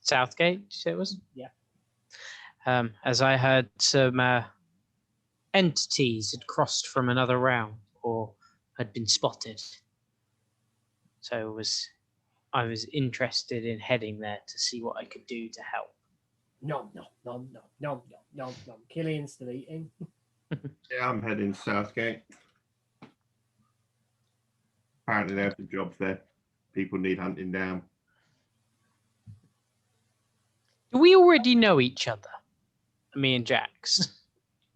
Southgate, you say it was? Yeah. As I heard some entities had crossed from another realm or had been spotted. So I was interested in heading there to see what I could do to help. No. Killian's still eating. Yeah, I'm heading Southgate. Apparently there's some jobs there. People need hunting down. Do we already know each other? Me and Jax.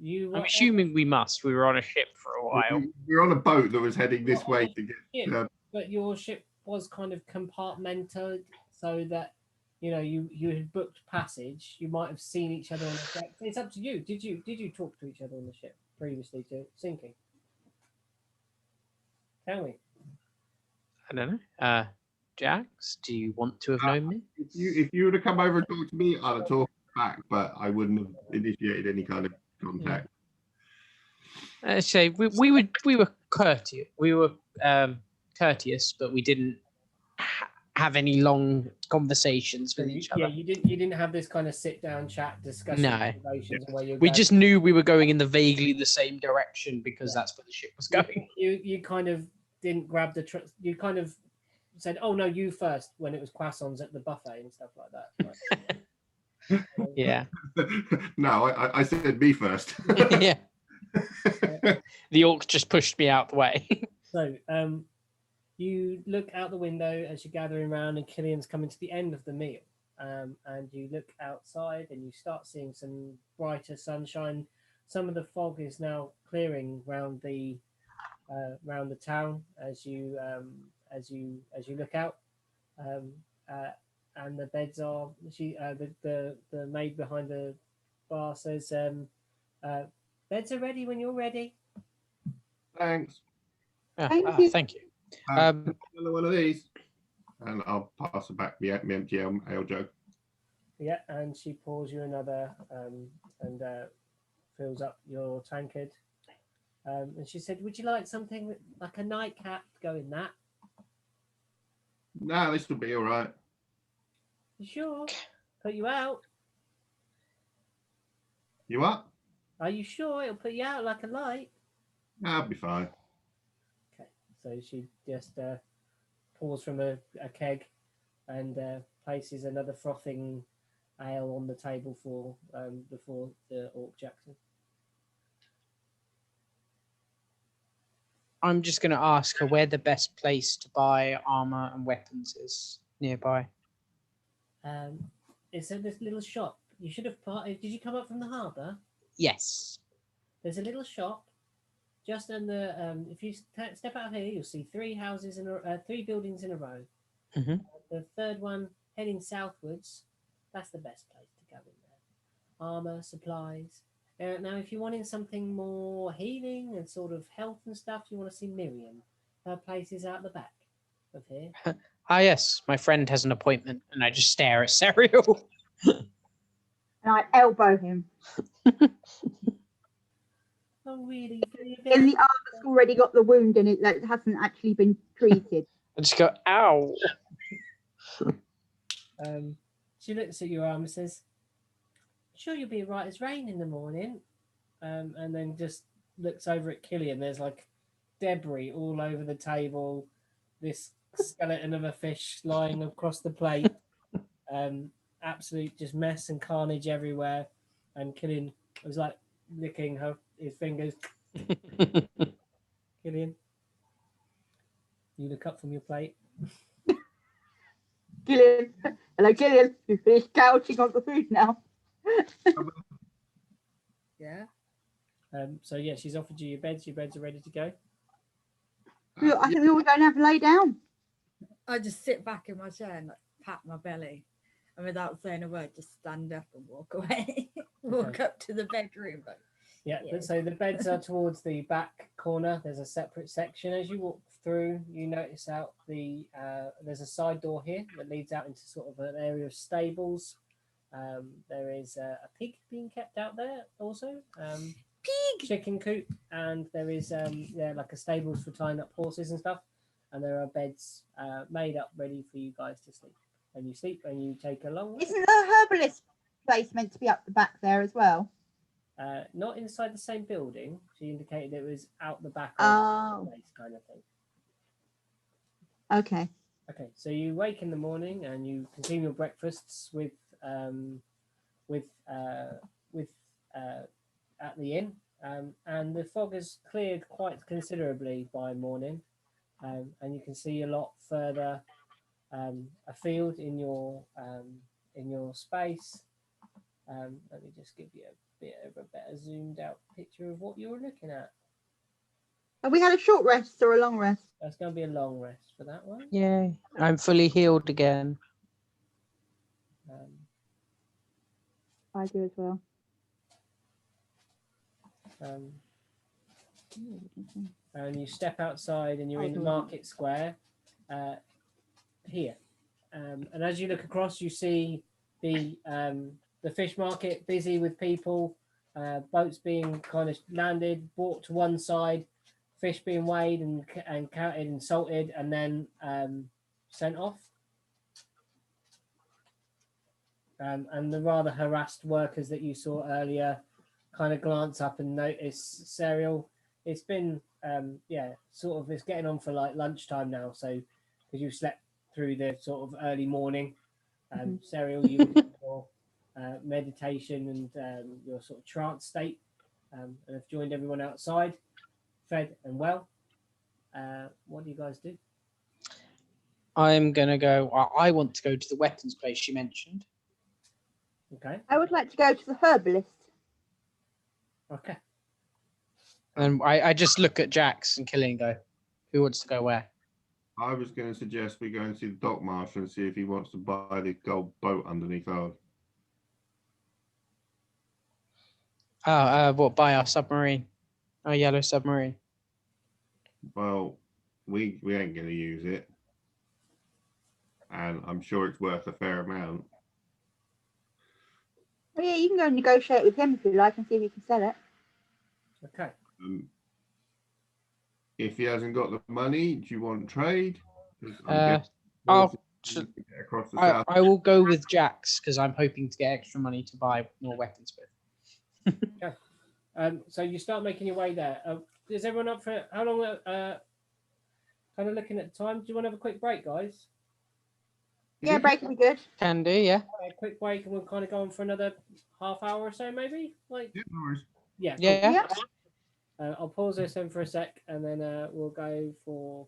I'm assuming we must. We were on a ship for a while. We were on a boat that was heading this way to get. Yeah, but your ship was kind of compartmented so that you had booked passage. You might have seen each other on the deck. It's up to you. Did you talk to each other on the ship previously to sinking? Tell me. I don't know. Jax, do you want to have known me? If you would have come over and talked to me, I'd have talked back, but I wouldn't have initiated any kind of contact. Say we were courteous. We were courteous, but we didn't have any long conversations with each other. Yeah, you didn't have this kind of sit down chat discussion. No. We just knew we were going in the vaguely the same direction because that's where the ship was going. You kind of didn't grab you kind of said, "Oh no, you first," when it was croissants at the buffet and stuff like that. Yeah. No, I said me first. Yeah. The orc just pushed me out the way. So you look out the window as you're gathering around and Killian's coming to the end of the meal. and you look outside and you start seeing some brighter sunshine. Some of the fog is now clearing round the town as you look out, and the beds are. The maid behind the bar says, "Beds are ready when you're ready." Thanks. Thank you. Thank you. Another one of these, and I'll pass it back the empty ale jug. Yeah, and she pours you another and fills up your tankard. And she said, "Would you like something like a nightcap to go in that?" No, this will be all right. You sure? Put you out? You what? Are you sure it'll put you out like a light? I'll be fine. Okay, so she just pours from a keg and places another frothing ale on the table for before the Orc Jackson. I'm just going to ask her where the best place to buy armor and weapons is nearby. It's in this little shop. You should have parted. Did you come up from the harbour? Yes. There's a little shop just under. If you step out of here, you'll see three buildings in a row. Mm-hmm. The third one heading southwards. That's the best place to go in there. Armor, supplies. Now, if you're wanting something more healing and sort of health and stuff, you want to see Miriam. Her place is out the back of here. Ah, yes. My friend has an appointment, and I just stare at Serial. And I elbow him. Oh, really? In the arm that's already got the wound in it that hasn't actually been treated. I just go, ow. She looks at your arm and says, "Sure, you'll be right as rain in the morning." And then just looks over at Killian. There's like debris all over the table. This skeleton of a fish lying across the plate. Absolute just mess and carnage everywhere. And Killian was like licking his fingers. Killian, you look up from your plate. Gillian, hello Gillian, you finished gouging on the food now. Yeah. So yeah, she's offered you your beds. Your beds are ready to go. I think we were going to have to lay down. I just sit back in my chair and like, pat my belly, and without saying a word, just stand up and walk away. Walk up to the bedroom. Like, Yeah, Yeah. but so the beds are towards the back corner. There's a separate section. As you walk through, you notice out there's a side door here that leads out into sort of an area of stables. There is a pig being kept out there also. Pig! Chicken coop, and there is like a stables for tying up horses and stuff. And there are beds made up ready for you guys to sleep. And you sleep and you take a long rest. Isn't the herbalist place meant to be up the back there as well? Not inside the same building. She indicated it was out the back of Oh. the place kind of thing. Okay. Okay, so you wake in the morning and you consume your breakfasts with at the inn, and the fog has cleared quite considerably by morning, and you can see a lot further afield in your space. Let me just give you a bit of a better zoomed out picture of what you're looking at. Have we had a short rest or a long rest? That's going to be a long rest for that one. Yay. I'm fully healed again. I do as well. And you step outside and you're in the market square here. And as you look across, you see the fish market busy with people, boats being kind of landed, brought to one side, fish being weighed and counted and salted, and then sent off. And the rather harassed workers that you saw earlier kind of glance up and notice Serial. It's been sort of, it's getting on for like lunchtime now, so because you slept through the sort of early morning. Serial, you your meditation and your sort of trance state, and have joined everyone outside, fed and well. What do you guys do? I'm gonna go. I want to go to the weapons place you mentioned. Okay. I would like to go to the herbalist. Okay. And I just look at Jax and Killian and go, who wants to go where? I was going to suggest we go and see the dock marshal and see if he wants to buy the gold boat underneath ours. What, buy our submarine? Our yellow submarine. Well, we ain't going to use it, and I'm sure it's worth a fair amount. Oh yeah, you can go and negotiate with him if you like and see if you can sell it. Okay. If he hasn't got the money, do you want trade? 'Cause I'm guessing I'll- horses you can get across the I south. will go with Jax because I'm hoping to get extra money to buy more weapons with. So you start making your way there. Is everyone up for how long? Kind of looking at the time. Do you want to have a quick break, guys? Yeah, break will be good. Can do, yeah. A quick break, and we'll kind of go on for another half hour or so, maybe. Like, Yeah, no worries. yeah. Cool. Yeah. Yeah. I'll pause this in for a sec, and then we'll go for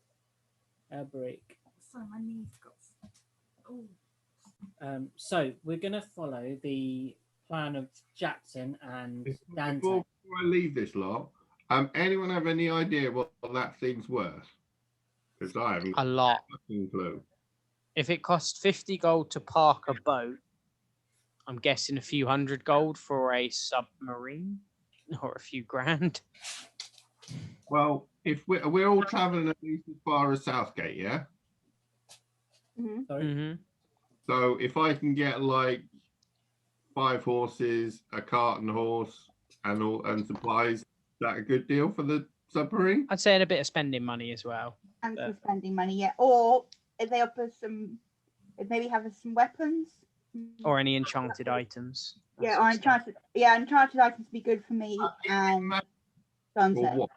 a break. So my knees got. Oh. So we're gonna follow the plan of Jackson and Dante. Before I leave this lot, anyone have any idea what that thing's worth? Because I haven't A lot. a fucking clue. If it costs 50 gold to park a boat, I'm guessing a few hundred gold for a submarine or a few grand. Well, if we're all traveling at least as far as Southgate, yeah. Hmm. Sorry. Mm-hmm. So if I can get like 5 horses, a cart and horse, and supplies, is that a good deal for the submarine? I'd say and a bit of spending money as well. And some spending money, yeah. Or if they offer some, if maybe have some weapons. Or any enchanted items. that Yeah, sort or of stuff. enchanted. Yeah, enchanted items would be good for me and Or Sunset. what?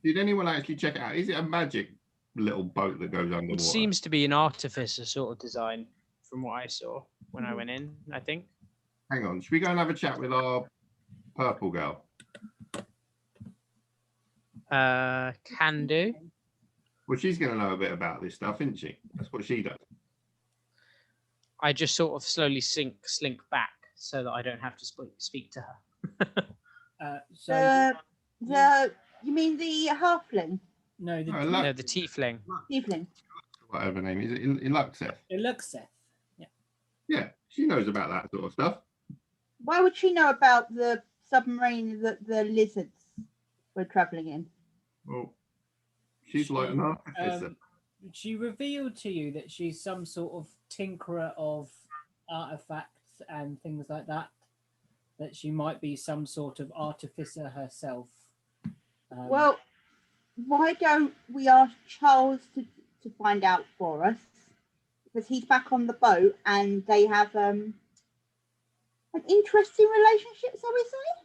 Did anyone actually check it out? Is it a magic little boat that goes underwater? It seems to be an artificer sort of design from what I saw when I Mhm. went in, I think. Hang on, should we go and have a chat with our purple girl? Can do. Well, she's going to know a bit about this stuff, isn't she? That's what she does. I just sort of slowly slink back so that I don't have to speak to her. So You mean the halfling? no, the No, No, the tiefling. Tiefling. Whatever her name is, in Luxeth. Eluxeth. Yeah, she knows about that sort of stuff. Why would she know about the submarine that the lizards were travelling in? Well, she's like an artificer. She revealed to you that she's some sort of tinkerer of artifacts and things like that. That she might be some sort of artificer herself. Well, why don't we ask Charles to find out for us? Because he's back on the boat and they have an interesting relationship, so we say?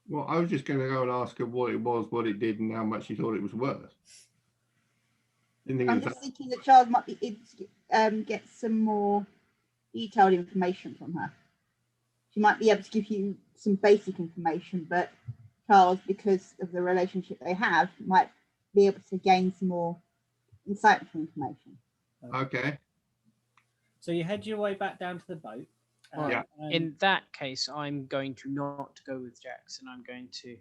Well, I was just going to go and ask her what it was, what it did, and how much she thought it was worth. Didn't think it I'm was just that. thinking that Charles might be able to get some more detailed information from her. She might be able to give you some basic information, but Charles, because of the relationship they have, might be able to gain some more insightful information. Okay. So you head your way back down to the boat. Yeah. and In that case, I'm going to not go with Jackson. I'm going to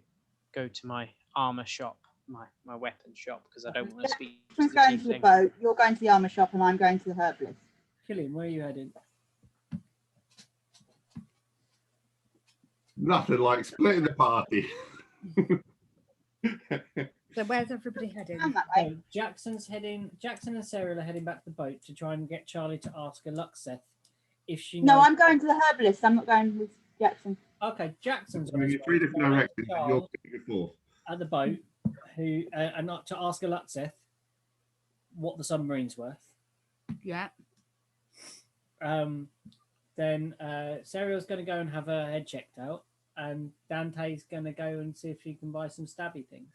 go to my armor shop, my weapon shop, because I don't want to speak to Jackson's the going to the tiefling. boat, you're going to the armour shop, and I'm going to the herbalist. Killian, where are you heading? Nothing like splitting the party. So where's everybody heading? I'm that way. So Jackson and Sarah are heading back to the boat to try and get Charlie to ask Eluxeth if she knows. No, I'm going to the herbalist. I'm not going with Jackson. Okay, Jackson's on Moving his in 3 way. different So directions. And you're Charles picking fourth. at the boat, who and not to ask Eluxeth what the submarine's worth. Yeah. Then Sarah's going to go and have her head checked out, and Dante's going to go and see if she can buy some stabby things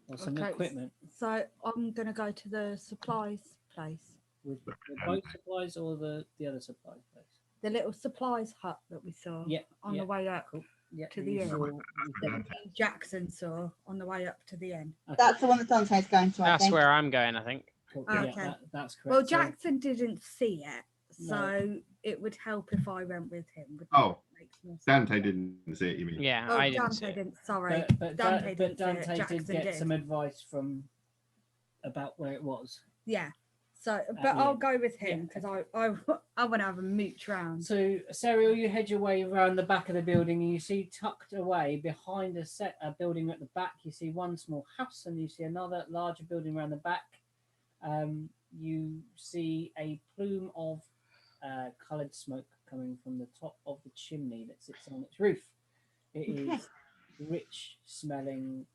or some Okay. equipment So I'm gonna go to the supplies place, with the boat supplies or the other supplies place. the little supplies hut that we saw Yeah, on yeah. the way out. Cool. Yeah, to the you inn. saw- you said- Jackson saw on the way up to the inn. okay, That's the one that Dante's going to, I That's think. where I'm going, I think. cool. Okay. Yeah, that's correct. Well, So- Jackson didn't see it, so No. it would help if I went with him. wouldn't Oh, it? Makes more sense. Dante didn't see it, you mean? Yeah, Oh, I didn't see Dante it. didn't. Sorry, but Dante but didn't see Dante it. did Jackson get did. some advice from about where it was. Yeah. So, but the I'll end. go with him Yeah. because I want to have a mooch round. So, Serial, you head your way around the back of the building, and you see tucked away behind a building at the back. You see one small house, and you see another larger building around the back. You see a plume of coloured smoke coming from the top of the chimney that sits on its roof. It is rich smelling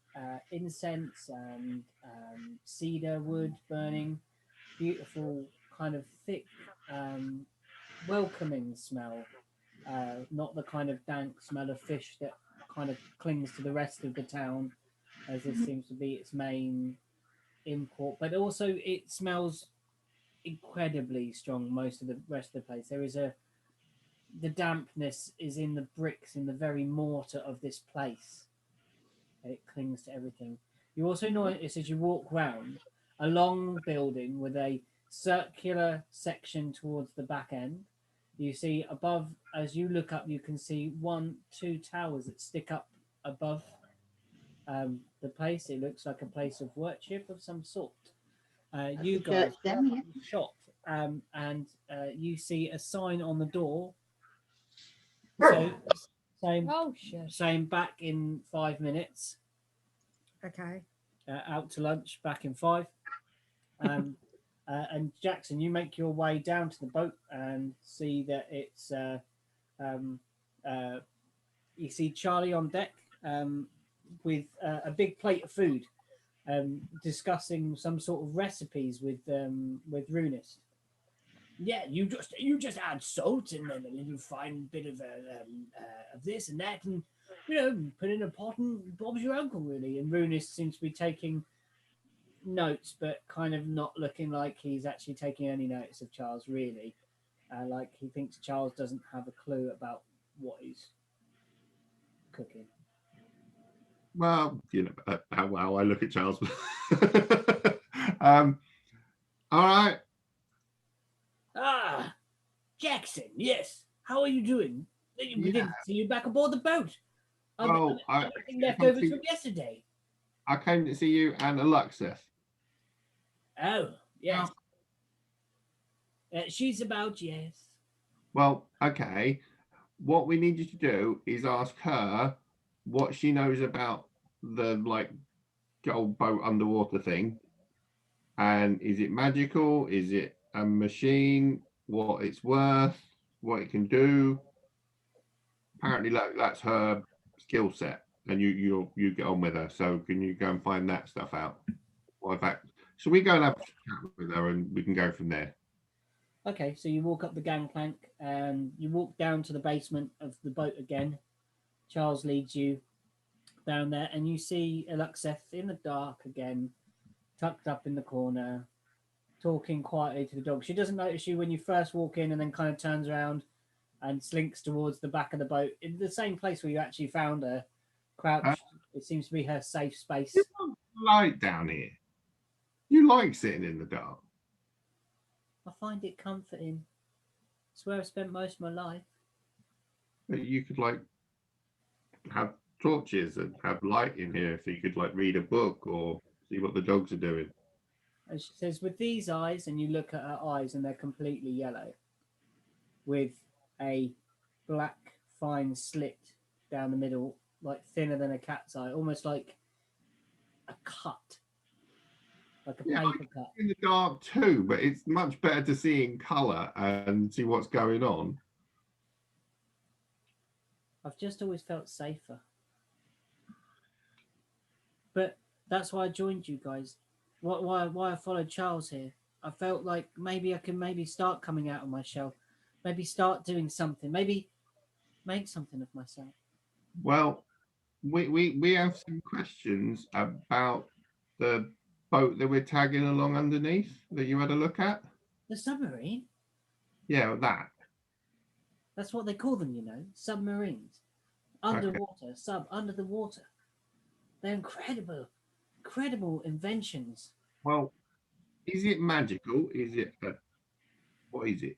incense and cedar wood burning. Beautiful, kind of thick, welcoming smell. Not the kind of dank smell of fish that kind of clings to the rest of the town, as this seems to be its main import. But also, it smells incredibly strong most of the rest of the place. The dampness is in the bricks, in the very mortar of this place. It clings to everything. You also notice as you walk round a long building with a circular section towards the back end. You see above, as you look up, you can see 2 towers that stick up above the place. It looks like a place of worship of some sort. You the guys church then, yeah. shop, and you see a sign on the door. So same Oh shit. same back in 5 minutes. Okay. Out to lunch, back in 5. And Jackson, you make your way down to the boat and see that it's you see Charlie on deck with a big plate of food, discussing some sort of recipes with Runist. Yeah, you just add salt and then a little fine bit of this and that, and put in a pot and Bob's your uncle, really. And Runist seems to be taking notes, but kind of not looking like he's actually taking any notice of Charles, really. Like he thinks Charles doesn't have a clue about what he's cooking. Well, how I look at Charles. All right. Ah, Jackson, yes. How are you doing? We Yeah. didn't see you back aboard the boat. Oh, Everything leftovers from yesterday. I came to see you and Alexis. Oh, yes. She's about, yes. Well, okay. What we need you to do is ask her what she knows about the gold boat underwater thing. And is it magical? Is it a machine? What it's worth? What it can do? Apparently, that's her skill set, and you get on with her. So can you go and find that stuff out? Well, in fact, shall we go and have a chat with her, and we can go from there? Okay, so you walk up the gangplank and you walk down to the basement of the boat again. Charles leads you down there, and you see Eluxeth in the dark again, tucked up in the corner, talking quietly to the dog. She doesn't notice you when you first walk in, and then kind of turns around and slinks towards the back of the boat in the same place where you actually found her crouched. It seems to be her safe space. You want light down here. You like sitting in the dark. I find it comforting. It's where I've spent most of my life. But you could have torches and have light in here, so you could read a book or see what the dogs are doing. And she says, with these eyes, and you look at her eyes and they're completely yellow, with a black fine slit down the middle, like thinner than a cat's eye, almost like a cut, like a paper cut. In the dark too, but it's much better to see in colour and see what's going on. I've just always felt safer. But that's why I joined you guys. Why I followed Charles here. I felt like maybe I can start coming out of my shell. Maybe start doing something. Maybe make something of myself. Well, we have some questions about the boat that we're tagging along underneath that you had a look at. The submarine? Yeah, that. That's what they call them, submarines. underwater, under the water. They're incredible inventions. Well, is it magical? Is it? What is it?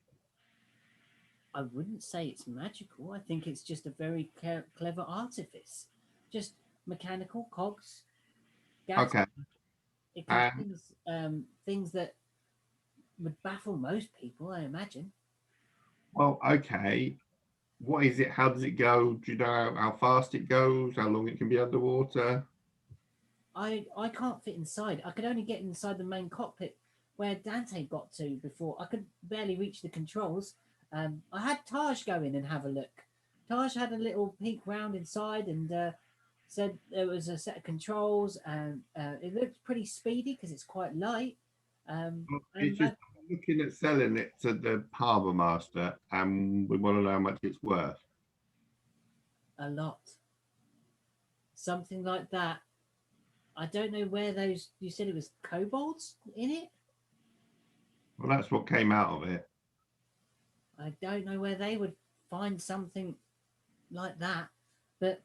I wouldn't say it's magical. I think it's just a very clever artifice. Just mechanical cogs. Gas. Okay. It contains things that would baffle most people, I imagine. Well, okay. What is it? How does it go? Do you know how fast it goes? How long it can be underwater? I can't fit inside. I could only get inside the main cockpit where Dante got to before. I could barely reach the controls. I had Taj go in and have a look. Taj had a little peek round inside and said there was a set of controls and it looked pretty speedy because it's quite light. It's just looking at selling it to the harbour master, and we want to know how much it's worth. A lot. Something like that. I don't know where those. You said it was kobolds in it. Well, that's what came out of it. I don't know where they would find something like that, but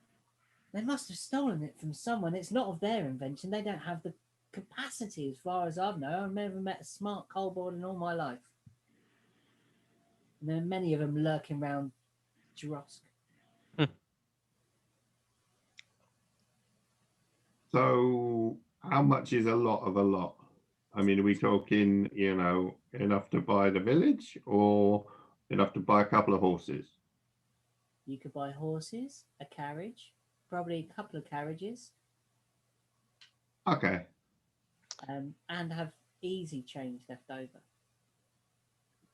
they must have stolen it from someone. It's not of their invention. They don't have the capacity, as far as I know. I've never met a smart kobold in all my life. And there are many of them lurking around Jurosk. So, how much is a lot of a lot? I mean, are we talking, enough to buy the village, or enough to buy a couple of horses? You could buy horses, a carriage, probably a couple of carriages. Okay. And have easy change left over.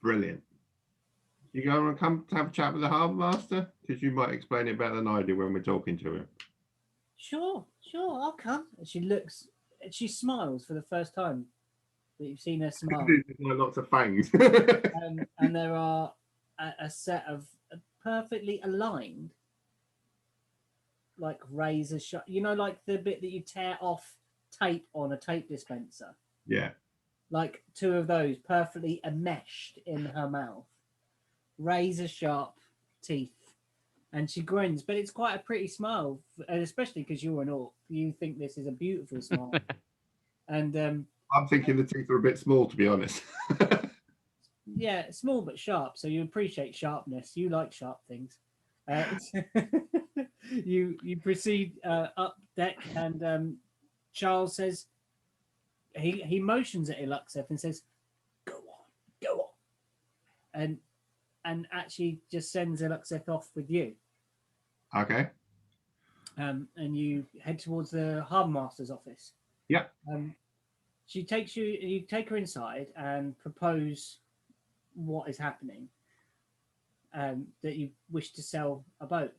Brilliant. You going to come to have a chat with the harbour master? Because you might explain it better than I do when we're talking to him. Sure, I'll come. She smiles for the first time that you've seen her smile. Lots of fangs. And there are a set of perfectly aligned, like razor sharp, like the bit that you tear off tape on a tape dispenser. Yeah. Like two of those perfectly enmeshed in her mouth. Razor sharp teeth. And she grins, but it's quite a pretty smile, and especially because you're an orc, you think this is a beautiful smile. And I'm thinking the teeth are a bit small, to be honest. yeah, small but sharp, so you appreciate sharpness. You like sharp things. You proceed up deck, and Charles says he motions at Iluxeth and says, "Go on," and actually just sends Iluxeth off with you. Okay. And you head towards the harbour master's office. Yeah. She takes you take her inside and propose what is happening. That you wish to sell a boat.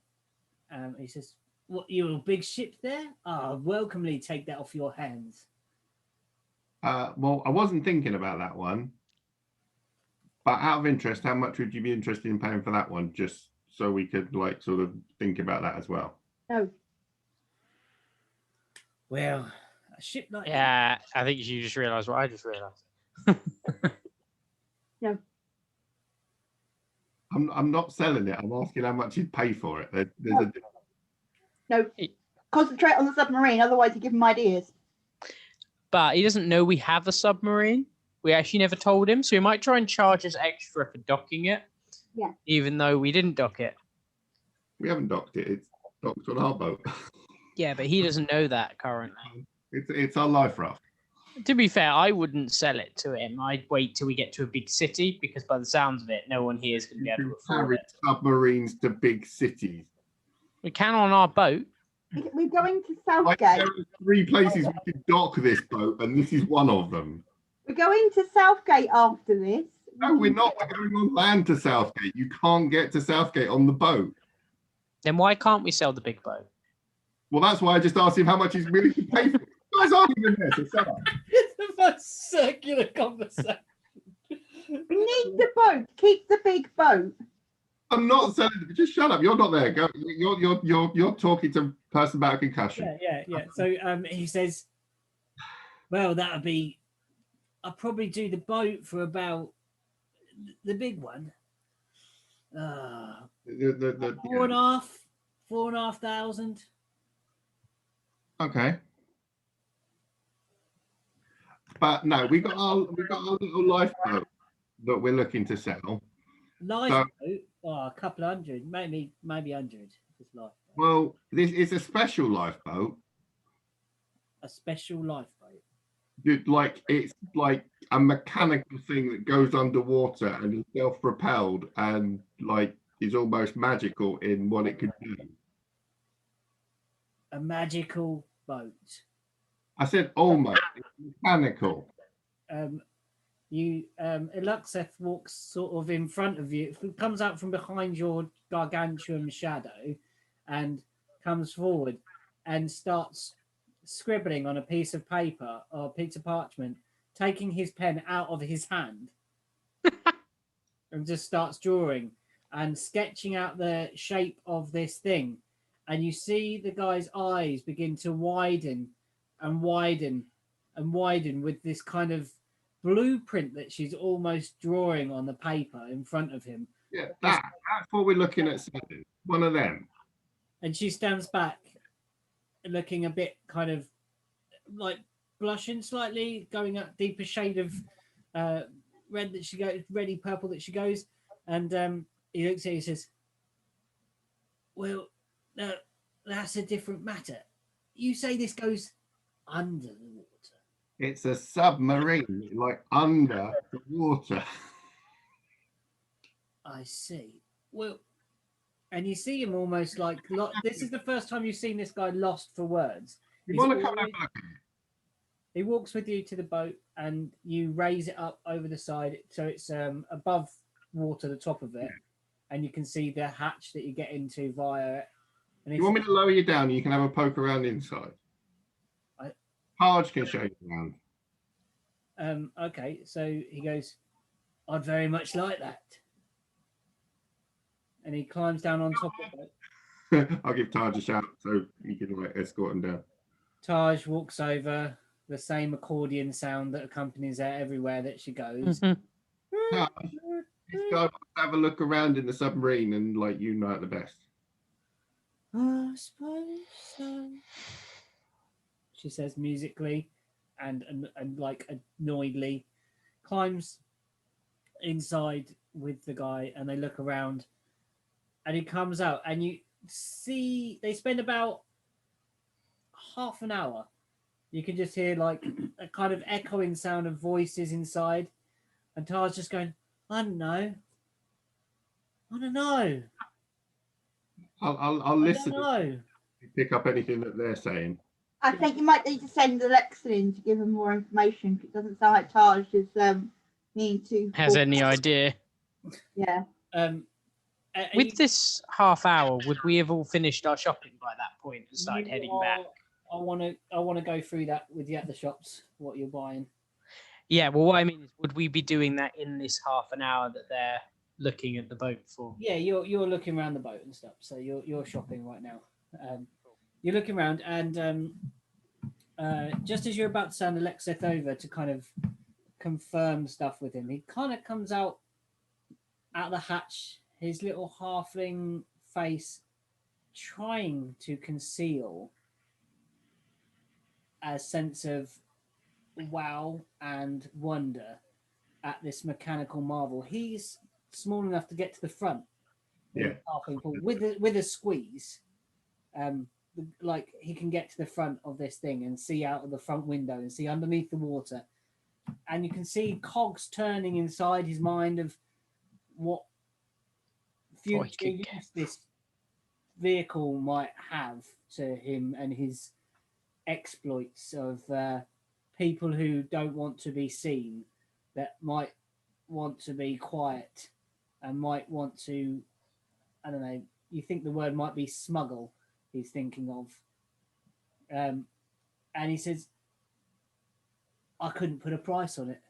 He says, "What, you're a big ship there? Welcomely take that off your hands." Well, I wasn't thinking about that one. But out of interest, how much would you be interested in paying for that one? Just so we could sort of think about that as well. No. Well, a ship like Yeah, I think you just realised what I just realised. No. I'm not selling it. I'm asking how much you'd pay for it. No. Concentrate on the submarine, otherwise you give him ideas. But he doesn't know we have a submarine. We actually never told him, so he might try and charge us extra for docking it. Yeah. Even though we didn't dock it. We haven't docked it. It's docked on our boat. Yeah, but he doesn't know that currently. It's our life raft. To be fair, I wouldn't sell it to him. I'd wait till we get to a big city, because by the sounds of it, no one here is going to be able to afford Carry it. submarines to big cities. We can on our boat. We're going to There Southgate. are 3 places we can dock this boat, and this is one of them. We're going to Southgate after this. No, we're not. We're going on land to Southgate. You can't get to Southgate on the boat. Then why can't we sell the big boat? Well, that's why I just asked him how much he's willing to pay for it. You guys aren't even there, so shut up. It's the most circular conversation. We need the boat. Keep the big boat. I'm not selling it. Just shut up. You're not there. Go. You're talking to a person about a concussion. Yeah. So he says, "Well, that'll be. I'll probably do the boat for about the big one. 4.5, 4,500. Okay. But no, we got our little lifeboat that we're looking to sell. Lifeboat? A couple of hundred, maybe 100. This lifeboat. Well, this is a special lifeboat. A special lifeboat. Like it's like a mechanical thing that goes underwater and is self-propelled and like is almost magical in what it can do. A magical boat. I said almost. It's mechanical. Eluxeth walks sort of in front of you, comes out from behind your gargantuan shadow and comes forward and starts scribbling on a piece of paper or a piece of parchment, taking his pen out of his hand and just starts drawing and sketching out the shape of this thing. And you see the guy's eyes begin to widen and widen and widen with this kind of blueprint that she's almost drawing on the paper in front of him. Yeah, that's what we're looking at selling. One of them. And she stands back looking a bit kind of like blushing slightly, going a deeper shade of red that she goes, reddy purple that she goes. And he looks at you and says, well, that's a different matter. You say this goes under the water. It's a submarine, like under the water. I see. Well, and you see him almost like this is the first time you've seen this guy lost for words. You want to come and have a look at it? He walks with you to the boat and you raise it up over the side so it's above water, the top of it, and you can see the hatch that you get into via it. And you want me to lower you down and you can have a poke around inside? Harge can show you around. Okay, so he goes, I'd very much like that. And he climbs down on top of it. I'll give Taj a shout so you can like escort him down. Taj walks over, the same accordion sound that accompanies her everywhere that she goes. Taj, this guy wants to have a look around in the submarine and like you know it the best. I suppose so. She says musically and like annoyedly, climbs inside with the guy and they look around and he comes out and you see they spend about half an hour. You can just hear like a kind of echoing sound of voices inside and Tar's just going, I don't know. I'll listen. Pick up anything that they're saying. I think you might need to send Alexa in to give him more information. It doesn't sound like Taj is needing to Has any idea? Yeah. With this half hour, would we have all finished our shopping by that point and started heading back? I want to go through that with you at the shops. What you're buying? Yeah. Well, what I mean is, would we be doing that in this half an hour that they're looking at the boat for? Yeah, you're looking around the boat and stuff. So you're shopping right now. You're looking around, and just as you're about to send Alexith over to kind of confirm stuff with him, he kind of comes out the hatch, his little halfling face trying to conceal a sense of wow and wonder at this mechanical marvel. He's small enough to get to the front, halfling pool with a squeeze. Like he can get to the front of this thing and see out of the front window and see underneath the water, and you can see cogs turning inside his mind of what future use this vehicle might have to him and his exploits of people who don't want to be seen, that might want to be quiet and might want to, I don't know, you think the word might be smuggle he's thinking of. And he says, I couldn't put a price on it.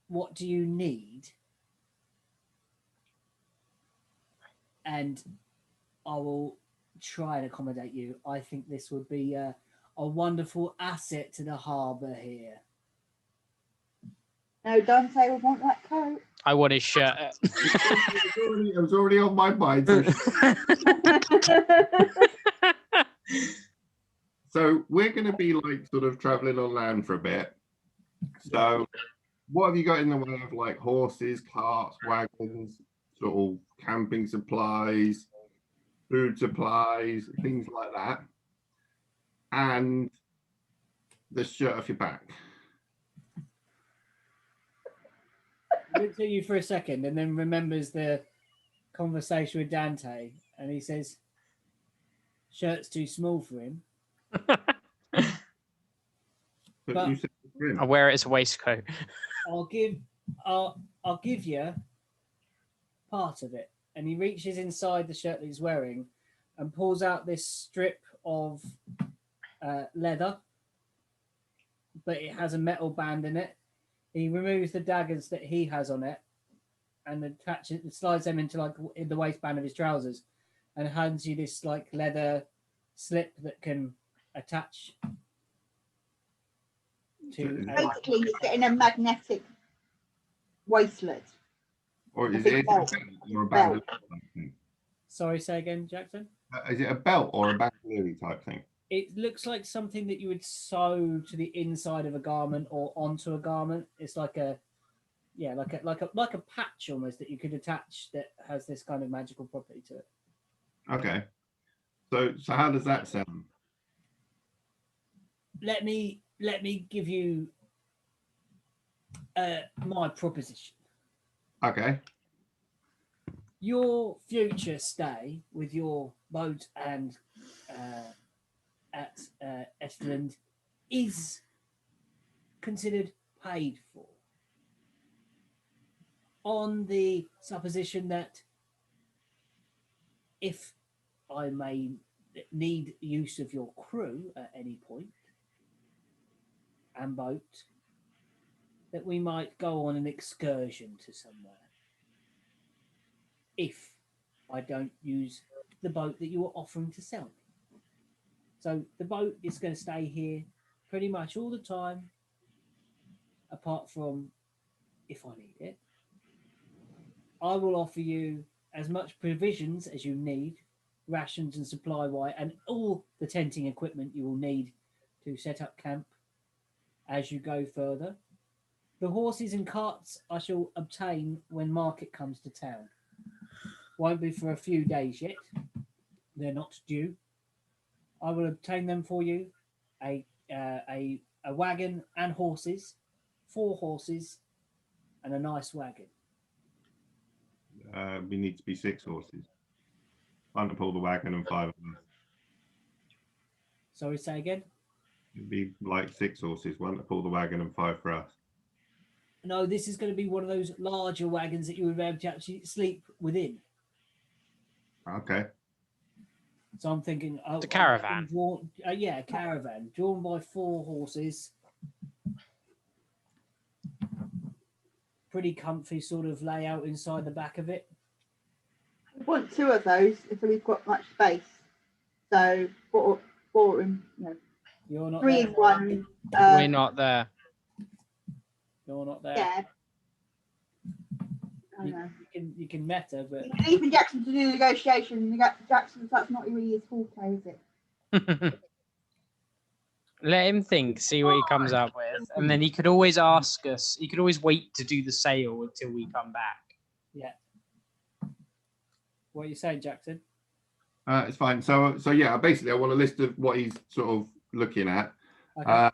What do you need? And I will try and accommodate you. I think this would be a wonderful asset to the harbour here. No, Dante would want that coat. I want his shirt. It was already on my mind. So we're going to be like sort of traveling on land for a bit. So what have you got in the way of like horses, carts, wagons, sort of camping supplies, food supplies, things like that, and the shirt off your back? He looks at you for a second and then remembers the conversation with Dante, and he says, "Shirt's too small for him." But you said I wear it as a waistcoat. I'll give you part of it. And he reaches inside the shirt that he's wearing and pulls out this strip of leather, but it has a metal band in it. He removes the daggers that he has on it and slides them into like in the waistband of his trousers, and hands you this like leather slip that can attach to. Basically, he's getting a magnetic waistlet. Or is big it belt. or a bandolier type thing? Sorry, say again, Jackson. Is it a belt or a bandolier type thing? It looks like something that you would sew to the inside of a garment or onto a garment. It's like a patch almost that you could attach that has this kind of magical property to it. Okay. So how does that sound? Let me give you my proposition. Okay. Your future stay with your boat and at Esterland is considered paid for, on the supposition that if I may need use of your crew at any point and boat, that we might go on an excursion to somewhere if I don't use the boat that you are offering to sell me. So the boat is going to stay here pretty much all the time, apart from if I need it. I will offer you as much provisions as you need, rations and supply wise, and all the tenting equipment you will need to set up camp as you go further. The horses and carts I shall obtain when market comes to town. Won't be for a few days yet. They're not due. I will obtain them for you. A wagon and horses, 4 horses, and a nice wagon. We need to be 6 horses. 1 to pull the wagon and 5 of us. Sorry, say again? It'd be like 6 horses, 1 to pull the wagon and 5 for us. No, this is going to be one of those larger wagons that you would be able to actually sleep within. Okay. So I'm thinking... The caravan. A caravan, drawn by 4 horses. Pretty comfy sort of layout inside the back of it. We want 2 of those if we've got much space. So 4 in, You're not 3 there. in 1. We're not there. You're not there. Yeah. I know. You can meta, but Even Jackson to do negotiation. Jackson, that's not really his forte, is it? Let him think, see what he comes up with, and then he could always ask us. He could always wait to do the sale until we come back. yeah. What are you saying, Jackson? It's fine. So yeah, basically I want a list of what he's sort of looking at. Okay.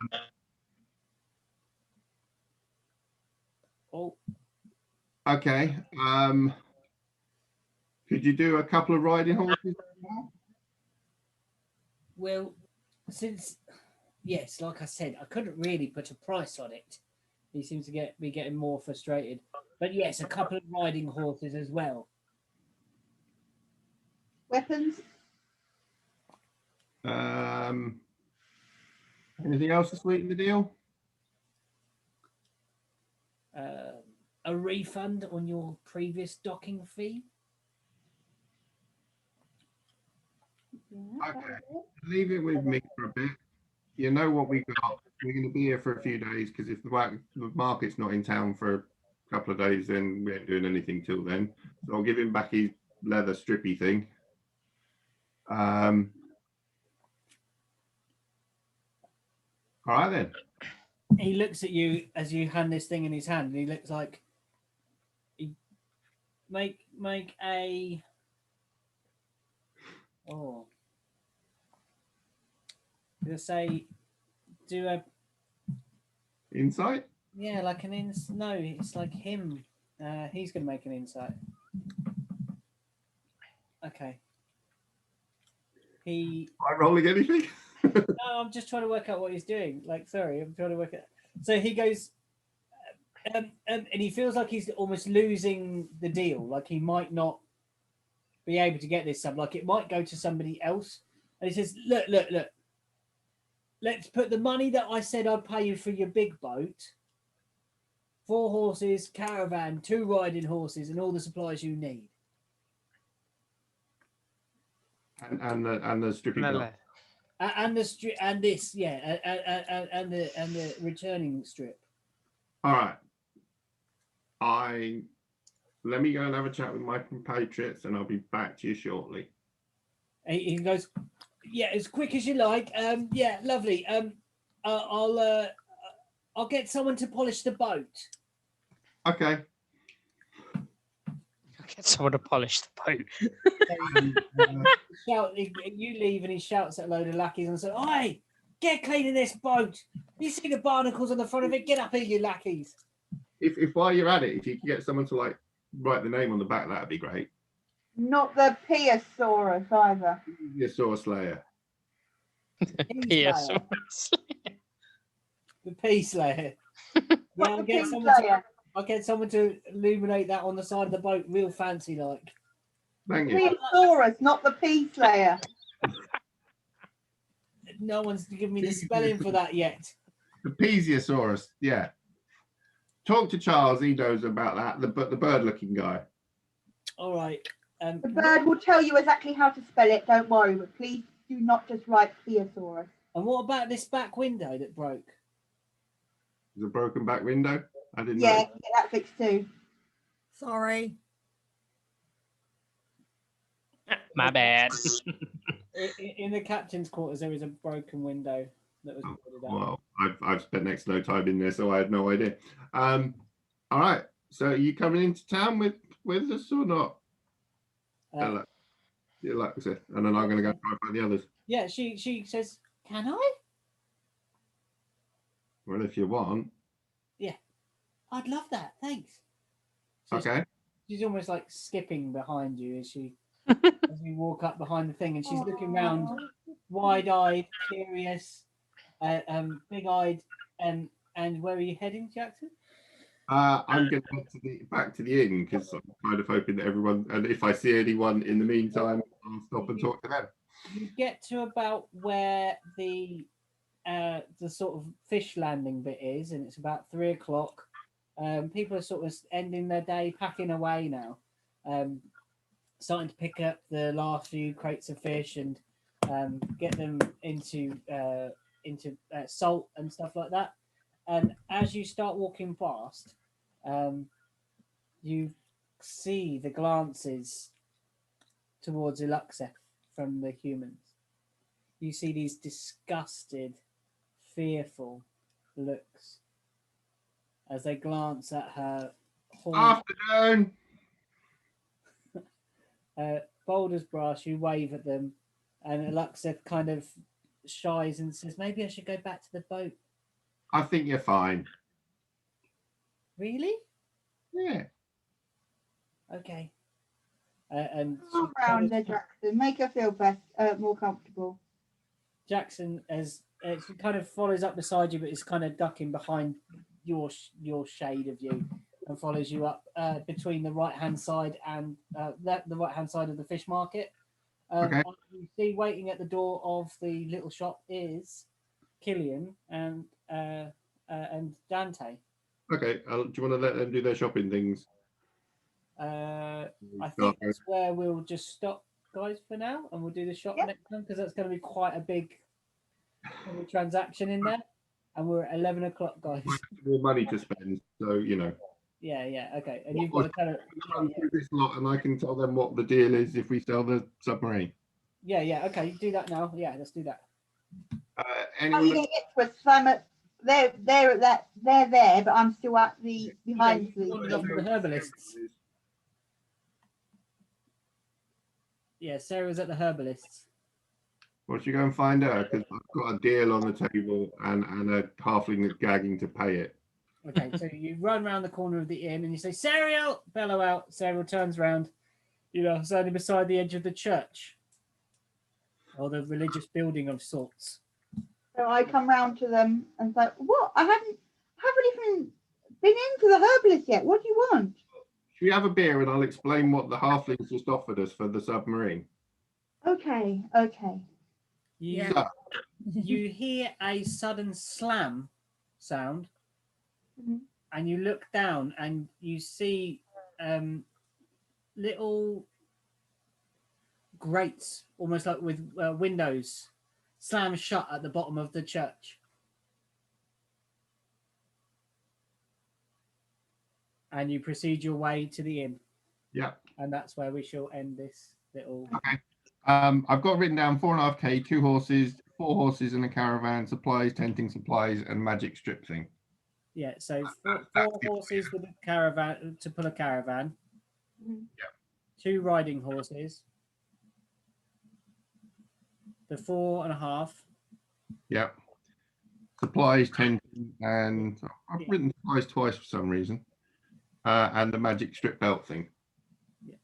Okay. Could you do a couple of riding horses? Well, since yes, like I said, I couldn't really put a price on it. He seems to be getting more frustrated. But yes, a couple of riding horses as well. Weapons? Anything else to sweeten the deal? A refund on your previous docking fee. Yeah, Okay. Leave it with me for a bit. you know what we got. We're going to be here for a few days because if the market's not in town for a couple of days, then we ain't doing anything till then. So I'll give him back his leather strippy thing. All right then. He looks at you as you hand this thing in his hand, and he looks like he make a Let's say do a Insight? yeah, like an no, it's like him. He's gonna make an insight. Okay. Am I rolling anything? No, I'm just trying to work out what he's doing. Like, sorry, I'm trying to work out. So he goes, and he feels like he's almost losing the deal. Like he might not be able to get this sum. Like it might go to somebody else. And he says, look. Let's put the money that I said I'd pay you for your big boat, 4 horses, caravan, 2 riding horses, and all the supplies you need. And the stripping dog. And the and this, yeah, and the returning strip. All right. Let me go and have a chat with my compatriots, and I'll be back to you shortly. He goes, yeah, as quick as you like. Yeah, lovely. I'll get someone to polish the boat. Okay. I'll get someone to polish the boat. You leave, and he shouts at a load of lackeys and says, "Oi, get cleaning this boat! You see the barnacles on the front of it? Get up here, you lackeys!" If while you're at it, if you can get someone to like write the name on the back, that'd be great. Not the Piosaurus either. Your Saw Slayer. Yes. The Peace Slayer. Yeah, I'll get someone to illuminate that on the side of the boat, real fancy like. Thank you. Piosaurus, not the Peace Slayer. No one's given me the spelling for that yet. The Plesiosaurus, yeah. Talk to Charles, he knows about that, the bird-looking guy. All right. The bird will tell you exactly how to spell it, don't worry, but please do not just write Piosaurus. And what about this back window that broke? There's a broken back window? I didn't know. Yeah, get that fixed too. Sorry. My bad. In the captain's quarters, there is a broken window that was boarded up. Well, I've spent next to no time in there, so I had no idea. All right. So are you coming into town with us or not? Yeah, like I said, and then I'm going to go try find the others. Yeah, she says, "Can I?" Well, if you want. Yeah, I'd love that. Thanks. Okay. She's almost like skipping behind you as you walk up behind the thing, and she's looking around, wide-eyed, curious, big-eyed, and where are you heading, Jackson? I'm going to head back to the inn because I'm kind of hoping that everyone, and if I see anyone in the meantime, I'll stop and talk to them. You get to about where the sort of fish landing bit is, and it's about 3 o'clock. People are sort of ending their day, packing away now, starting to pick up the last few crates of fish and get them into salt and stuff like that. And as you start walking past, you see the glances towards Eluxeth from the humans. You see these disgusted, fearful looks as they glance at her horn. Afternoon. Bold as brass, you wave at them, and Eluxeth kind of shies and says, "Maybe I should go back to the boat." I think you're fine. Really? Yeah. Okay. And All round there, Jackson. Make her feel best, more comfortable. Jackson she kind of follows up beside you, but is kind of ducking behind your shade of you, and follows you up between the right hand side and the right hand side of the fish market. Okay. You see, waiting at the door of the little shop is Killian and Dante. Okay. Do you want to let them do their shopping things? I think that's where we'll just stop, guys, for now, and we'll do the shop next time because that's going to be quite a big Any transaction in there? And we're at 11 o'clock, guys. More money to spend, so you know. Yeah, okay. And you've got to tell it. Run through this lot, and I can tell them what the deal is if we sell the submarine. Yeah, okay. Do that now. Yeah, let's do that. How are Anyone? you going to get to us? 'Cause I'm at, they're there, but I'm still at the behind You wandered off the. to the herbalists. Yeah, Sarah's at the herbalists. Well, should you go and find her? Because I've got a deal on the table and a halfling that's gagging to pay it. Okay, so you run around the corner of the inn and you say, Serial! Bellow out. Serial turns around. You know, standing beside the edge of the church. Or the religious building of sorts. So I come round to them and say, "What? I haven't even been into the herbalist yet. What do you want?" Should we have a beer and I'll explain what the halflings just offered us for the submarine? Okay. You, Yeah. you hear a sudden slam sound. Mhm. And you look down and you see little grates, almost like with windows, slam shut at the bottom of the church. And you proceed your way to the inn. Yeah. And that's where we shall end this little. Okay. I've got written down 4.5k, 2 horses, 4 horses in a caravan, supplies, tenting supplies, and magic strip thing. Yeah, so four horses with a caravan to pull a caravan. Mhm. Yeah. 2 riding horses. The 4.5. Yeah. Supplies, tenting, and I've Yeah. written supplies twice for some reason. And the magic strip belt thing. Yeah.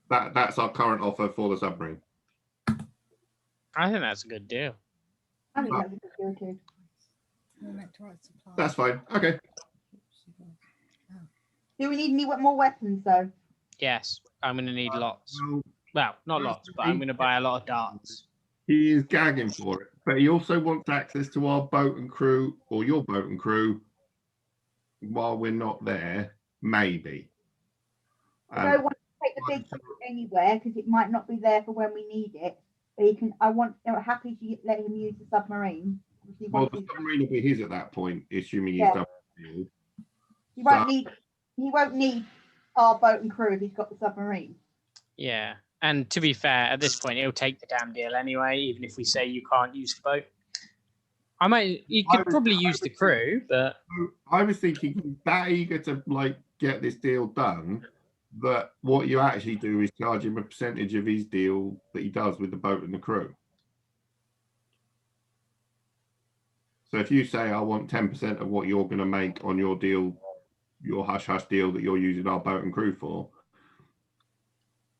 That's our current offer for the submarine. I think that's a good deal. I think that's a good deal too. We're meant to write supply. That's fine. Okay. Do we need any more weapons though? Yes, I'm going to need lots. Well, Well, not lots, but I'm going to buy a lot of darts. he is gagging for it, but he also wants access to our boat and crew, or your boat and crew, while we're not there. Maybe. I don't want to take the big boat anywhere because it might not be there for when we need it. But I'm happy to let him use the submarine. Well, the submarine will be his at that point, assuming he's Yeah. done the deal. He won't need our boat and crew if he's got the submarine. Yeah, and to be fair, at this point, he'll take the damn deal anyway, even if we say you can't use the boat. You could probably use the crew, but I was thinking he's that eager to get this deal done that what you actually do is charge him a percentage of his deal that he does with the boat and the crew. So if you say I want 10% of what you're going to make on your deal, your hush-hush deal that you're using our boat and crew for.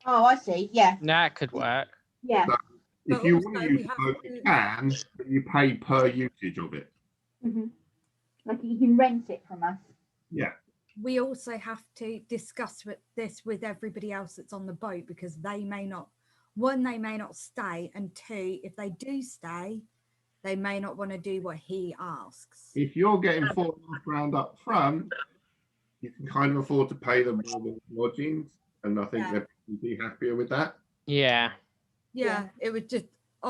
Oh, I see. Yeah. that could work. Yeah. If But you also want to we use the have boat, to- you can, but you pay per usage of it. Hmm. Like you can rent it from us. Yeah. We also have to discuss this with everybody else that's on the boat because they may not stay, and 2, if they do stay, they may not want to do what he asks. If you're getting £4.5 up front, you can kind of afford to pay them more than lodgings, and I think Yeah. they'd be happier with that. Yeah. Yeah, I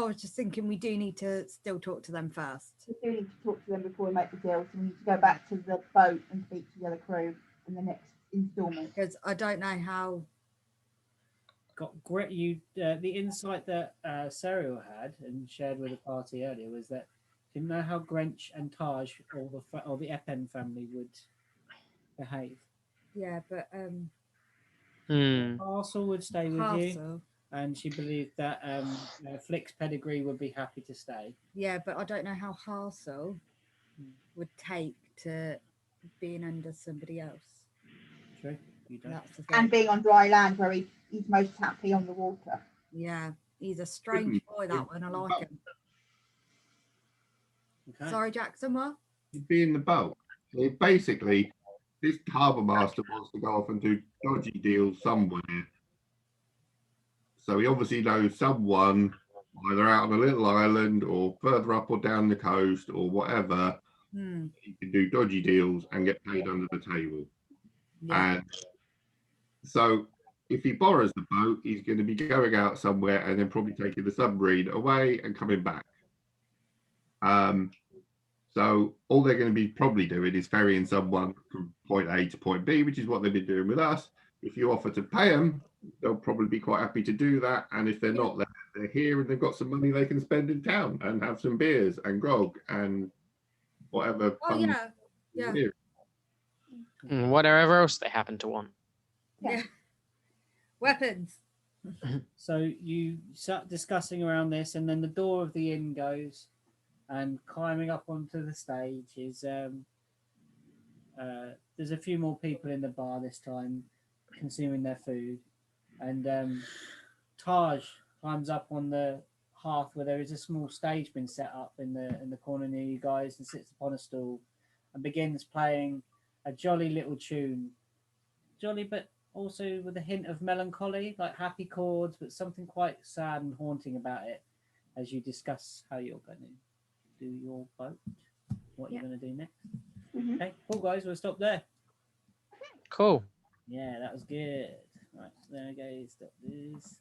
was just thinking we do need to still talk to them first. We do need to talk to them before we make the deal. So we need to go back to the boat and speak to the other crew in the next instalment. Because I don't know how. Got great. The insight that Serial had and shared with the party earlier was that didn't know how Grench and Taj or the Epen family would behave. Yeah, but Parcel would stay with you, Parcel. and she believed that Flick's pedigree would be happy to stay. Yeah, but I don't know how Harsel would take to being under somebody else. True, you don't. That's the And thing. being on dry land where he's most happy on the water. Yeah, he's a strange boy, that one. I like him. Okay. Sorry, Jackson, what? You'd be in the boat. Basically, this harbour master wants to go off and do dodgy deals somewhere. So he obviously knows someone either out on a little island or further up or down the coast or whatever. He can do dodgy deals and get paid under the table. Yeah. And so if he borrows the boat, he's going to be going out somewhere and then probably taking the submarine away and coming back. So all they're going to be probably doing is ferrying someone from point A to point B, which is what they've been doing with us. If you offer to pay them, they'll probably be quite happy to do that. And if they're not, they're here and they've got some money they can spend in town and have some beers and grog and whatever. Oh fun yeah. beer. And whatever else they happen to want. Yeah. Weapons. So you start discussing around this, and then the door of the inn goes, and climbing up onto the stage is there's a few more people in the bar this time, consuming their food, and Taj climbs up on the hearth where there is a small stage been set up in the corner near you guys, and sits upon a stool, and begins playing a jolly little tune, jolly but also with a hint of melancholy, like happy chords, but something quite sad and haunting about it, as you discuss how you're going to do your boat, what you're going to do next. Mhm. Okay, cool guys, we'll stop there. Cool. Yeah, that was good. Right, so there we go. Stop this.